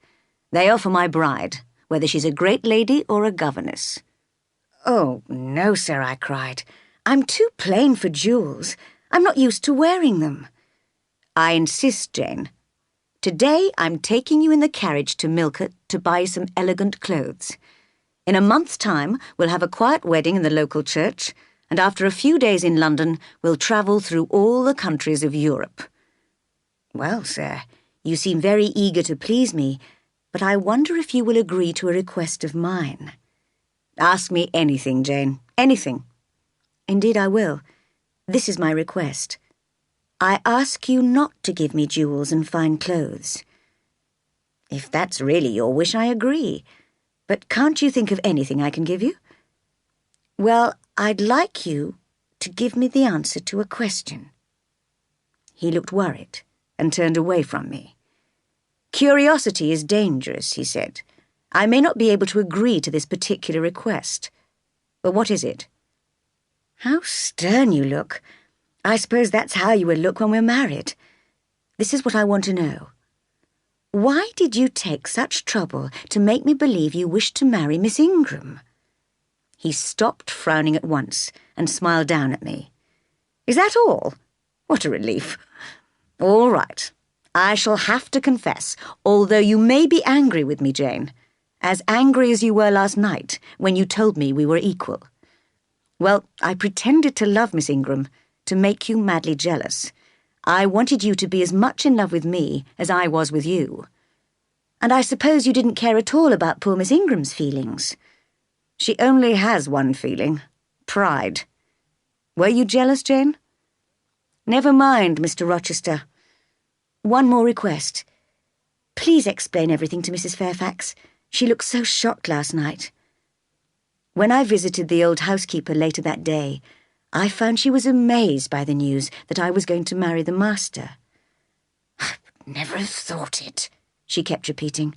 They are for my bride, whether she's a great lady or a governess." "Oh, no, sir," I cried. "I'm too plain for jewels. I'm not used to wearing them." "I insist, Jane. Today I'm taking you in the carriage to Millcote to buy some elegant clothes. In a month's time we'll have a quiet wedding in the local church, and after a few days in London we'll travel through all the countries of Europe." "Well, sir, you seem very eager to please me, but I wonder if you will agree to a request of mine." "Ask me anything, Jane, anything." "Indeed I will. This is my request. I ask you not to give me jewels and fine clothes." "If that's really your wish, I agree. But can't you think of anything I can give you?" "Well, I'd like you to give me the answer to a question." He looked worried and turned away from me. "Curiosity is dangerous," he said. "I may not be able to agree to this particular request. But what is it?" "How stern you look. I suppose that's how you will look when we're married. This is what I want to know. Why did you take such trouble to make me believe you wished to marry Miss Ingram?" He stopped frowning at once and smiled down at me. "Is that all? What a relief. All right. I shall have to confess, although you may be angry with me, Jane, as angry as you were last night when you told me we were equal. Well, I pretended to love Miss Ingram, to make you madly jealous. I wanted you to be as much in love with me as I was with you. And I suppose you didn't care at all about poor Miss Ingram's feelings. She only has one feeling, pride. Were you jealous, Jane? Never mind, Mr. Rochester. One more request. Please explain everything to Mrs. Fairfax. She looked so shocked last night." When I visited the old housekeeper later that day, I found she was amazed by the news that I was going to marry the master. never have thought it," she kept repeating.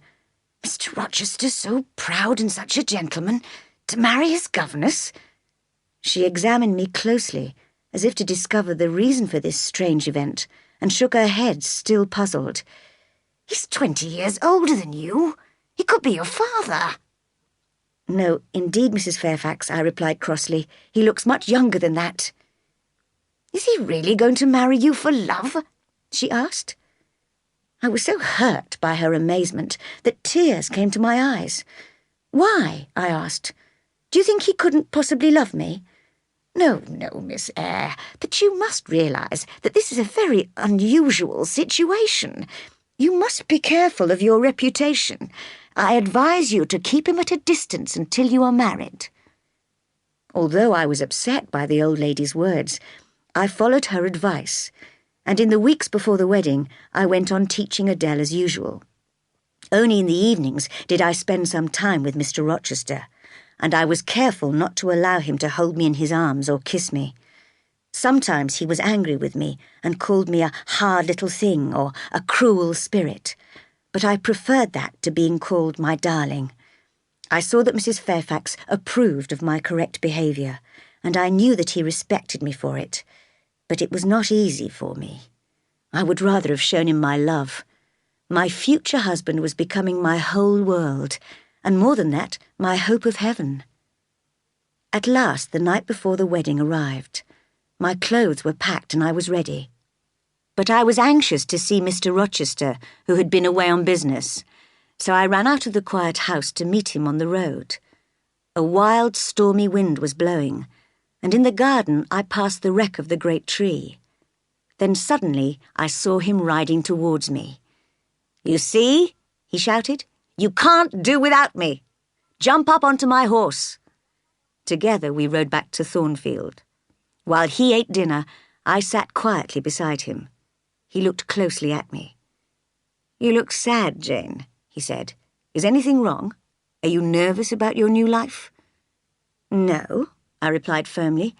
"Mr. Rochester so proud and such a gentleman, to marry his governess." She examined me closely, as if to discover the reason for this strange event, and shook her head, still puzzled. "He's 20 years older than you. He could be your father." "No, indeed, Mrs. Fairfax," I replied crossly. "He looks much younger than that." "Is he really going to marry you for love?" she asked. I was so hurt by her amazement that tears came to my eyes. "Why?" I asked. "Do you think he couldn't possibly love me?" No, Miss Eyre, but you must realise that this is a very unusual situation. You must be careful of your reputation. I advise you to keep him at a distance until you are married." Although I was upset by the old lady's words, I followed her advice, and in the weeks before the wedding, I went on teaching Adele as usual. Only in the evenings did I spend some time with Mr. Rochester, and I was careful not to allow him to hold me in his arms or kiss me. Sometimes he was angry with me and called me a hard little thing or a cruel spirit, but I preferred that to being called my darling. I saw that Mrs. Fairfax approved of my correct behaviour, and I knew that he respected me for it. But it was not easy for me. I would rather have shown him my love. My future husband was becoming my whole world, and more than that, my hope of heaven. At last, the night before the wedding arrived. My clothes were packed and I was ready. But I was anxious to see Mr. Rochester, who had been away on business, so I ran out of the quiet house to meet him on the road. A wild, stormy wind was blowing, and in the garden I passed the wreck of the great tree. Then suddenly I saw him riding towards me. "You see," he shouted, "you can't do without me. Jump up onto my horse." Together we rode back to Thornfield. While he ate dinner, I sat quietly beside him. He looked closely at me. "You look sad, Jane," he said. "Is anything wrong? Are you nervous about your new life?" "No," I replied firmly.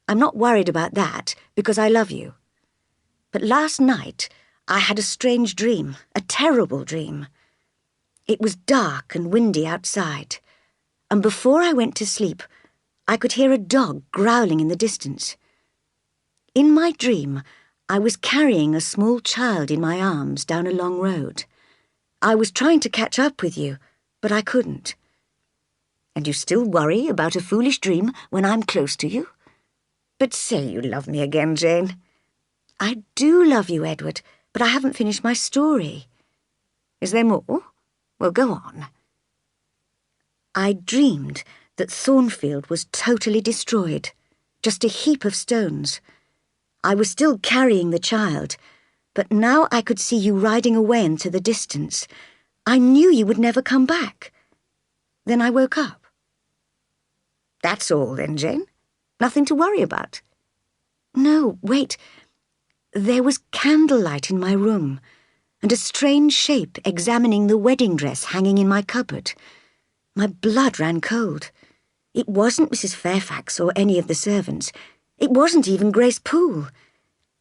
"I'm not worried about that, because I love you. But last night I had a strange dream, a terrible dream. It was dark and windy outside, and before I went to sleep, I could hear a dog growling in the distance. In my dream, I was carrying a small child in my arms down a long road. I was trying to catch up with you, but I couldn't." "And you still worry about a foolish dream when I'm close to you? But say you love me again, Jane." "I do love you, Edward, but I haven't finished my story." "Is there more? Well, go on." "I dreamed that Thornfield was totally destroyed, just a heap of stones. I was still carrying the child, but now I could see you riding away into the distance. I knew you would never come back. Then I woke up." "That's all then, Jane? Nothing to worry about?" "No, wait. There was candlelight in my room, and a strange shape examining the wedding dress hanging in my cupboard. My blood ran cold. It wasn't Mrs. Fairfax or any of the servants. It wasn't even Grace Poole.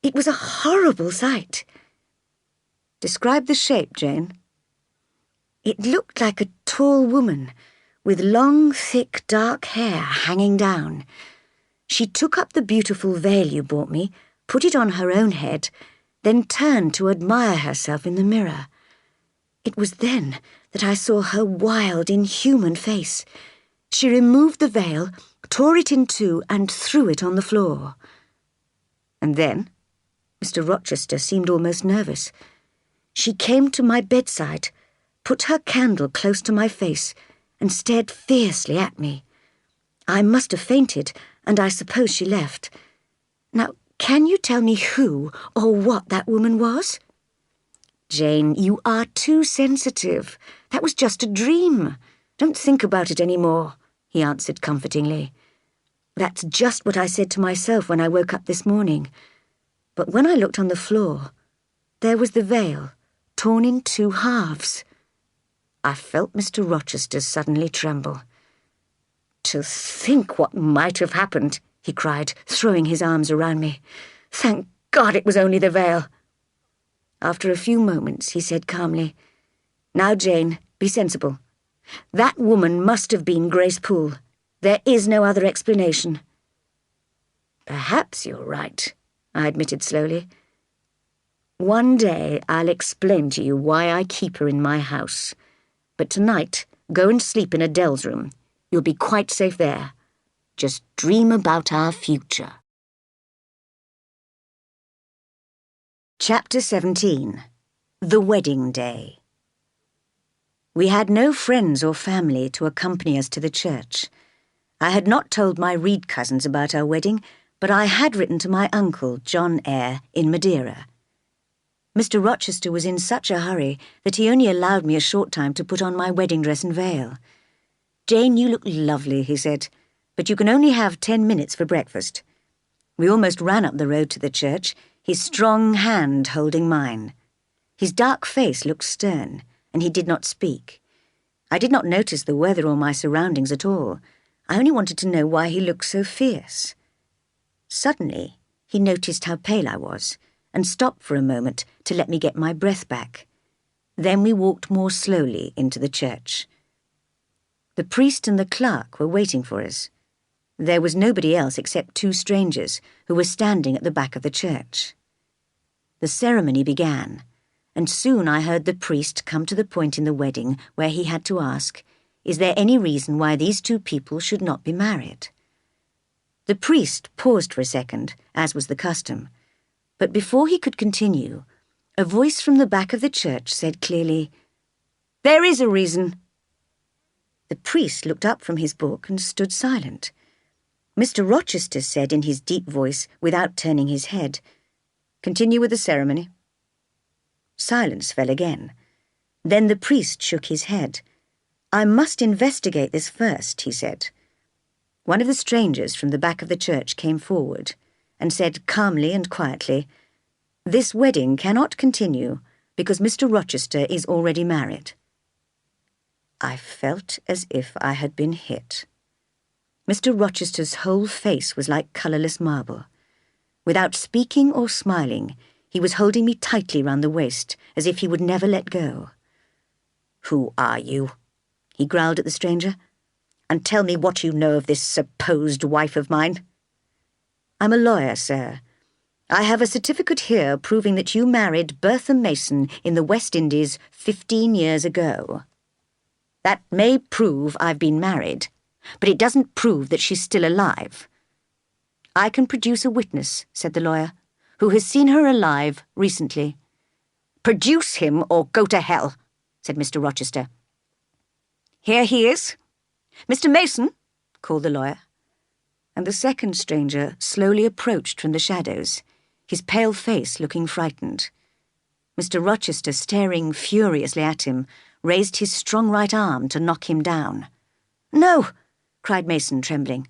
It was a horrible sight." "Describe the shape, Jane." "It looked like a tall woman, with long, thick, dark hair hanging down. She took up the beautiful veil you bought me, put it on her own head, then turned to admire herself in the mirror. It was then that I saw her wild, inhuman face. She removed the veil, tore it in two, and threw it on the floor." "And then?" Mr. Rochester seemed almost nervous. "She came to my bedside, put her candle close to my face, and stared fiercely at me. I must have fainted, and I suppose she left. Now, can you tell me who or what that woman was?" "Jane, you are too sensitive. That was just a dream. Don't think about it any more," he answered comfortingly. "That's just what I said to myself when I woke up this morning. But when I looked on the floor, there was the veil, torn in two halves." I felt Mr. Rochester suddenly tremble. "To think what might have happened," he cried, throwing his arms around me. "Thank God it was only the veil." After a few moments, he said calmly, "Now, Jane, be sensible. That woman must have been Grace Poole. There is no other explanation." "Perhaps you're right," I admitted slowly. "One day I'll explain to you why I keep her in my house. But tonight, go and sleep in Adele's room. You'll be quite safe there. Just dream about our future." Chapter 17. The Wedding Day. We had no friends or family to accompany us to the church. I had not told my Reed cousins about our wedding, but I had written to my uncle, John Eyre, in Madeira. Mr. Rochester was in such a hurry that he only allowed me a short time to put on my wedding dress and veil. "Jane, you look lovely," he said, "but you can only have 10 minutes for breakfast." We almost ran up the road to the church, his strong hand holding mine. His dark face looked stern, and he did not speak. I did not notice the weather or my surroundings at all. I only wanted to know why he looked so fierce. Suddenly, he noticed how pale I was, and stopped for a moment to let me get my breath back. Then we walked more slowly into the church. The priest and the clerk were waiting for us. There was nobody else except 2 strangers who were standing at the back of the church. The ceremony began, and soon I heard the priest come to the point in the wedding where he had to ask, "Is there any reason why these 2 people should not be married?" The priest paused for a second, as was the custom, but before he could continue, a voice from the back of the church said clearly, "There is a reason." The priest looked up from his book and stood silent. Mr. Rochester said in his deep voice, without turning his head, "Continue with the ceremony." Silence fell again. Then the priest shook his head. "I must investigate this first," he said. One of the strangers from the back of the church came forward and said calmly and quietly, "This wedding cannot continue because Mr. Rochester is already married." I felt as if I had been hit. Mr. Rochester's whole face was like colourless marble. Without speaking or smiling, he was holding me tightly round the waist, as if he would never let go. "Who are you?" he growled at the stranger. "And tell me what you know of this supposed wife of mine." "I'm a lawyer, sir. I have a certificate here proving that you married Bertha Mason in the West Indies 15 years ago." "That may prove I've been married, but it doesn't prove that she's still alive." "I can produce a witness," said the lawyer, "who has seen her alive recently." "Produce him or go to hell," said Mr. Rochester. "Here he is. Mr. Mason," called the lawyer. And the second stranger slowly approached from the shadows, his pale face looking frightened. Mr. Rochester, staring furiously at him, raised his strong right arm to knock him down. "No!" cried Mason, trembling.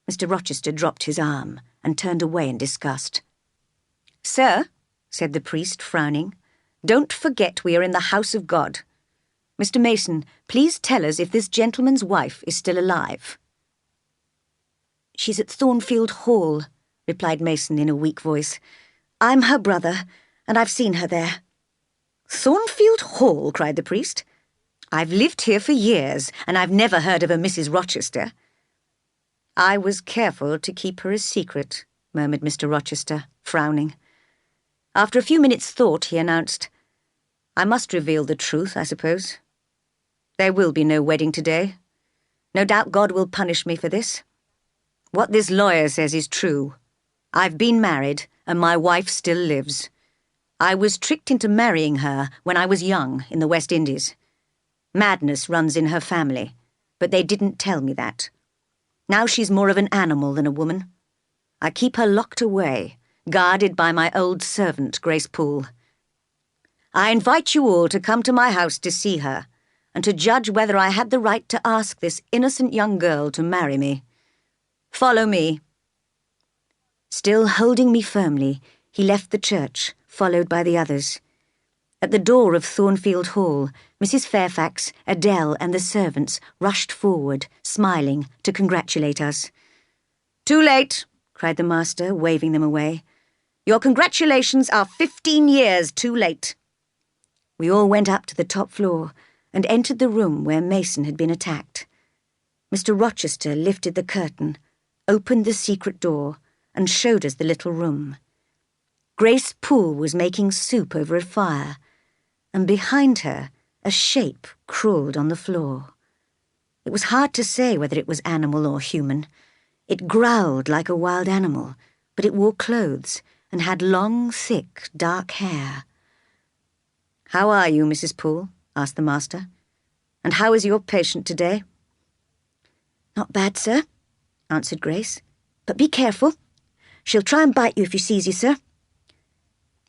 Mr. Rochester dropped his arm and turned away in disgust. "Sir," said the priest, frowning, "don't forget we are in the house of God. Mr. Mason, please tell us if this gentleman's wife is still alive." "She's at Thornfield Hall," replied Mason in a weak voice. "I'm her brother, and I've seen her there." "Thornfield Hall?" cried the priest. "I've lived here for years, and I've never heard of a Mrs. Rochester." "I was careful to keep her a secret," murmured Mr. Rochester, frowning. After a few minutes' thought, he announced, "I must reveal the truth, I suppose. There will be no wedding today. No doubt God will punish me for this. What this lawyer says is true. I've been married, and my wife still lives. I was tricked into marrying her when I was young in the West Indies. Madness runs in her family, but they didn't tell me that. Now she's more of an animal than a woman. I keep her locked away, guarded by my old servant, Grace Poole. I invite you all to come to my house to see her, and to judge whether I had the right to ask this innocent young girl to marry me. Follow me." Still holding me firmly, he left the church, followed by the others. At the door of Thornfield Hall, Mrs. Fairfax, Adele, and the servants rushed forward, smiling, to congratulate us. "Too late," cried the master, waving them away. Your congratulations are 15 years too late." We all went up to the top floor and entered the room where Mason had been attacked. Mr. Rochester lifted the curtain, opened the secret door, and showed us the little room. Grace Poole was making soup over a fire, and behind her a shape crawled on the floor. It was hard to say whether it was animal or human. It growled like a wild animal, but it wore clothes and had long, thick, dark hair. "How are you, Mrs. Poole?" asked the master. "And how is your patient today?" "Not bad, sir," answered Grace. "But be careful. She'll try and bite you if she sees you, sir."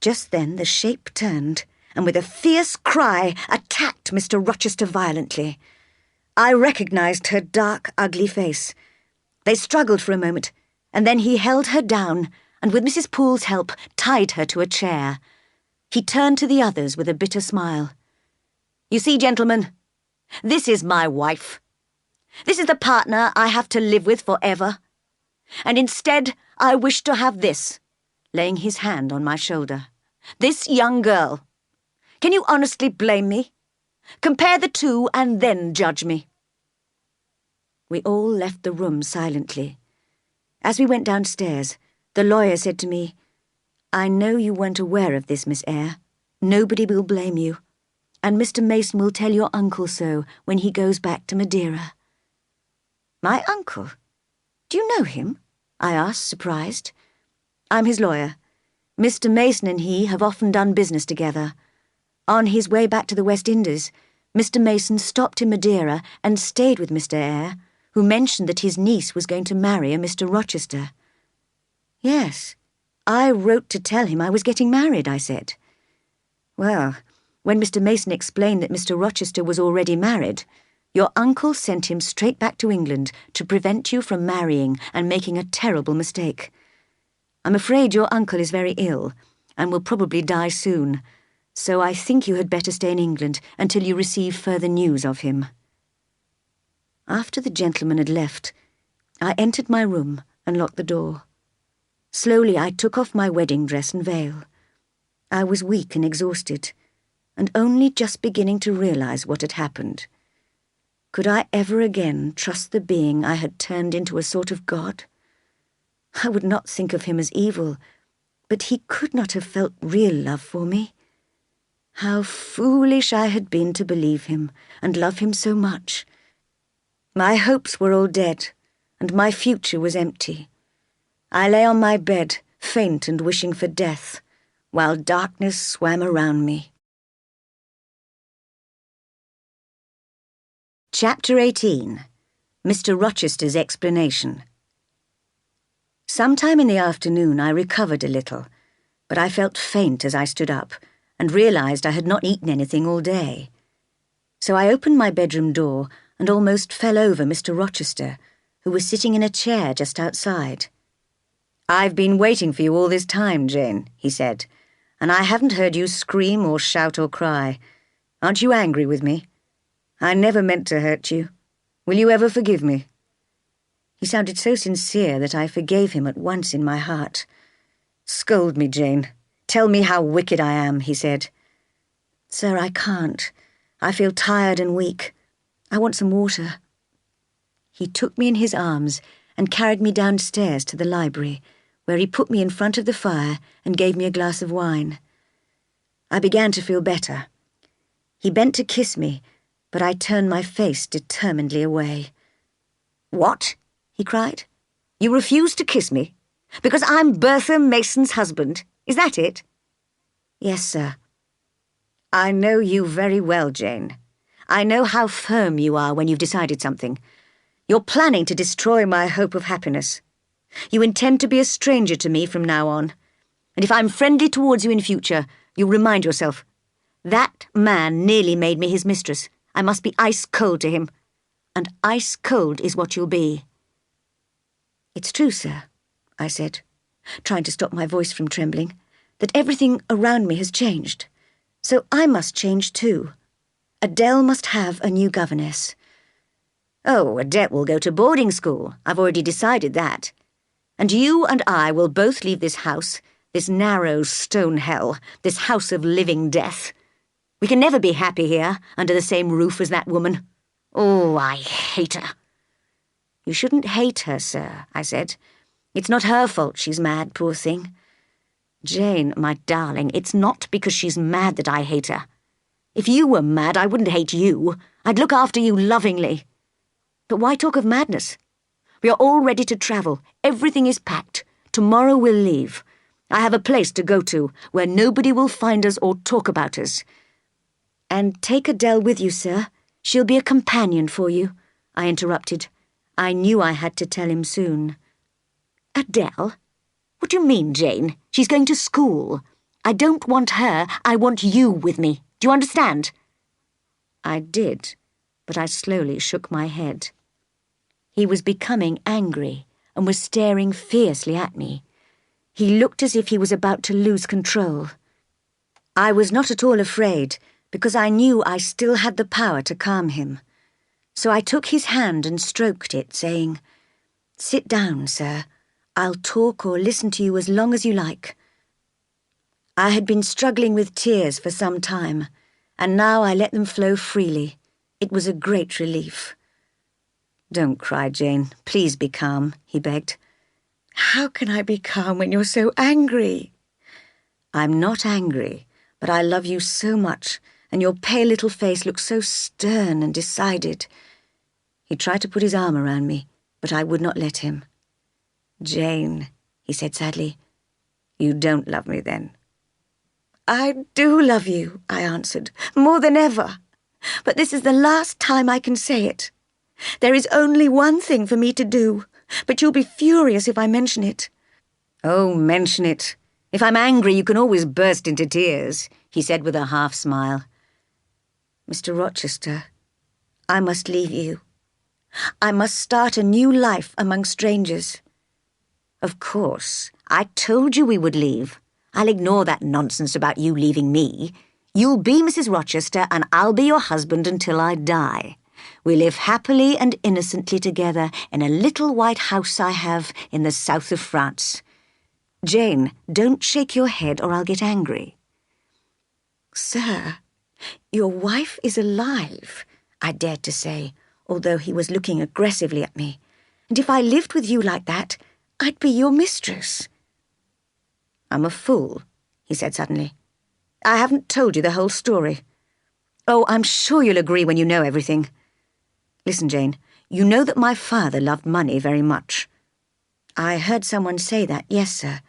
Just then the shape turned and with a fierce cry attacked Mr. Rochester violently. I recognized her dark, ugly face. They struggled for a moment, and then he held her down and with Mrs. Poole's help tied her to a chair. He turned to the others with a bitter smile. "You see, gentlemen, this is my wife. This is the partner I have to live with forever. And instead, I wish to have this," laying his hand on my shoulder. "This young girl. Can you honestly blame me? Compare the two and then judge me." We all left the room silently. As we went downstairs, the lawyer said to me, "I know you weren't aware of this, Miss Eyre. Nobody will blame you. And Mr. Mason will tell your uncle so when he goes back to Madeira." "My uncle? Do you know him?" I asked, surprised. "I'm his lawyer. Mr. Mason and he have often done business together. On his way back to the West Indies, Mr. Mason stopped in Madeira and stayed with Mr. Eyre, who mentioned that his niece was going to marry a Mr. Rochester." "Yes, I wrote to tell him I was getting married," I said. "Well, when Mr. Mason explained that Mr. Rochester was already married, your uncle sent him straight back to England to prevent you from marrying and making a terrible mistake. I'm afraid your uncle is very ill and will probably die soon, so I think you had better stay in England until you receive further news of him." After the gentleman had left, I entered my room and locked the door. Slowly I took off my wedding dress and veil. I was weak and exhausted, and only just beginning to realize what had happened. Could I ever again trust the being I had turned into a sort of god? I would not think of him as evil, but he could not have felt real love for me. How foolish I had been to believe him and love him so much. My hopes were all dead, and my future was empty. I lay on my bed, faint and wishing for death, while darkness swam around me. Chapter 18. Mr. Rochester's Explanation. Sometime in the afternoon I recovered a little, but I felt faint as I stood up and realized I had not eaten anything all day. So I opened my bedroom door and almost fell over Mr. Rochester, who was sitting in a chair just outside. "I've been waiting for you all this time, Jane," he said, "and I haven't heard you scream or shout or cry. Aren't you angry with me? I never meant to hurt you. Will you ever forgive me?" He sounded so sincere that I forgave him at once in my heart. "Scold me, Jane. Tell me how wicked I am," he said. "Sir, I can't. I feel tired and weak. I want some water." He took me in his arms and carried me downstairs to the library, where he put me in front of the fire and gave me a glass of wine. I began to feel better. He bent to kiss me, but I turned my face determinedly away. "What?" he cried. "You refuse to kiss me? Because I'm Bertha Mason's husband? Is that it?" "Yes, sir." "I know you very well, Jane. I know how firm you are when you've decided something. You're planning to destroy my hope of happiness. You intend to be a stranger to me from now on. And if I'm friendly towards you in future, you'll remind yourself, that man nearly made me his mistress. I must be ice cold to him. And ice cold is what you'll be." "It's true, sir," I said, trying to stop my voice from trembling, "that everything around me has changed. So I must change too. Adele must have a new governess." "Oh, Adele will go to boarding school. I've already decided that. And you and I will both leave this house, This narrow stone hell, this house of living death. We can never be happy here, under the same roof as that woman. Oh, I hate her." "You shouldn't hate her, sir," I said. "It's not her fault she's mad, poor thing." "Jane, my darling, it's not because she's mad that I hate her. If you were mad, I wouldn't hate you. I'd look after you lovingly. But why talk of madness? We are all ready to travel. Everything is packed. Tomorrow we'll leave. I have a place to go to, where nobody will find us or talk about us." "And take Adele with you, sir. She'll be a companion for you," I interrupted. I knew I had to tell him soon. "Adele? What do you mean, Jane? She's going to school. I don't want her, I want you with me. Do you understand?" I did, but I slowly shook my head. He was becoming angry and was staring fiercely at me. He looked as if he was about to lose control. I was not at all afraid, because I knew I still had the power to calm him. So I took his hand and stroked it, saying, "Sit down, sir. I'll talk or listen to you as long as you like." I had been struggling with tears for some time, and now I let them flow freely. It was a great relief. "Don't cry, Jane. Please be calm," he begged. "How can I be calm when you're so angry?" "I'm not angry, but I love you so much, and your pale little face looks so stern and decided." He tried to put his arm around me, but I would not let him. "Jane," he said sadly, "you don't love me then." "I do love you," I answered, "more than ever. But this is the last time I can say it. There is only one thing for me to do, but you'll be furious if I mention it." "Oh, mention it. If I'm angry, you can always burst into tears," he said with a half-smile. "Mr. Rochester, I must leave you. I must start a new life among strangers." "Of course. I told you we would leave. I'll ignore that nonsense about you leaving me. You'll be Mrs. Rochester, and I'll be your husband until I die. We live happily and innocently together in a little white house I have in the south of France. Jane, don't shake your head or I'll get angry." "Sir, your wife is alive," I dared to say, although he was looking aggressively at me. "And if I lived with you like that, I'd be your mistress." "I'm a fool," he said suddenly. "I haven't told you the whole story. Oh, I'm sure you'll agree when you know everything. Listen, Jane, you know that my father loved money very much." "I heard someone say that, yes, sir."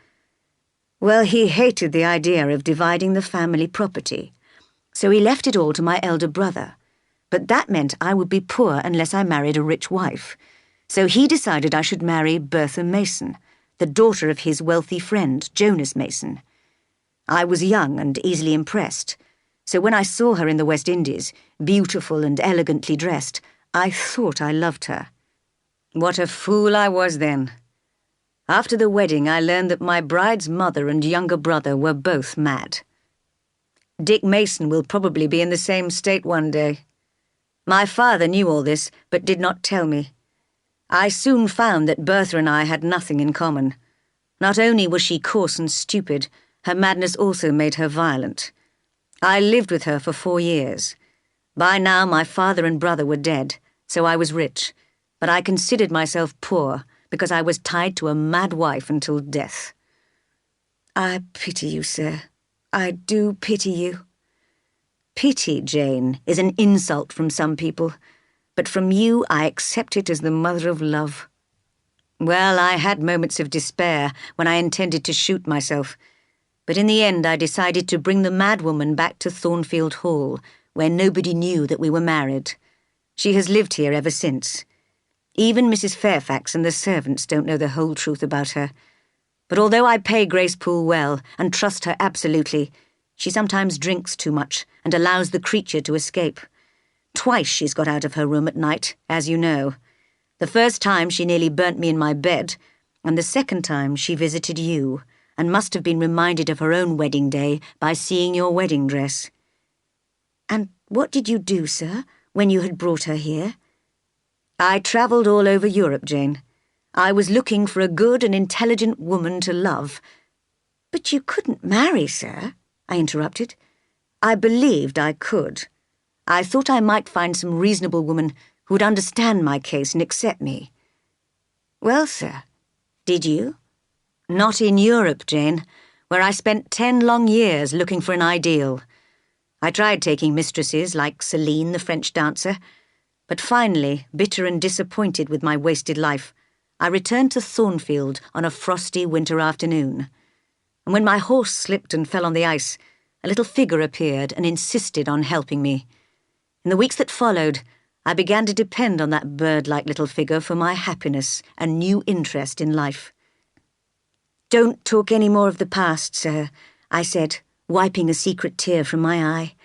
"Well, he hated the idea of dividing the family property, so he left it all to my elder brother. But that meant I would be poor unless I married a rich wife. So he decided I should marry Bertha Mason, the daughter of his wealthy friend, Jonas Mason. I was young and easily impressed, so when I saw her in the West Indies, beautiful and elegantly dressed, I thought I loved her. What a fool I was then. After the wedding, I learned that my bride's mother and younger brother were both mad. Dick Mason will probably be in the same state one day. My father knew all this, but did not tell me. I soon found that Bertha and I had nothing in common. Not only was she coarse and stupid, her madness also made her violent. I lived with her for 4 years. By now my father and brother were dead, so I was rich, but I considered myself poor because I was tied to a mad wife until death. "I pity you, sir. I do pity you." Pity, Jane, is an insult from some people, but from you I accept it as the mother of love. Well, I had moments of despair when I intended to shoot myself, but in the end I decided to bring the madwoman back to Thornfield Hall, where nobody knew that we were married. She has lived here ever since. Even Mrs. Fairfax and the servants don't know the whole truth about her. But although I pay Grace Poole well and trust her absolutely, she sometimes drinks too much and allows the creature to escape. Twice she's got out of her room at night, as you know. The first time she nearly burnt me in my bed, and the second time she visited you, and must have been reminded of her own wedding day by seeing your wedding dress. "And what did you do, sir, when you had brought her here?" "I travelled all over Europe, Jane. I was looking for a good and intelligent woman to love." "But you couldn't marry, sir," I interrupted. I believed I could. I thought I might find some reasonable woman who would understand my case and accept me. Well, sir, did you? Not in Europe, Jane, where I spent 10 long years looking for an ideal. I tried taking mistresses like Celine, the French dancer, but finally, bitter and disappointed with my wasted life, I returned to Thornfield on a frosty winter afternoon. And when my horse slipped and fell on the ice, a little figure appeared and insisted on helping me. In the weeks that followed, I began to depend on that bird-like little figure for my happiness and new interest in life. "Don't talk any more of the past, sir," I said, wiping a secret tear from my eye.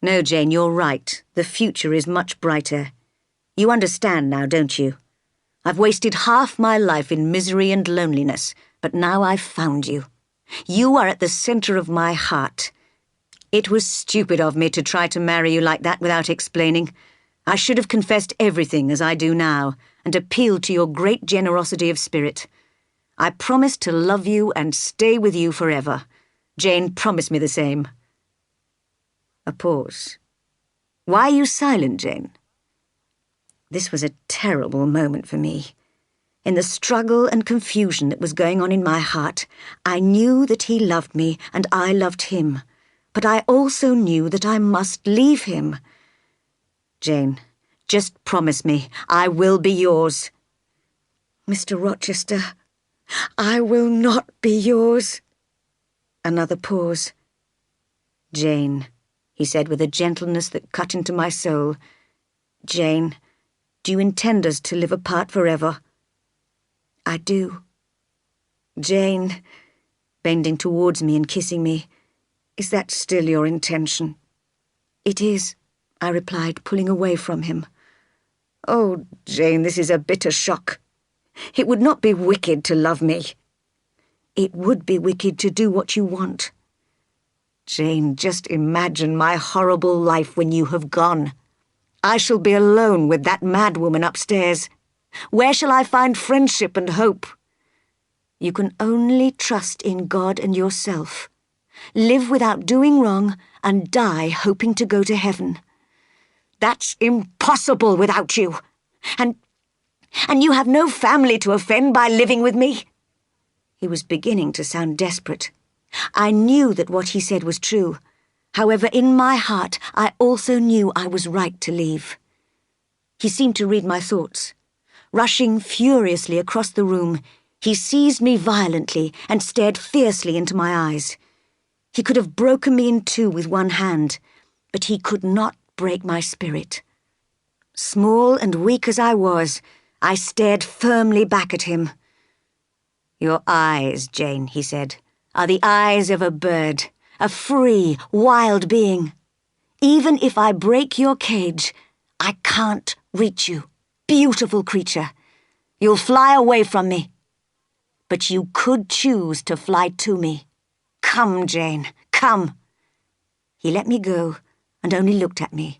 "No, Jane, you're right. The future is much brighter. You understand now, don't you? I've wasted half my life in misery and loneliness, but now I've found you. You are at the centre of my heart. It was stupid of me to try to marry you like that without explaining. I should have confessed everything as I do now and appealed to your great generosity of spirit. I promise to love you and stay with you forever. Jane promised me the same." A pause. "Why are you silent, Jane?" This was a terrible moment for me. In the struggle and confusion that was going on in my heart, I knew that he loved me and I loved him, but I also knew that I must leave him. "Jane, just promise me I will be yours." "Mr. Rochester, I will not be yours." Another pause. "Jane," he said with a gentleness that cut into my soul. "Jane, do you intend us to live apart forever?" "I do." "Jane," bending towards me and kissing me, "is that still your intention?" "It is," I replied, pulling away from him. "Oh, Jane, this is a bitter shock. It would not be wicked to love me." "It would be wicked to do what you want." "Jane, just imagine my horrible life when you have gone. I shall be alone with that madwoman upstairs. Where shall I find friendship and hope?" "You can only trust in God and yourself. Live without doing wrong and die hoping to go to heaven." "That's impossible without you. And you have no family to offend by living with me." He was beginning to sound desperate. I knew that what he said was true. However, in my heart, I also knew I was right to leave. He seemed to read my thoughts. Rushing furiously across the room, he seized me violently and stared fiercely into my eyes. He could have broken me in two with one hand, but he could not break my spirit. Small and weak as I was, I stared firmly back at him. "Your eyes, Jane," he said, "are the eyes of a bird, a free, wild being. Even if I break your cage, I can't reach you. Beautiful creature. You'll fly away from me. But you could choose to fly to me. Come, Jane, come." He let me go and only looked at me.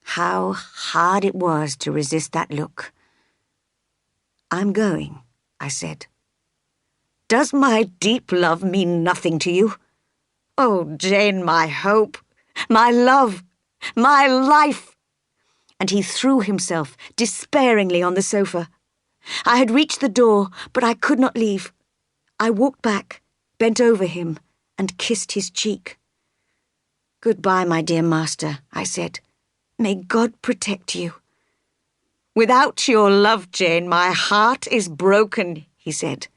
How hard it was to resist that look. "I'm going," I said. "Does my deep love mean nothing to you? Oh, Jane, my hope, my love, my life." And he threw himself despairingly on the sofa. I had reached the door, but I could not leave. I walked back, bent over him, and kissed his cheek. "Goodbye, my dear master," I said. "May God protect you." "Without your love, Jane, my heart is broken," he said.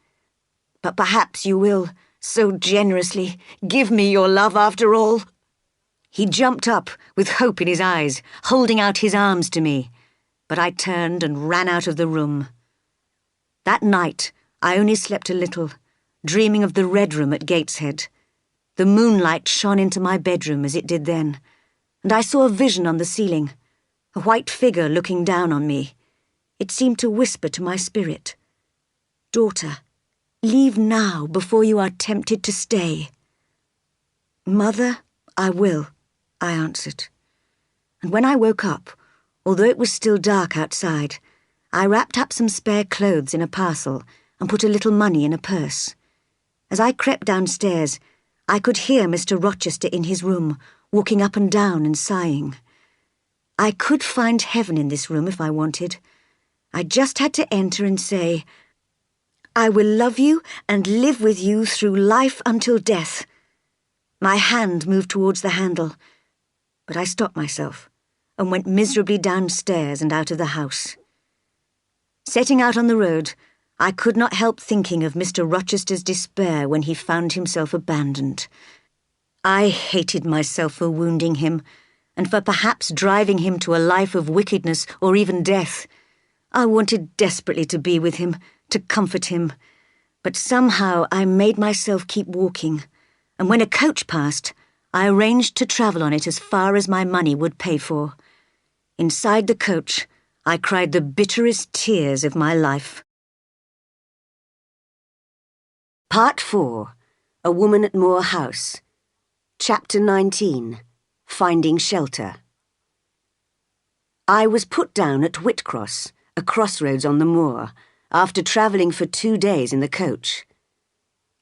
"But perhaps you will, so generously, give me your love after all." He jumped up with hope in his eyes, holding out his arms to me, but I turned and ran out of the room. That night, I only slept a little, dreaming of the Red Room at Gateshead. The moonlight shone into my bedroom as it did then, and I saw a vision on the ceiling, a white figure looking down on me. It seemed to whisper to my spirit, "Daughter, leave now before you are tempted to stay." "Mother, I will," I answered. And when I woke up, although it was still dark outside, I wrapped up some spare clothes in a parcel and put a little money in a purse. As I crept downstairs, I could hear Mr. Rochester in his room, walking up and down and sighing. I could find heaven in this room if I wanted. I just had to enter and say, "I will love you and live with you through life until death." My hand moved towards the handle, but I stopped myself and went miserably downstairs and out of the house. Setting out on the road, I could not help thinking of Mr. Rochester's despair when he found himself abandoned. I hated myself for wounding him, and for perhaps driving him to a life of wickedness or even death. I wanted desperately to be with him, to comfort him, but somehow I made myself keep walking, and when a coach passed, I arranged to travel on it as far as my money would pay for. Inside the coach, I cried the bitterest tears of my life. Part 4. A Woman at Moor House. Chapter 19. Finding Shelter. I was put down at Whitcross, a crossroads on the moor, after travelling for 2 days in the coach.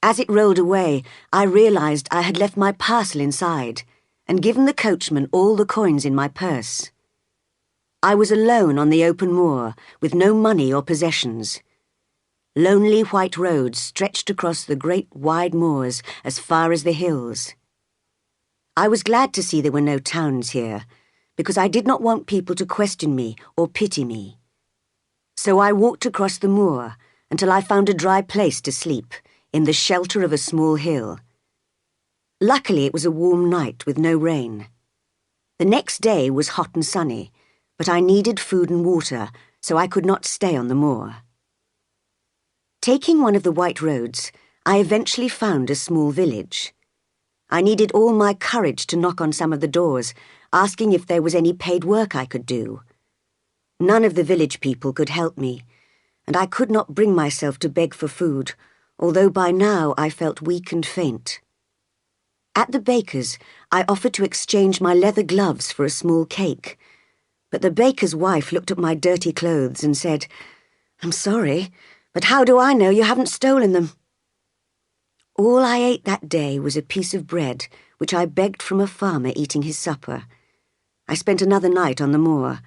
As it rolled away, I realised I had left my parcel inside and given the coachman all the coins in my purse. I was alone on the open moor, with no money or possessions. Lonely white roads stretched across the great wide moors as far as the hills. I was glad to see there were no towns here, because I did not want people to question me or pity me. So I walked across the moor until I found a dry place to sleep, in the shelter of a small hill. Luckily it was a warm night with no rain. The next day was hot and sunny, but I needed food and water, so I could not stay on the moor. Taking one of the white roads, I eventually found a small village. I needed all my courage to knock on some of the doors, asking if there was any paid work I could do. None of the village people could help me, and I could not bring myself to beg for food, although by now I felt weak and faint. At the baker's, I offered to exchange my leather gloves for a small cake, but the baker's wife looked at my dirty clothes and said, "I'm sorry, but how do I know you haven't stolen them?" All I ate that day was a piece of bread, which I begged from a farmer eating his supper. I spent another night on the moor,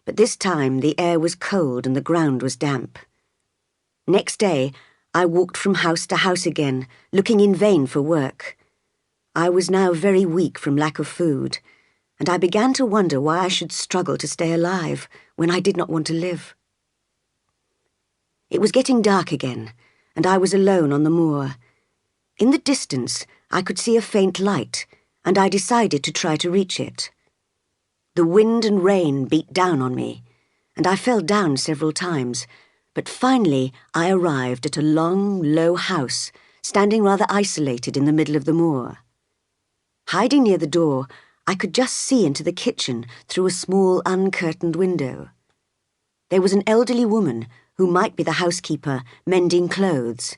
but this time the air was cold and the ground was damp. Next day, I walked from house to house again, looking in vain for work. I was now very weak from lack of food, and I began to wonder why I should struggle to stay alive when I did not want to live. It was getting dark again, and I was alone on the moor. In the distance, I could see a faint light, and I decided to try to reach it. The wind and rain beat down on me, and I fell down several times, but finally I arrived at a long, low house, standing rather isolated in the middle of the moor. Hiding near the door, I could just see into the kitchen through a small, uncurtained window. There was an elderly woman, who might be the housekeeper, mending clothes,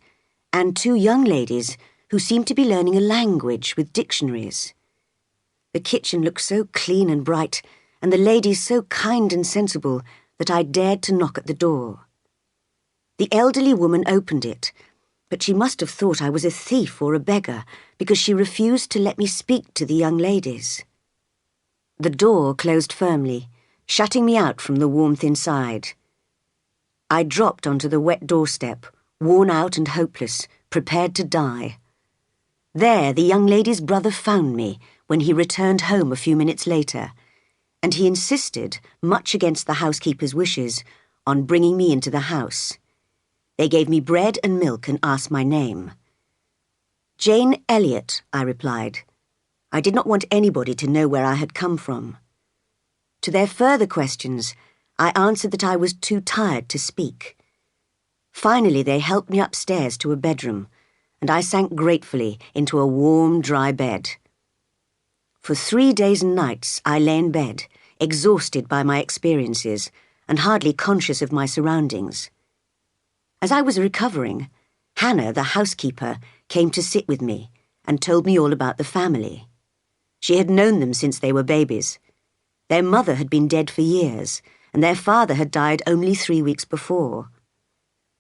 and 2 young ladies who seemed to be learning a language with dictionaries. The kitchen looked so clean and bright, and the ladies so kind and sensible, that I dared to knock at the door. The elderly woman opened it, but she must have thought I was a thief or a beggar, because she refused to let me speak to the young ladies. The door closed firmly, shutting me out from the warmth inside. I dropped onto the wet doorstep, worn out and hopeless, prepared to die. There the young lady's brother found me when he returned home a few minutes later, and he insisted, much against the housekeeper's wishes, on bringing me into the house. They gave me bread and milk and asked my name. "Jane Elliot," I replied. I did not want anybody to know where I had come from. To their further questions, I answered that I was too tired to speak. Finally, they helped me upstairs to a bedroom, and I sank gratefully into a warm, dry bed. For 3 days and nights, I lay in bed, exhausted by my experiences, and hardly conscious of my surroundings. As I was recovering, Hannah, the housekeeper, came to sit with me and told me all about the family. She had known them since they were babies. Their mother had been dead for years, and their father had died only 3 weeks before.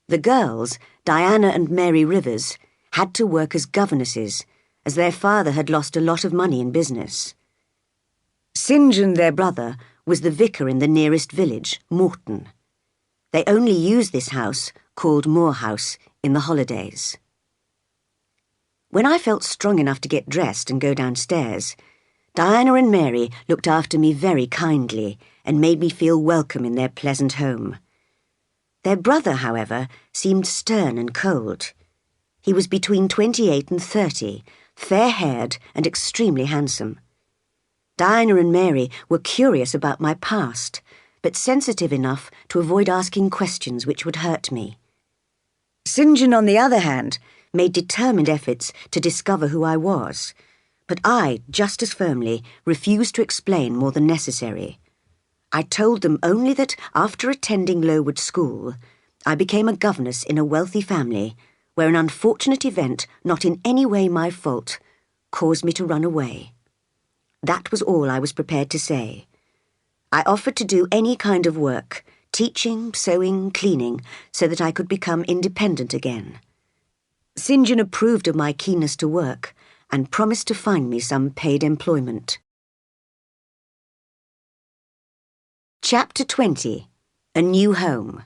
The girls, Diana and Mary Rivers, had to work as governesses, as their father had lost a lot of money in business. St. John, their brother, was the vicar in the nearest village, Morton. They only used this house, called Moor House, in the holidays. When I felt strong enough to get dressed and go downstairs, Diana and Mary looked after me very kindly and made me feel welcome in their pleasant home. Their brother, however, seemed stern and cold. He was between 28 and 30, fair-haired and extremely handsome. Diana and Mary were curious about my past, but sensitive enough to avoid asking questions which would hurt me. St. John, on the other hand, made determined efforts to discover who I was, but I, just as firmly, refused to explain more than necessary. I told them only that after attending Lowood School, I became a governess in a wealthy family where an unfortunate event, not in any way my fault, caused me to run away. That was all I was prepared to say. I offered to do any kind of work, teaching, sewing, cleaning, so that I could become independent again. St. John approved of my keenness to work and promised to find me some paid employment. Chapter 20. A New Home.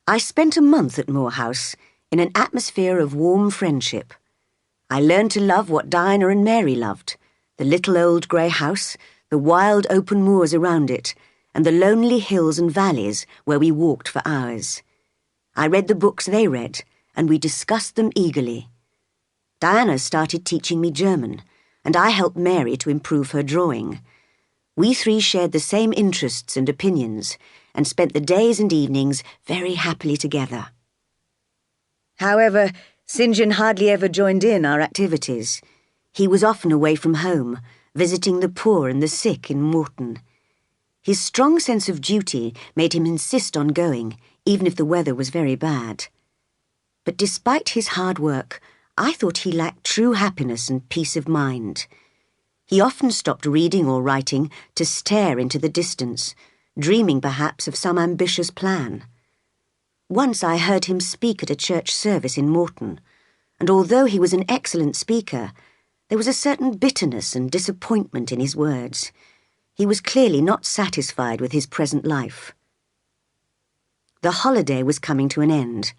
I spent a month at Moor House in an atmosphere of warm friendship. I learned to love what Diana and Mary loved, the little old grey house, the wild open moors around it, and the lonely hills and valleys where we walked for hours. I read the books they read, and we discussed them eagerly. Diana started teaching me German, and I helped Mary to improve her drawing. We three shared the same interests and opinions, and spent the days and evenings very happily together. However, St. John hardly ever joined in our activities. He was often away from home, visiting the poor and the sick in Morton. His strong sense of duty made him insist on going, even if the weather was very bad. But despite his hard work, I thought he lacked true happiness and peace of mind. He often stopped reading or writing to stare into the distance, dreaming perhaps of some ambitious plan. Once I heard him speak at a church service in Morton, and although he was an excellent speaker, there was a certain bitterness and disappointment in his words. He was clearly not satisfied with his present life. The holiday was coming to an end.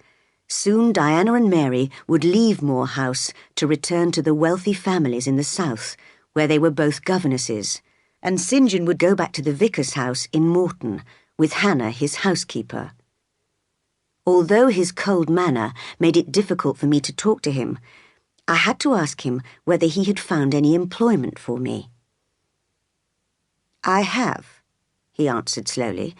Soon Diana and Mary would leave Moor House to return to the wealthy families in the south, where they were both governesses, and St. John would go back to the vicar's house in Morton, with Hannah, his housekeeper. Although his cold manner made it difficult for me to talk to him, I had to ask him whether he had found any employment for me. "I have," he answered slowly,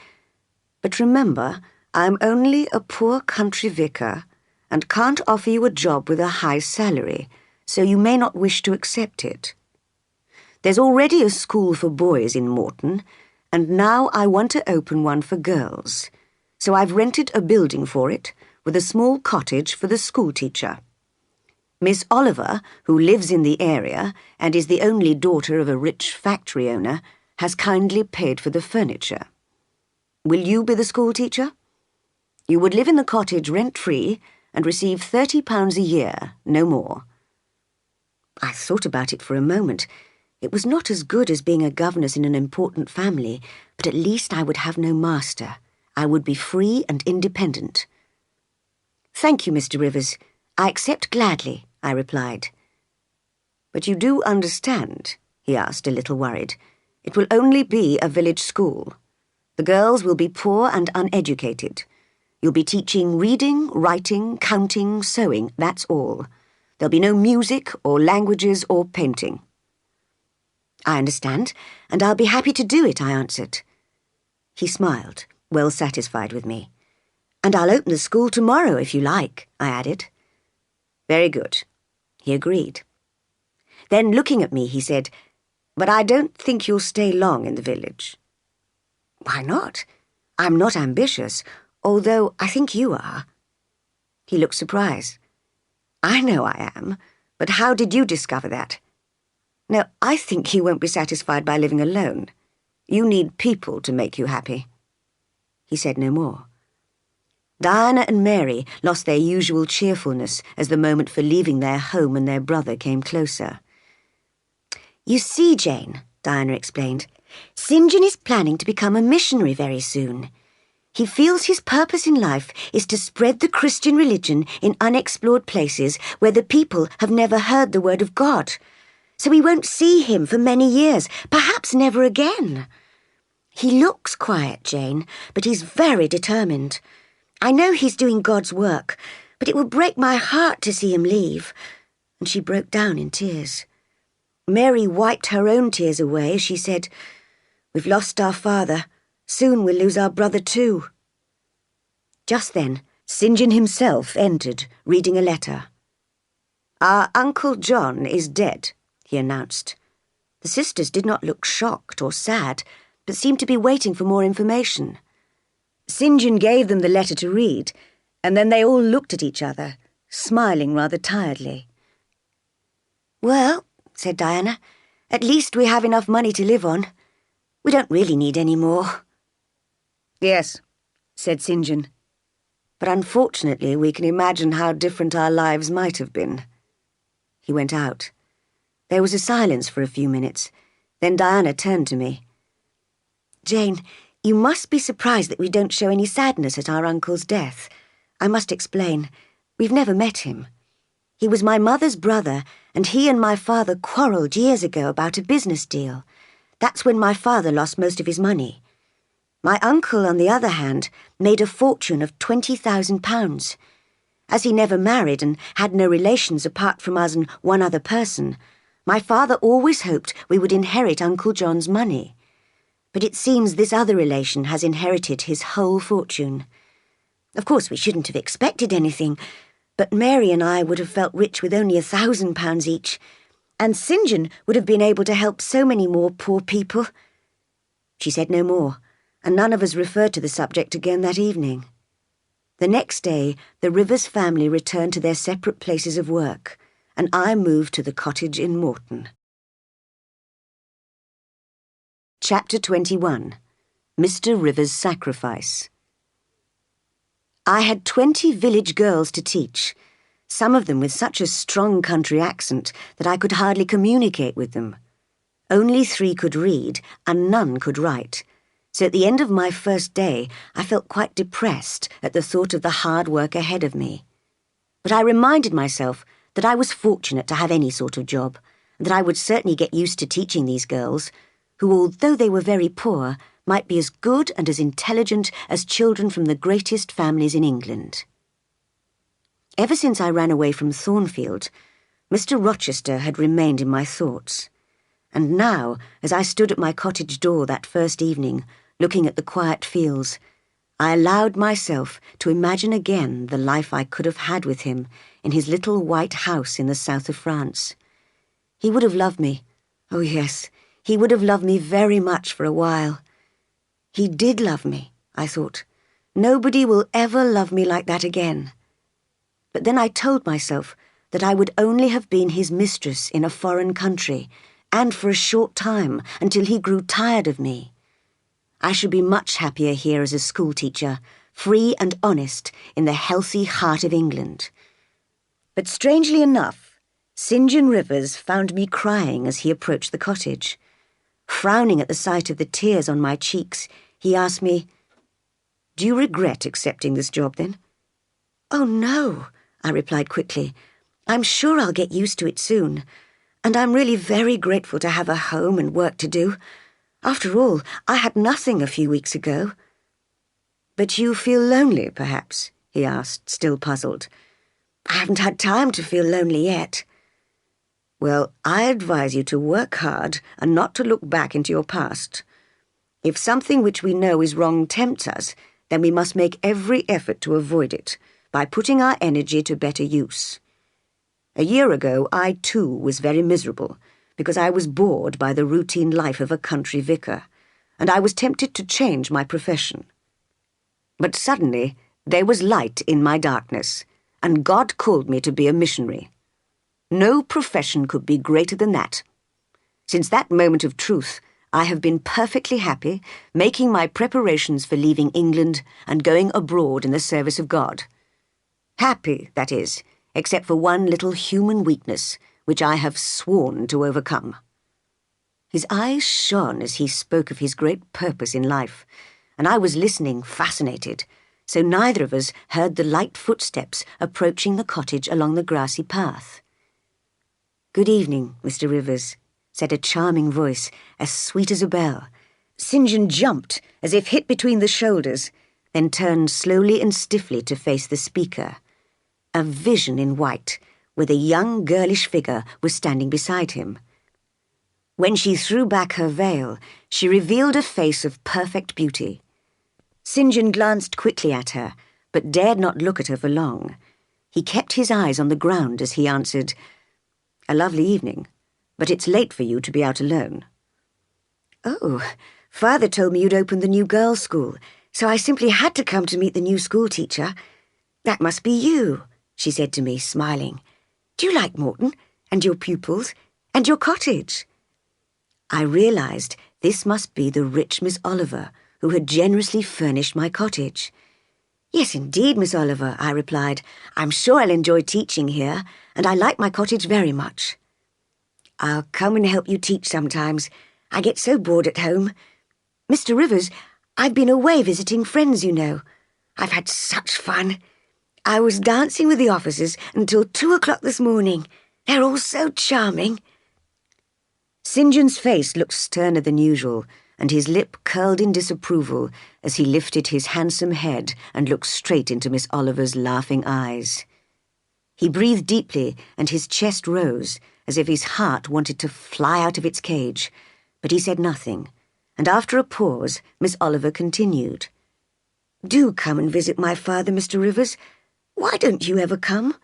"but remember, I'm only a poor country vicar and can't offer you a job with a high salary, so you may not wish to accept it. There's already a school for boys in Morton, and now I want to open one for girls, so I've rented a building for it with a small cottage for the schoolteacher. Miss Oliver, who lives in the area and is the only daughter of a rich factory owner, has kindly paid for the furniture. Will you be the schoolteacher? You would live in the cottage rent-free and receive £30 a year, no more." I thought about it for a moment. It was not as good as being a governess in an important family, but at least I would have no master. I would be free and independent. "Thank you, Mr. Rivers. I accept gladly," I replied. "But you do understand," he asked, a little worried. "It will only be a village school. The girls will be poor and uneducated. You'll be teaching reading, writing, counting, sewing, that's all. There'll be no music or languages or painting." "I understand, and I'll be happy to do it," I answered. He smiled, well satisfied with me. "And I'll open the school tomorrow if you like," I added. "Very good," he agreed. Then, looking at me, he said, "But I don't think you'll stay long in the village." "Why not? I'm not ambitious, although I think you are." He looked surprised. "I know I am, but how did you discover that? No, I think you won't be satisfied by living alone. You need people to make you happy." He said no more. Diana and Mary lost their usual cheerfulness as the moment for leaving their home and their brother came closer. "You see, Jane," Diana explained, "St. John is planning to become a missionary very soon. He feels his purpose in life is to spread the Christian religion in unexplored places where the people have never heard the word of God. So we won't see him for many years, perhaps never again. He looks quiet, Jane, but he's very determined. I know he's doing God's work, but it will break my heart to see him leave." And she broke down in tears. Mary wiped her own tears away as she said, "We've lost our father. Soon we'll lose our brother too." Just then, St. John himself entered, reading a letter. "Our Uncle John is dead," he announced. The sisters did not look shocked or sad, but seemed to be waiting for more information. St. John gave them the letter to read, and then they all looked at each other, smiling rather tiredly. "Well," said Diana, "at least we have enough money to live on. We don't really need any more." "Yes," said St. John. "But unfortunately we can imagine how different our lives might have been." He went out. There was a silence for a few minutes. Then Diana turned to me. "Jane, you must be surprised that we don't show any sadness at our uncle's death. I must explain. We've never met him. He was my mother's brother, and he and my father quarrelled years ago about a business deal. That's when my father lost most of his money. My uncle, on the other hand, made a fortune of £20,000. As he never married and had no relations apart from us and one other person, my father always hoped we would inherit Uncle John's money. But it seems this other relation has inherited his whole fortune. Of course, we shouldn't have expected anything, but Mary and I would have felt rich with only £1,000 each, and St. John would have been able to help so many more poor people." She said no more, and none of us referred to the subject again that evening. The next day, the Rivers family returned to their separate places of work, and I moved to the cottage in Morton. Chapter 21. Mr. Rivers' Sacrifice. I had 20 village girls to teach, some of them with such a strong country accent that I could hardly communicate with them. Only 3 could read, and none could write, so at the end of my first day I felt quite depressed at the thought of the hard work ahead of me. But I reminded myself that I was fortunate to have any sort of job, and that I would certainly get used to teaching these girls, who, although they were very poor, might be as good and as intelligent as children from the greatest families in England. Ever since I ran away from Thornfield, Mr. Rochester had remained in my thoughts. And now, as I stood at my cottage door that first evening, looking at the quiet fields, I allowed myself to imagine again the life I could have had with him in his little white house in the south of France. He would have loved me. Oh yes, he would have loved me very much for a while. He did love me, I thought. Nobody will ever love me like that again. But then I told myself that I would only have been his mistress in a foreign country, and for a short time, until he grew tired of me. I should be much happier here as a schoolteacher, free and honest, in the healthy heart of England. But strangely enough, St. John Rivers found me crying as he approached the cottage. Frowning at the sight of the tears on my cheeks, he asked me, "Do you regret accepting this job, then?" "Oh, no," I replied quickly. "I'm sure I'll get used to it soon, and I'm really very grateful to have a home and work to do. After all, I had nothing a few weeks ago." "But you feel lonely, perhaps?" he asked, still puzzled. "I haven't had time to feel lonely yet." "Well, I advise you to work hard and not to look back into your past. If something which we know is wrong tempts us, then we must make every effort to avoid it, by putting our energy to better use. A year ago, I too was very miserable, because I was bored by the routine life of a country vicar, and I was tempted to change my profession. But suddenly, there was light in my darkness, and God called me to be a missionary. No profession could be greater than that. Since that moment of truth, I have been perfectly happy, making my preparations for leaving England and going abroad in the service of God. Happy, that is, except for one little human weakness, which I have sworn to overcome." His eyes shone as he spoke of his great purpose in life, and I was listening, fascinated, so neither of us heard the light footsteps approaching the cottage along the grassy path. "Good evening, Mr. Rivers," said a charming voice, as sweet as a bell. St. John jumped, as if hit between the shoulders, then turned slowly and stiffly to face the speaker. A vision in white, with a young girlish figure, was standing beside him. When she threw back her veil, she revealed a face of perfect beauty. St. John glanced quickly at her, but dared not look at her for long. He kept his eyes on the ground as he answered, "A lovely evening, but it's late for you to be out alone." "Oh, Father told me you'd opened the new girls' school, so I simply had to come to meet the new school teacher. That must be you," she said to me, smiling. "Do you like Morton, and your pupils, and your cottage?" I realised this must be the rich Miss Oliver, who had generously furnished my cottage. "Yes, indeed, Miss Oliver," I replied. "I'm sure I'll enjoy teaching here, and I like my cottage very much." "I'll come and help you teach sometimes. I get so bored at home. Mr. Rivers, I've been away visiting friends, you know. I've had such fun. I was dancing with the officers until 2 o'clock this morning. They're all so charming." St. John's face looked sterner than usual, and his lip curled in disapproval as he lifted his handsome head and looked straight into Miss Oliver's laughing eyes. He breathed deeply, and his chest rose, as if his heart wanted to fly out of its cage, but he said nothing, and after a pause, Miss Oliver continued. "Do come and visit my father, Mr. Rivers. Why don't you ever come?"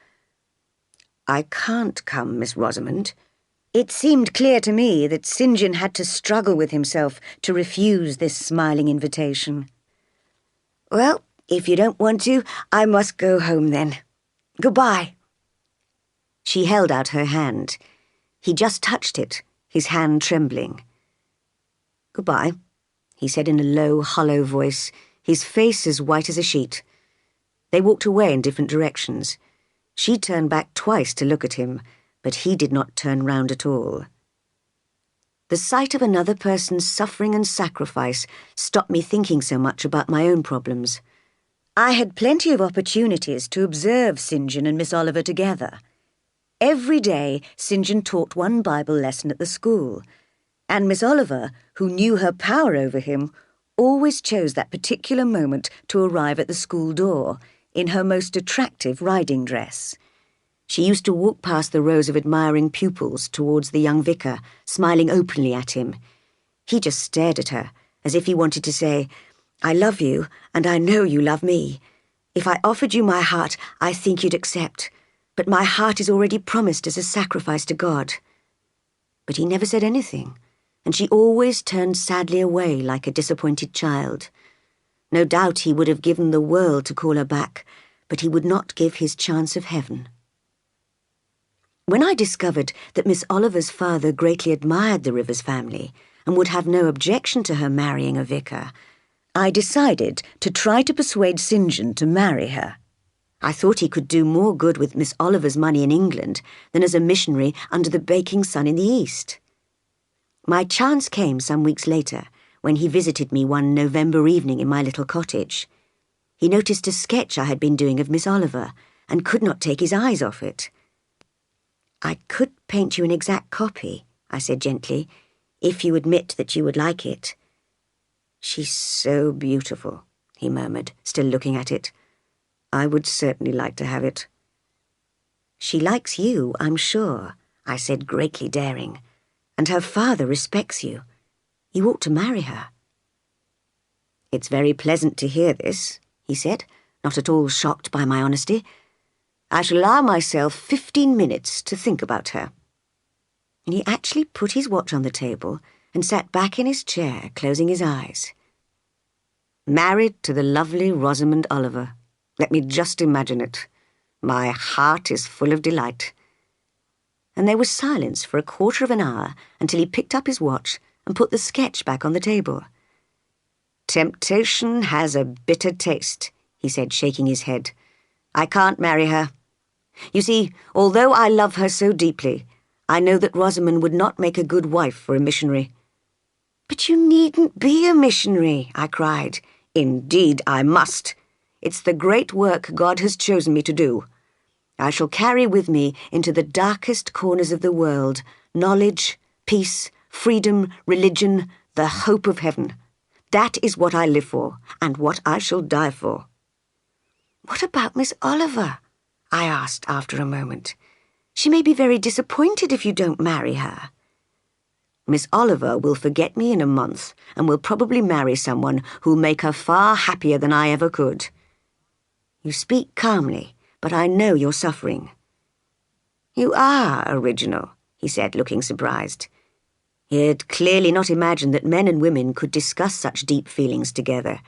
"I can't come, Miss Rosamond." It seemed clear to me that St. John had to struggle with himself to refuse this smiling invitation. "Well, if you don't want to, I must go home then. Goodbye." She held out her hand. He just touched it, his hand trembling. "Goodbye," he said in a low, hollow voice, his face as white as a sheet. They walked away in different directions. She turned back twice to look at him, but he did not turn round at all. The sight of another person's suffering and sacrifice stopped me thinking so much about my own problems. I had plenty of opportunities to observe St. John and Miss Oliver together. Every day, St. John taught one Bible lesson at the school, and Miss Oliver, who knew her power over him, always chose that particular moment to arrive at the school door, in her most attractive riding dress. She used to walk past the rows of admiring pupils towards the young vicar, smiling openly at him. He just stared at her, as if he wanted to say, "I love you, and I know you love me. If I offered you my heart, I think you'd accept, but my heart is already promised as a sacrifice to God." But he never said anything, and she always turned sadly away like a disappointed child. No doubt he would have given the world to call her back, but he would not give his chance of heaven. When I discovered that Miss Oliver's father greatly admired the Rivers family and would have no objection to her marrying a vicar, I decided to try to persuade St. John to marry her. I thought he could do more good with Miss Oliver's money in England than as a missionary under the baking sun in the East. My chance came some weeks later, when he visited me one November evening in my little cottage. He noticed a sketch I had been doing of Miss Oliver and could not take his eyes off it. "I could paint you an exact copy," I said gently, "if you admit that you would like it." "She's so beautiful," he murmured, still looking at it. "I would certainly like to have it." "She likes you, I'm sure," I said, greatly daring, "and her father respects you. You ought to marry her." "It's very pleasant to hear this," he said, not at all shocked by my honesty. "I shall allow myself 15 minutes to think about her." And he actually put his watch on the table and sat back in his chair, closing his eyes. Married to the lovely Rosamond Oliver. Let me just imagine it. My heart is full of delight. And there was silence for a quarter of an hour until he picked up his watch and put the sketch back on the table. "Temptation has a bitter taste," he said, shaking his head. "I can't marry her. You see, although I love her so deeply, I know that Rosamond would not make a good wife for a missionary." "But you needn't be a missionary," I cried. "Indeed I must. It's the great work God has chosen me to do. I shall carry with me into the darkest corners of the world knowledge, peace, freedom, religion, the hope of heaven. That is what I live for, and what I shall die for." "What about Miss Oliver?" I asked after a moment. "She may be very disappointed if you don't marry her." "Miss Oliver will forget me in a month and will probably marry someone who'll make her far happier than I ever could." "You speak calmly, but I know you're suffering." "You are original," he said, looking surprised. He had clearly not imagined that men and women could discuss such deep feelings together.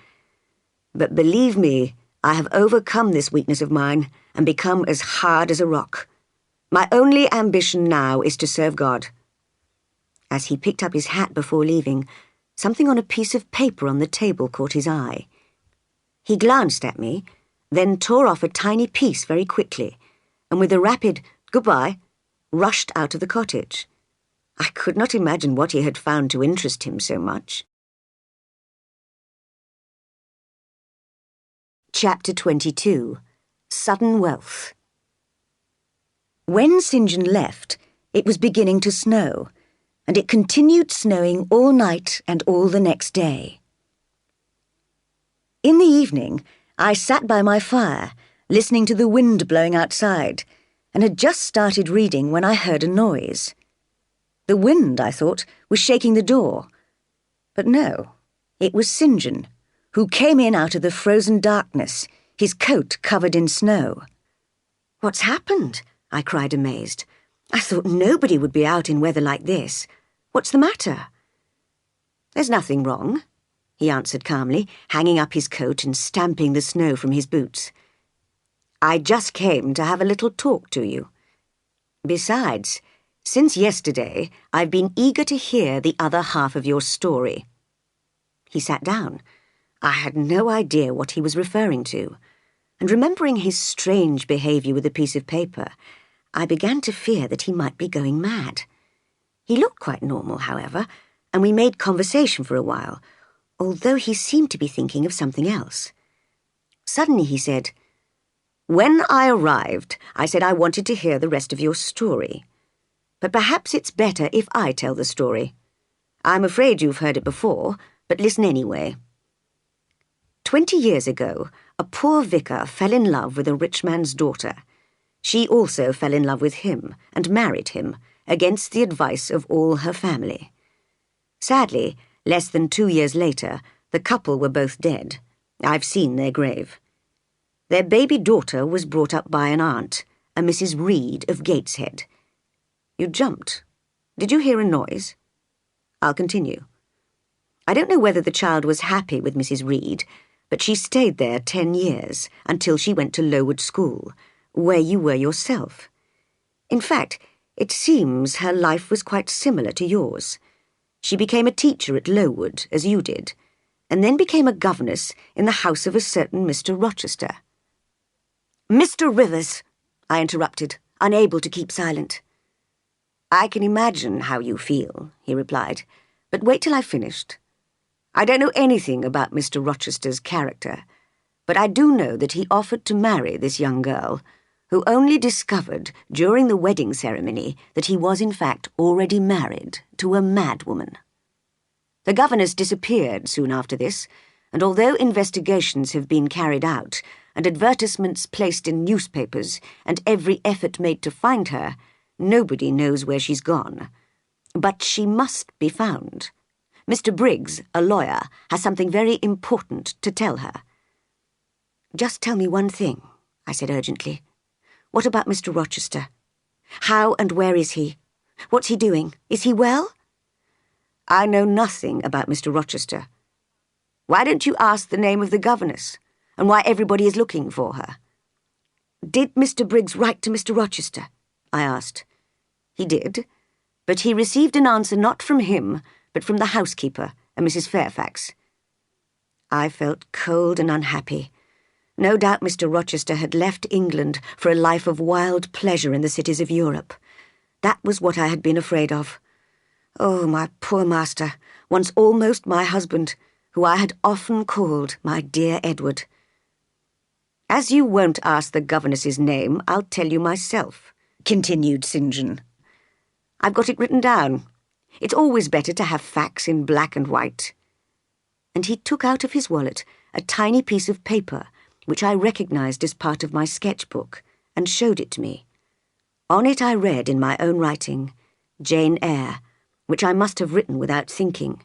"But believe me, I have overcome this weakness of mine and become as hard as a rock. My only ambition now is to serve God." As he picked up his hat before leaving, something on a piece of paper on the table caught his eye. He glanced at me, then tore off a tiny piece very quickly, and with a rapid "goodbye," rushed out of the cottage. I could not imagine what he had found to interest him so much. Chapter 22. Sudden Wealth. When St. John left, it was beginning to snow, and it continued snowing all night and all the next day. In the evening, I sat by my fire, listening to the wind blowing outside, and had just started reading when I heard a noise. The wind, I thought, was shaking the door. But no, it was St. John, who came in out of the frozen darkness, his coat covered in snow. "What's happened?" I cried, amazed. "I thought nobody would be out in weather like this. What's the matter?" "There's nothing wrong," he answered calmly, hanging up his coat and stamping the snow from his boots. "I just came to have a little talk to you. Besides, since yesterday, I've been eager to hear the other half of your story." He sat down. I had no idea what he was referring to, and remembering his strange behaviour with a piece of paper, I began to fear that he might be going mad. He looked quite normal, however, and we made conversation for a while, although he seemed to be thinking of something else. Suddenly he said, "When I arrived, I said I wanted to hear the rest of your story. But perhaps it's better if I tell the story. I'm afraid you've heard it before, but listen anyway. 20 years ago, a poor vicar fell in love with a rich man's daughter. She also fell in love with him and married him, against the advice of all her family. Sadly, less than 2 years later, the couple were both dead. I've seen their grave. Their baby daughter was brought up by an aunt, a Mrs. Reed of Gateshead. You jumped. Did you hear a noise? I'll continue. I don't know whether the child was happy with Mrs. Reed, but she stayed there 10 years, until she went to Lowood School, where you were yourself. In fact, it seems her life was quite similar to yours. She became a teacher at Lowood, as you did, and then became a governess in the house of a certain Mr. Rochester." "Mr. Rivers," I interrupted, unable to keep silent. "I can imagine how you feel," he replied, "but wait till I've finished. I don't know anything about Mr. Rochester's character, but I do know that he offered to marry this young girl, who only discovered during the wedding ceremony that he was in fact already married to a madwoman. The governess disappeared soon after this, and although investigations have been carried out and advertisements placed in newspapers and every effort made to find her, nobody knows where she's gone. But she must be found. Mr. Briggs, a lawyer, has something very important to tell her." "Just tell me one thing," I said urgently. "What about Mr. Rochester? How and where is he? What's he doing? Is he well?" "I know nothing about Mr. Rochester. Why don't you ask the name of the governess, and why everybody is looking for her?" "Did Mr. Briggs write to Mr. Rochester?" I asked. "He did, but he received an answer not from him, but from the housekeeper, a Mrs. Fairfax. I felt cold and unhappy. No doubt Mr. Rochester had left England for a life of wild pleasure in the cities of Europe. That was what I had been afraid of. Oh, my poor master, once almost my husband, who I had often called my dear Edward. "As you won't ask the governess's name, I'll tell you myself," continued St. John. "I've got it written down. It's always better to have facts in black and white." And he took out of his wallet a tiny piece of paper, which I recognised as part of my sketchbook, and showed it to me. On it I read in my own writing, Jane Eyre, which I must have written without thinking.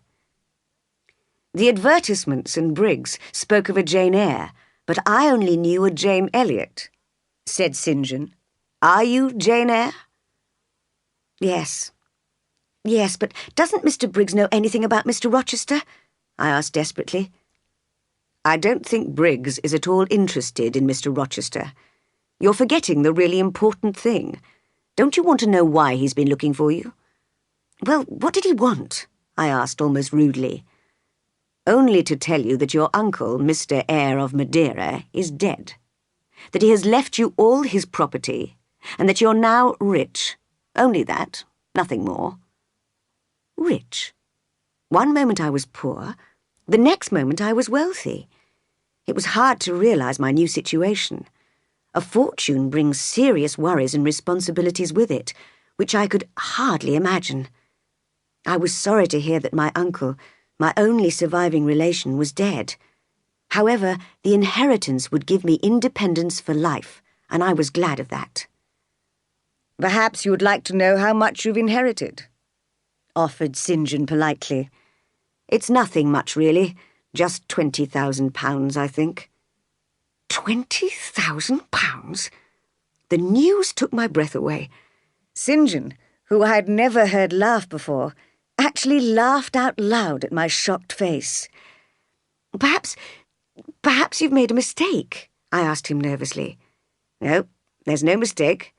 The advertisements and Briggs spoke of a Jane Eyre, but I only knew a Jane Elliot, said St. John. "Are you Jane Eyre?" Yes, but doesn't Mr. Briggs know anything about Mr. Rochester?" I asked desperately. "I don't think Briggs is at all interested in Mr. Rochester. You're forgetting the really important thing. Don't you want to know why he's been looking for you?" "Well, what did he want?" I asked almost rudely. "Only to tell you that your uncle, Mr. Eyre of Madeira, is dead. That he has left you all his property, and that you're now rich. Only that, nothing more." Rich? One moment I was poor, the next moment I was wealthy. It was hard to realise my new situation. A fortune brings serious worries and responsibilities with it, which I could hardly imagine. I was sorry to hear that my uncle, my only surviving relation, was dead. However, the inheritance would give me independence for life, and I was glad of that. "Perhaps you would like to know how much you've inherited?" offered St. John politely. "It's nothing much, really. Just £20,000, I think." £20,000? The news took my breath away. St. John, who I had never heard laugh before, actually laughed out loud at my shocked face. Perhaps you've made a mistake," I asked him nervously. "No, there's no mistake.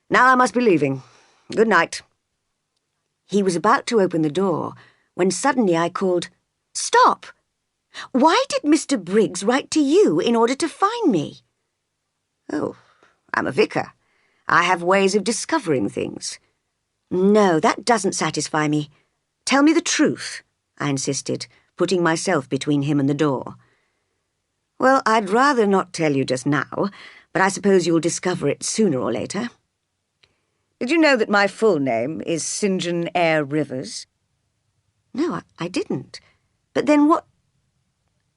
Now I must be leaving. Good night." He was about to open the door when suddenly I called, "Stop! Why did Mr. Briggs write to you in order to find me?" "Oh, I'm a vicar. I have ways of discovering things." "No, that doesn't satisfy me. Tell me the truth," I insisted, putting myself between him and the door. "Well, I'd rather not tell you just now, but I suppose you'll discover it sooner or later. Did you know that my full name is St. John Eyre Rivers?" "No, I didn't. But then what—"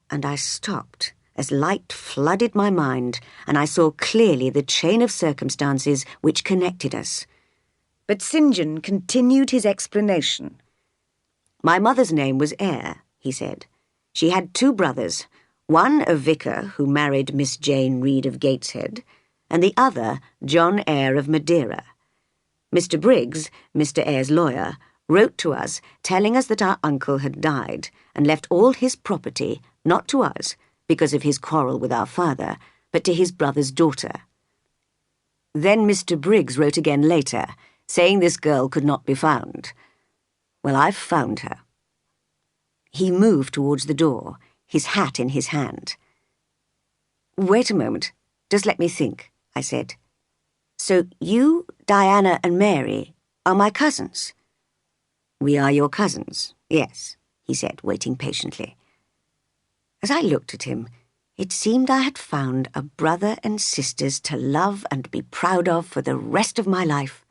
And I stopped as light flooded my mind, and I saw clearly the chain of circumstances which connected us. But St. John continued his explanation. "My mother's name was Eyre," he said. "She had 2 brothers, one a vicar who married Miss Jane Reed of Gateshead, and the other John Eyre of Madeira. Mr. Briggs, Mr. Eyre's lawyer, wrote to us telling us that our uncle had died and left all his property, not to us, because of his quarrel with our father, but to his brother's daughter. Then Mr. Briggs wrote again later, saying this girl could not be found. Well, I've found her." He moved towards the door, his hat in his hand. "Wait a moment. Just let me think," I said. "So you, Diana and Mary, are my cousins?" "We are your cousins, yes," he said, waiting patiently. As I looked at him, it seemed I had found a brother and sisters to love and be proud of for the rest of my life.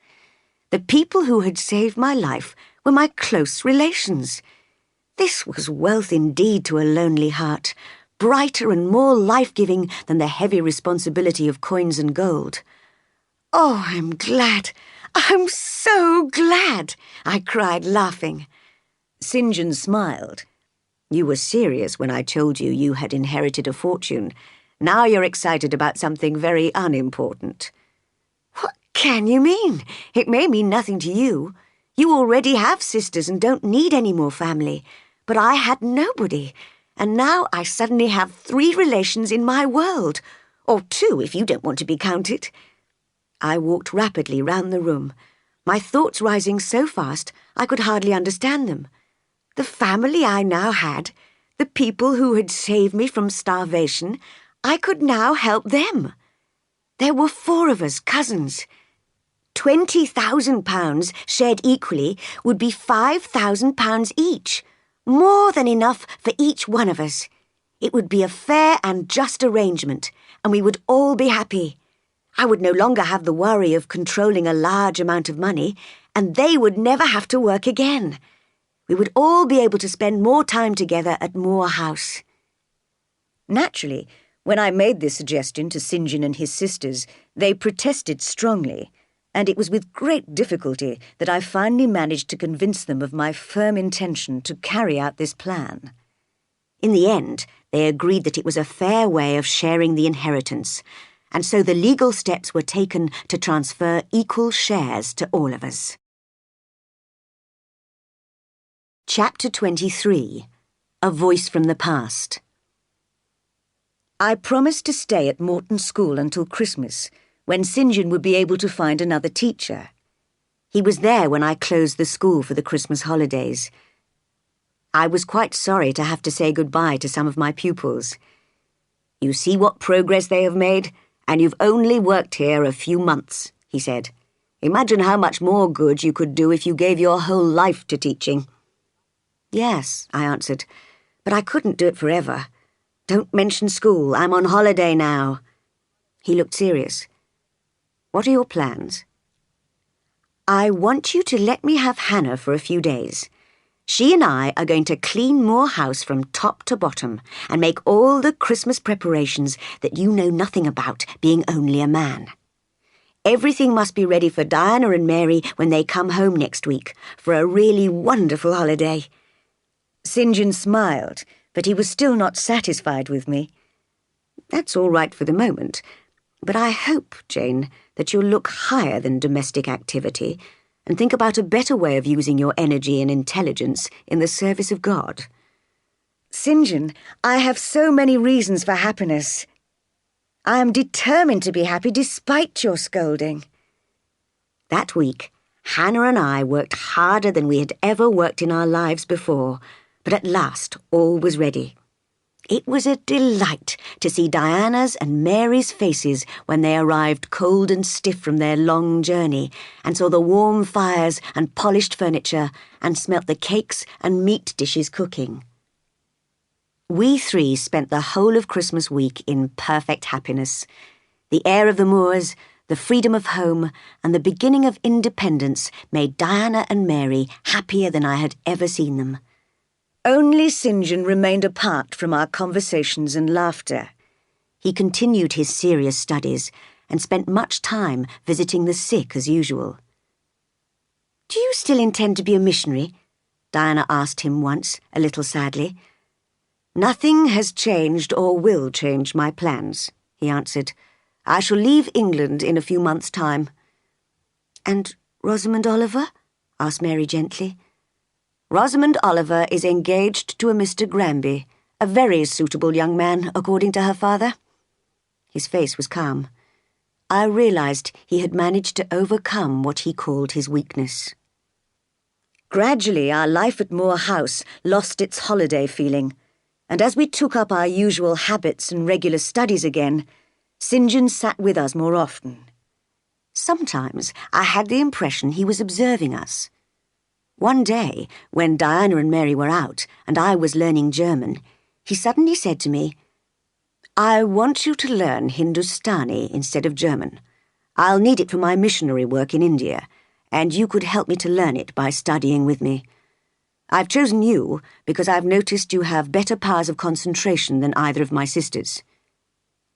The people who had saved my life were my close relations. This was wealth indeed to a lonely heart, brighter and more life-giving than the heavy responsibility of coins and gold. "Oh, I'm glad! I'm so glad!" I cried, laughing. St. John smiled. "You were serious when I told you you had inherited a fortune. Now you're excited about something very unimportant." "What can you mean? It may mean nothing to you. You already have sisters and don't need any more family. But I had nobody, and now I suddenly have 3 relations in my world, or 2 if you don't want to be counted." I walked rapidly round the room, my thoughts rising so fast I could hardly understand them. The family I now had, the people who had saved me from starvation, I could now help them. There were 4 of us, cousins. £20,000 shared equally would be £5,000 each, more than enough for each one of us. It would be a fair and just arrangement, and we would all be happy. I would no longer have the worry of controlling a large amount of money, and they would never have to work again. We would all be able to spend more time together at Moor House. Naturally, when I made this suggestion to St. John and his sisters, they protested strongly, and it was with great difficulty that I finally managed to convince them of my firm intention to carry out this plan. In the end, they agreed that it was a fair way of sharing the inheritance, and so the legal steps were taken to transfer equal shares to all of us. Chapter 23. A Voice from the Past. I promised to stay at Morton School until Christmas, when St. John would be able to find another teacher. He was there when I closed the school for the Christmas holidays. I was quite sorry to have to say goodbye to some of my pupils. "You see what progress they have made, and you've only worked here a few months," he said. "Imagine how much more good you could do if you gave your whole life to teaching." "Yes," I answered, "but I couldn't do it forever. Don't mention school. I'm on holiday now." He looked serious. "What are your plans?" "I want you to let me have Hannah for a few days. She and I are going to clean Moor House from top to bottom and make all the Christmas preparations that you know nothing about, being only a man. Everything must be ready for Diana and Mary when they come home next week for a really wonderful holiday." St. John smiled, but he was still not satisfied with me. "That's all right for the moment, but I hope, Jane, that you'll look higher than domestic activity and think about a better way of using your energy and intelligence in the service of God." "St. John, I have so many reasons for happiness. I am determined to be happy despite your scolding." That week, Hannah and I worked harder than we had ever worked in our lives before, but at last all was ready. It was a delight to see Diana's and Mary's faces when they arrived cold and stiff from their long journey and saw the warm fires and polished furniture and smelt the cakes and meat dishes cooking. We 3 spent the whole of Christmas week in perfect happiness. The air of the moors, the freedom of home, and the beginning of independence made Diana and Mary happier than I had ever seen them. Only St. John remained apart from our conversations and laughter. He continued his serious studies and spent much time visiting the sick as usual. "Do you still intend to be a missionary?" Diana asked him once, a little sadly. "Nothing has changed or will change my plans," he answered. "I shall leave England in a few months' time." "And Rosamond Oliver?" asked Mary gently. "Rosamond Oliver is engaged to a Mr. Granby, a very suitable young man, according to her father." His face was calm. I realized he had managed to overcome what he called his weakness. Gradually, our life at Moor House lost its holiday feeling, and as we took up our usual habits and regular studies again, St. John sat with us more often. Sometimes I had the impression he was observing us. One day, when Diana and Mary were out and I was learning German, he suddenly said to me, "I want you to learn Hindustani instead of German. I'll need it for my missionary work in India, and you could help me to learn it by studying with me. I've chosen you because I've noticed you have better powers of concentration than either of my sisters."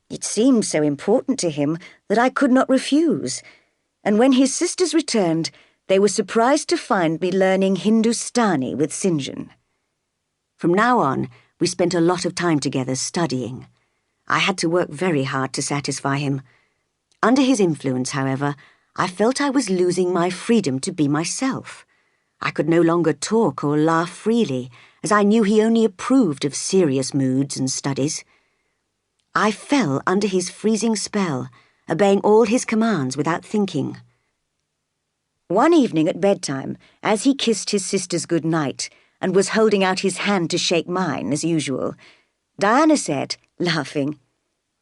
It seemed so important to him that I could not refuse, and when his sisters returned, they were surprised to find me learning Hindustani with St. John. From now on, we spent a lot of time together studying. I had to work very hard to satisfy him. Under his influence, however, I felt I was losing my freedom to be myself. I could no longer talk or laugh freely, as I knew he only approved of serious moods and studies. I fell under his freezing spell, obeying all his commands without thinking. One evening at bedtime, as he kissed his sisters good night, and was holding out his hand to shake mine, as usual, Diana said, laughing,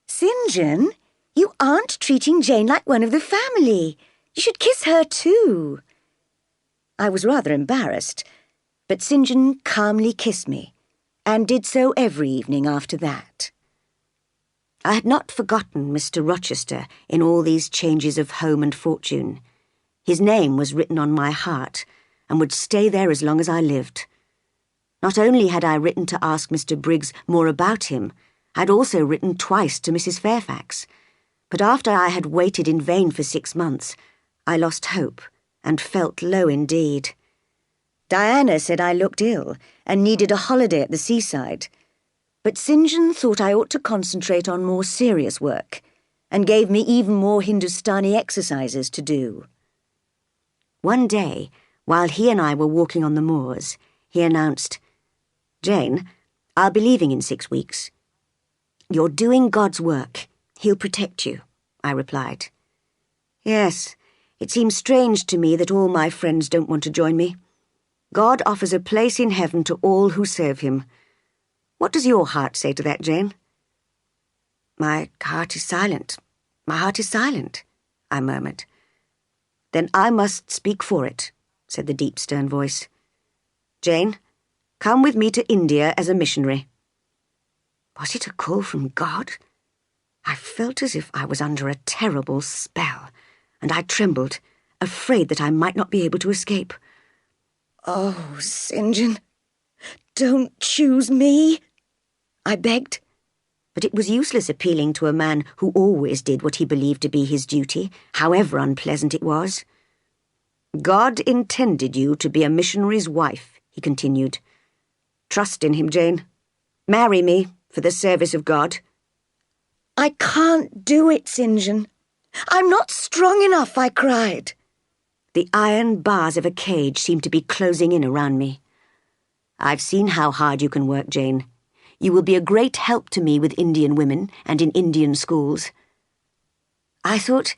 "St. John, you aren't treating Jane like one of the family. You should kiss her too." I was rather embarrassed, but St. John calmly kissed me, and did so every evening after that. I had not forgotten Mr. Rochester in all these changes of home and fortune. His name was written on my heart, and would stay there as long as I lived. Not only had I written to ask Mr. Briggs more about him, I had also written twice to Mrs. Fairfax. But after I had waited in vain for 6 months, I lost hope, and felt low indeed. Diana said I looked ill, and needed a holiday at the seaside. But St. John thought I ought to concentrate on more serious work, and gave me even more Hindustani exercises to do. One day, while he and I were walking on the moors, he announced, "Jane, I'll be leaving in 6 weeks." "You're doing God's work. He'll protect you," I replied. "Yes, it seems strange to me that all my friends don't want to join me. God offers a place in heaven to all who serve him. What does your heart say to that, Jane?" My heart is silent, I murmured. "Then I must speak for it," said the deep, stern voice. "Jane, come with me to India as a missionary." Was it a call from God? I felt as if I was under a terrible spell, and I trembled, afraid that I might not be able to escape. "Oh, St. John, don't choose me," I begged. But it was useless appealing to a man who always did what he believed to be his duty, however unpleasant it was. "God intended you to be a missionary's wife," he continued. "Trust in him, Jane. Marry me for the service of God." "I can't do it, St. John. I'm not strong enough," I cried. The iron bars of a cage seemed to be closing in around me. "I've seen how hard you can work, Jane. You will be a great help to me with Indian women and in Indian schools." I thought,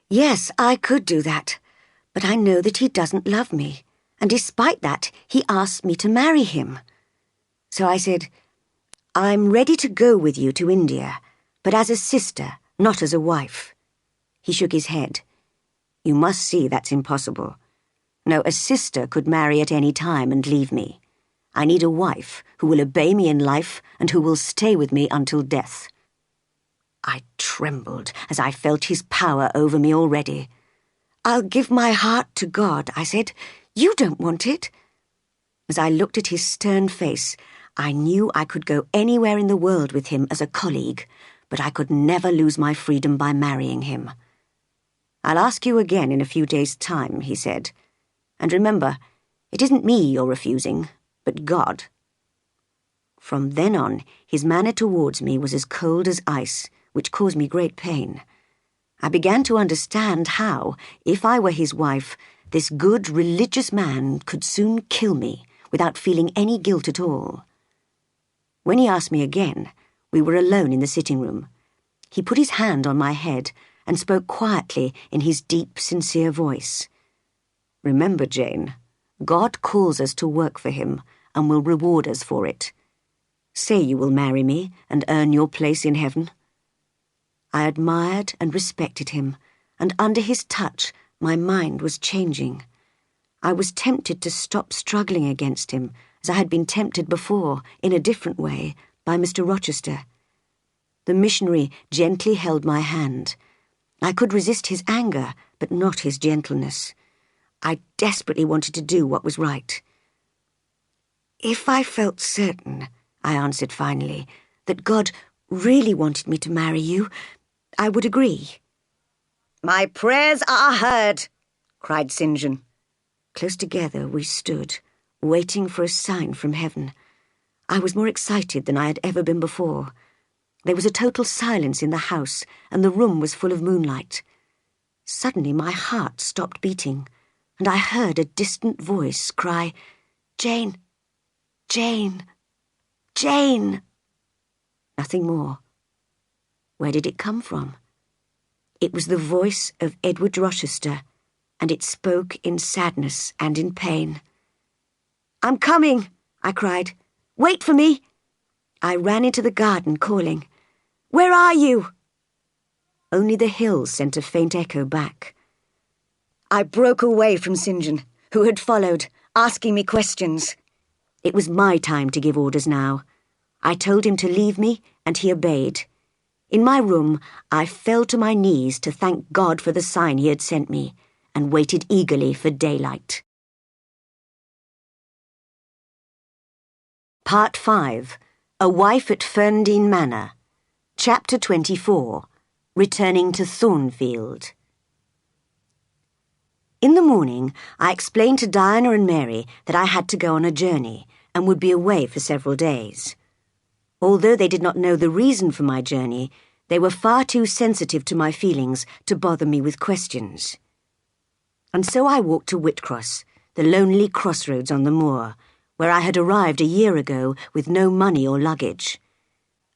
yes, I could do that, but I know that he doesn't love me, and despite that, he asked me to marry him. So I said, "I'm ready to go with you to India, but as a sister, not as a wife." He shook his head. "You must see that's impossible. No, a sister could marry at any time and leave me. I need a wife who will obey me in life and who will stay with me until death." I trembled as I felt his power over me already. "I'll give my heart to God," I said. "You don't want it." As I looked at his stern face, I knew I could go anywhere in the world with him as a colleague, but I could never lose my freedom by marrying him. "I'll ask you again in a few days' time," he said. "And remember, it isn't me you're refusing, but God." From then on, his manner towards me was as cold as ice, which caused me great pain. I began to understand how, if I were his wife, this good, religious man could soon kill me without feeling any guilt at all. When he asked me again, we were alone in the sitting room. He put his hand on my head and spoke quietly in his deep, sincere voice. "Remember, Jane, God calls us to work for him and will reward us for it. Say you will marry me and earn your place in heaven." I admired and respected him, and under his touch my mind was changing. I was tempted to stop struggling against him, as I had been tempted before, in a different way, by Mr. Rochester. The missionary gently held my hand. I could resist his anger, but not his gentleness. I desperately wanted to do what was right. "If I felt certain," I answered finally, "that God really wanted me to marry you, I would agree." "My prayers are heard," cried St. John. Close together we stood, waiting for a sign from heaven. I was more excited than I had ever been before. There was a total silence in the house, and the room was full of moonlight. Suddenly my heart stopped beating, and I heard a distant voice cry, "Jane, Jane, Jane!" Nothing more. Where did it come from? It was the voice of Edward Rochester, and it spoke in sadness and in pain. "I'm coming," I cried. "Wait for me!" I ran into the garden, calling, "Where are you?" Only the hills sent a faint echo back. I broke away from St. John, who had followed, asking me questions. It was my time to give orders now. I told him to leave me, and he obeyed. In my room, I fell to my knees to thank God for the sign he had sent me, and waited eagerly for daylight. Part 5. A Wife at Thornfield Manor. Chapter 24. Returning to Thornfield. In the morning, I explained to Diana and Mary that I had to go on a journey and would be away for several days. Although they did not know the reason for my journey, they were far too sensitive to my feelings to bother me with questions. And so I walked to Whitcross, the lonely crossroads on the moor, where I had arrived a year ago with no money or luggage.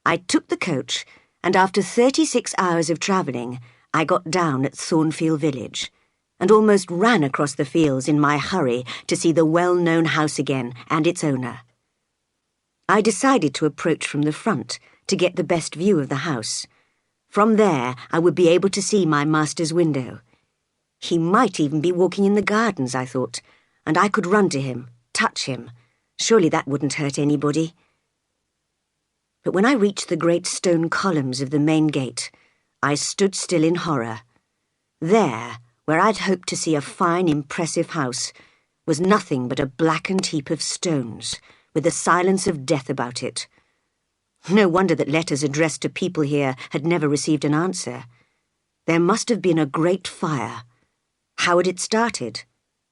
I took the coach, and after 36 hours of travelling, I got down at Thornfield village, and almost ran across the fields in my hurry to see the well-known house again and its owner. I decided to approach from the front to get the best view of the house. From there, I would be able to see my master's window. He might even be walking in the gardens, I thought, and I could run to him, touch him. Surely that wouldn't hurt anybody. But when I reached the great stone columns of the main gate, I stood still in horror. There, where I'd hoped to see a fine, impressive house, was nothing but a blackened heap of stones, with the silence of death about it. No wonder that letters addressed to people here had never received an answer. There must have been a great fire. How had it started?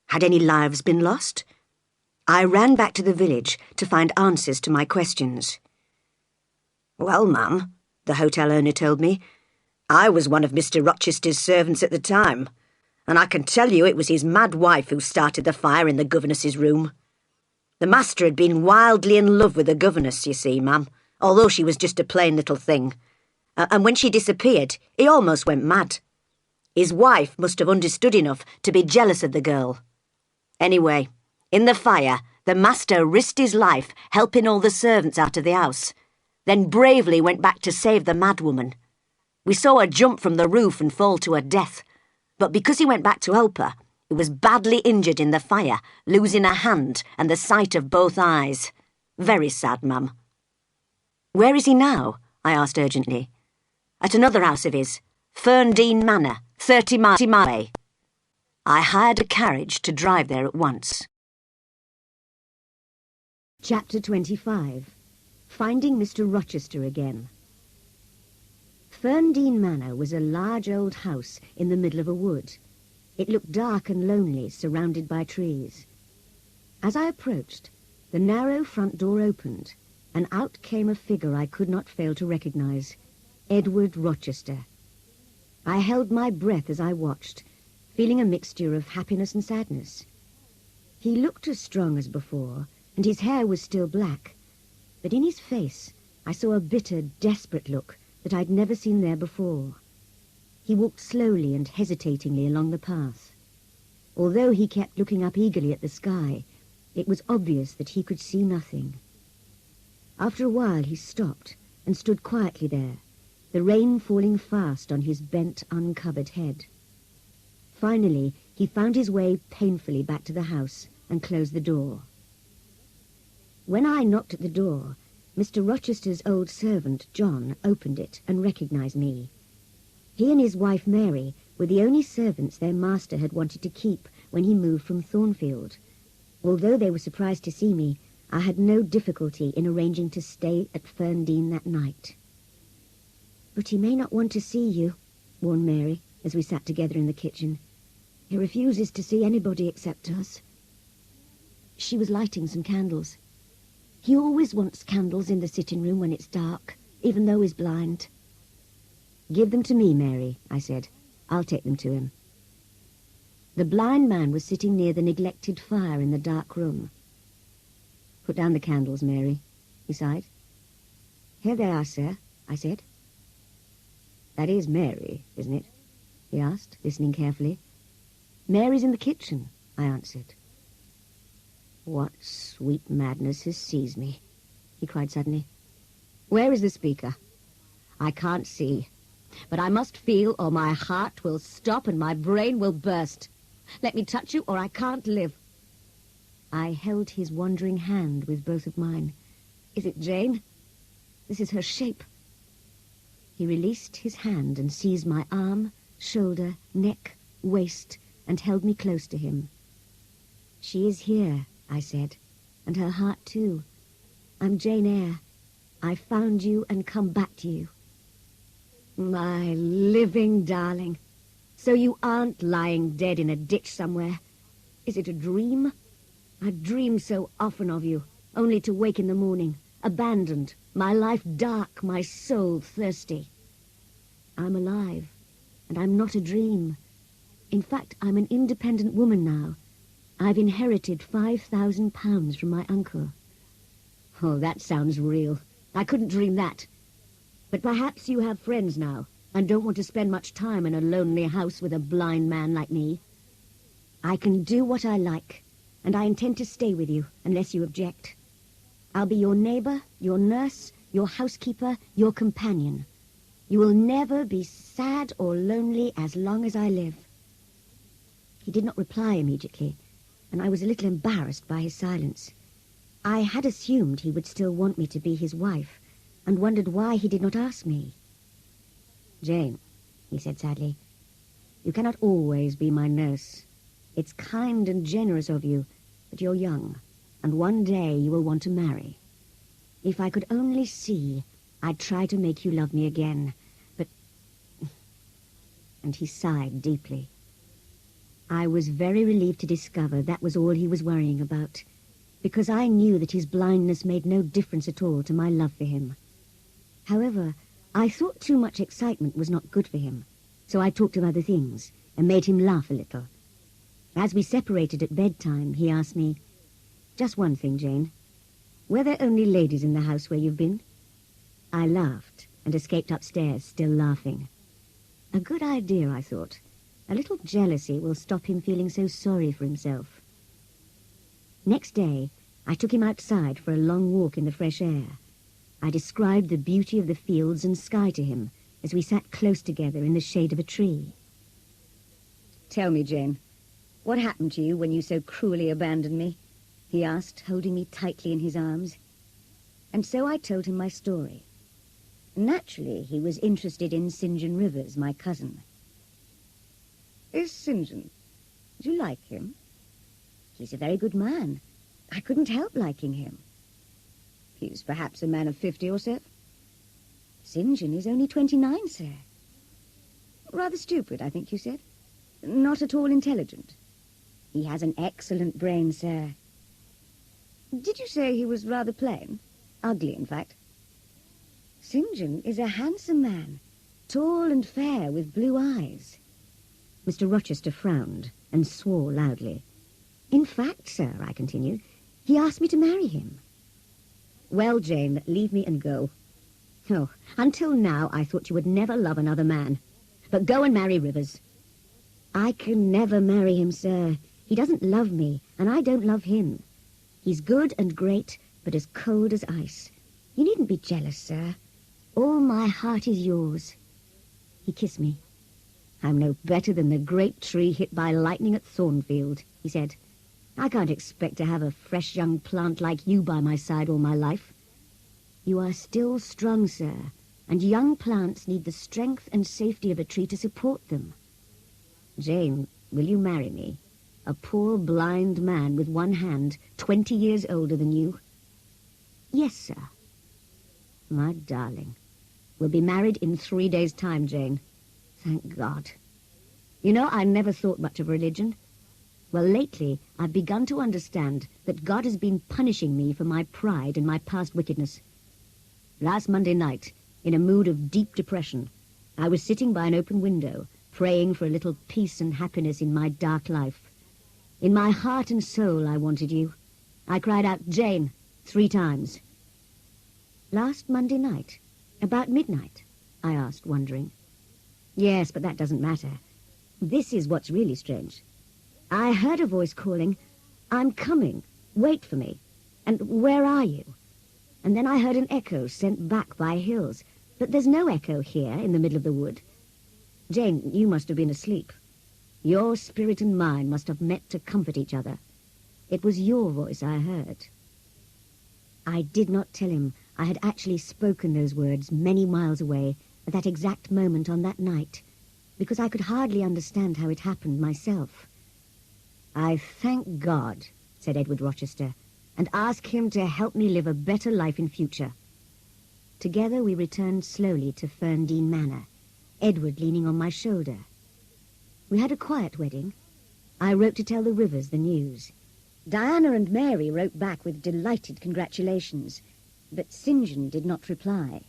Had any lives been lost? I ran back to the village to find answers to my questions. "Well, ma'am," the hotel owner told me, "I was one of Mr. Rochester's servants at the time, and I can tell you it was his mad wife who started the fire in the governess's room. The master had been wildly in love with the governess, you see, ma'am, although she was just a plain little thing. And when she disappeared, he almost went mad. His wife must have understood enough to be jealous of the girl. Anyway, in the fire, the master risked his life helping all the servants out of the house, then bravely went back to save the madwoman. We saw her jump from the roof and fall to her death, but because he went back to help her, he was badly injured in the fire, losing a hand and the sight of both eyes. Very sad, ma'am." "Where is he now?" I asked urgently. "At another house of his, Thornfield Manor, 30 miles away." I hired a carriage to drive there at once. Chapter 25. Finding Mr. Rochester again. Thornfield Manor was a large old house in the middle of a wood. It looked dark and lonely, surrounded by trees. As I approached, the narrow front door opened, and out came a figure I could not fail to recognize, Edward Rochester. I held my breath as I watched, feeling a mixture of happiness and sadness. He looked as strong as before, and his hair was still black, but in his face I saw a bitter, desperate look that I'd never seen there before. He walked slowly and hesitatingly along the path. Although he kept looking up eagerly at the sky, it was obvious that he could see nothing. After a while he stopped and stood quietly there, the rain falling fast on his bent, uncovered head. Finally, he found his way painfully back to the house and closed the door. When I knocked at the door, Mr. Rochester's old servant, John, opened it and recognized me. He and his wife, Mary, were the only servants their master had wanted to keep when he moved from Thornfield. Although they were surprised to see me, I had no difficulty in arranging to stay at Thornfield that night. "But he may not want to see you," warned Mary, as we sat together in the kitchen. "He refuses to see anybody except us." She was lighting some candles. "He always wants candles in the sitting room when it's dark, even though he's blind." "Give them to me, Mary," I said. "I'll take them to him." The blind man was sitting near the neglected fire in the dark room. "Put down the candles, Mary," he sighed. "Here they are, sir," I said. "That is Mary, isn't it?" he asked, listening carefully. "Mary's in the kitchen," I answered. What sweet madness has seized me, he cried suddenly. Where is the speaker? I can't see, but I must feel or my heart will stop and my brain will burst. Let me touch you or I can't live. I held his wandering hand with both of mine. Is it Jane? This is her shape. He released his hand and seized my arm, shoulder, neck, waist, and held me close to him. She is here, I said, and her heart too. I'm Jane Eyre. I found you and come back to you. My living darling. So you aren't lying dead in a ditch somewhere. Is it a dream? I've dreamed so often of you, only to wake in the morning, abandoned, my life dark, my soul thirsty. I'm alive, and I'm not a dream. In fact, I'm an independent woman now. I've inherited £5,000 from my uncle. Oh, that sounds real. I couldn't dream that. But perhaps you have friends now, and don't want to spend much time in a lonely house with a blind man like me. I can do what I like, and I intend to stay with you, unless you object. I'll be your neighbor, your nurse, your housekeeper, your companion. You will never be sad or lonely as long as I live. He did not reply immediately, and I was a little embarrassed by his silence. I had assumed he would still want me to be his wife, and wondered why he did not ask me. Jane, he said sadly, you cannot always be my nurse. It's kind and generous of you, but you're young, and one day you will want to marry. If I could only see, I'd try to make you love me again, but... And he sighed deeply. I was very relieved to discover that was all he was worrying about, because I knew that his blindness made no difference at all to my love for him. However, I thought too much excitement was not good for him, so I talked of other things and made him laugh a little. As we separated at bedtime, he asked me, "Just one thing, Jane. Were there only ladies in the house where you've been?" I laughed and escaped upstairs, still laughing. A good idea, I thought. A little jealousy will stop him feeling so sorry for himself. Next day, I took him outside for a long walk in the fresh air. I described the beauty of the fields and sky to him as we sat close together in the shade of a tree. "Tell me, Jane, what happened to you when you so cruelly abandoned me?" he asked, holding me tightly in his arms. And so I told him my story. Naturally, he was interested in St. John Rivers, my cousin. "Is St. John? Do you like him?" "He's a very good man. I couldn't help liking him." "He's perhaps a man of 50 or so?" "St. John is only 29, sir." "Rather stupid, I think you said. Not at all intelligent." "He has an excellent brain, sir." "Did you say he was rather plain? Ugly, in fact?" "St. John is a handsome man, tall and fair with blue eyes." Mr. Rochester frowned and swore loudly. "In fact, sir," I continued, "he asked me to marry him." "Well, Jane, leave me and go. Oh, until now I thought you would never love another man. But go and marry Rivers." "I can never marry him, sir. He doesn't love me, and I don't love him. He's good and great, but as cold as ice. You needn't be jealous, sir. All my heart is yours." He kissed me. "I'm no better than the great tree hit by lightning at Thornfield," he said. "I can't expect to have a fresh young plant like you by my side all my life." "You are still strong, sir, and young plants need the strength and safety of a tree to support them." "Jane, will you marry me? A poor blind man with one hand, 20 years older than you?" "Yes, sir." "My darling, we'll be married in 3 days' time, Jane. Thank God. You know, I never thought much of religion. Well, lately, I've begun to understand that God has been punishing me for my pride and my past wickedness. Last Monday night, in a mood of deep depression, I was sitting by an open window, praying for a little peace and happiness in my dark life. In my heart and soul, I wanted you. I cried out, 'Jane,' 3 times. "Last Monday night? About midnight?" I asked, wondering. "Yes, but that doesn't matter. This is what's really strange. I heard a voice calling, 'I'm coming,' Wait for me. And where are you? And then I heard an echo sent back by hills. But there's no echo here in the middle of the wood. Jane, you must have been asleep. Your spirit and mine must have met to comfort each other. It was your voice I heard. I did not tell him I had actually spoken those words many miles away at that exact moment on that night, because I could hardly understand how it happened myself. I thank God, said Edward Rochester, and ask him to help me live a better life in future. Together we returned slowly to Ferndean Manor, Edward leaning on my shoulder. We had a quiet wedding. I wrote to tell the Rivers the news. Diana and Mary wrote back with delighted congratulations, but St. John did not reply.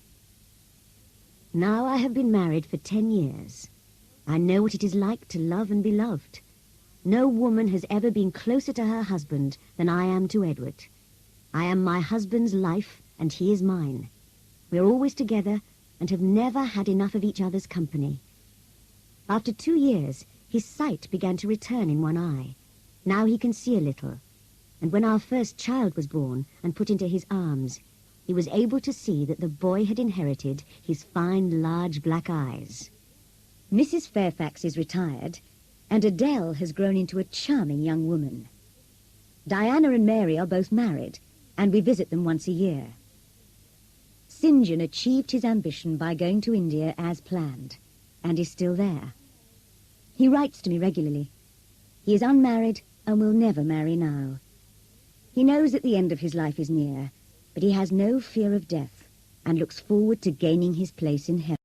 Now I have been married for 10 years. I know what it is like to love and be loved. No woman has ever been closer to her husband than I am to Edward. I am my husband's life, and he is mine. We are always together and have never had enough of each other's company. After 2 years, his sight began to return in one eye. Now he can see a little. And when our first child was born and put into his arms, he was able to see that the boy had inherited his fine, large black eyes. Mrs. Fairfax is retired, and Adele has grown into a charming young woman. Diana and Mary are both married, and we visit them once a year. St. John achieved his ambition by going to India as planned, and is still there. He writes to me regularly. He is unmarried and will never marry now. He knows that the end of his life is near, but he has no fear of death and looks forward to gaining his place in heaven.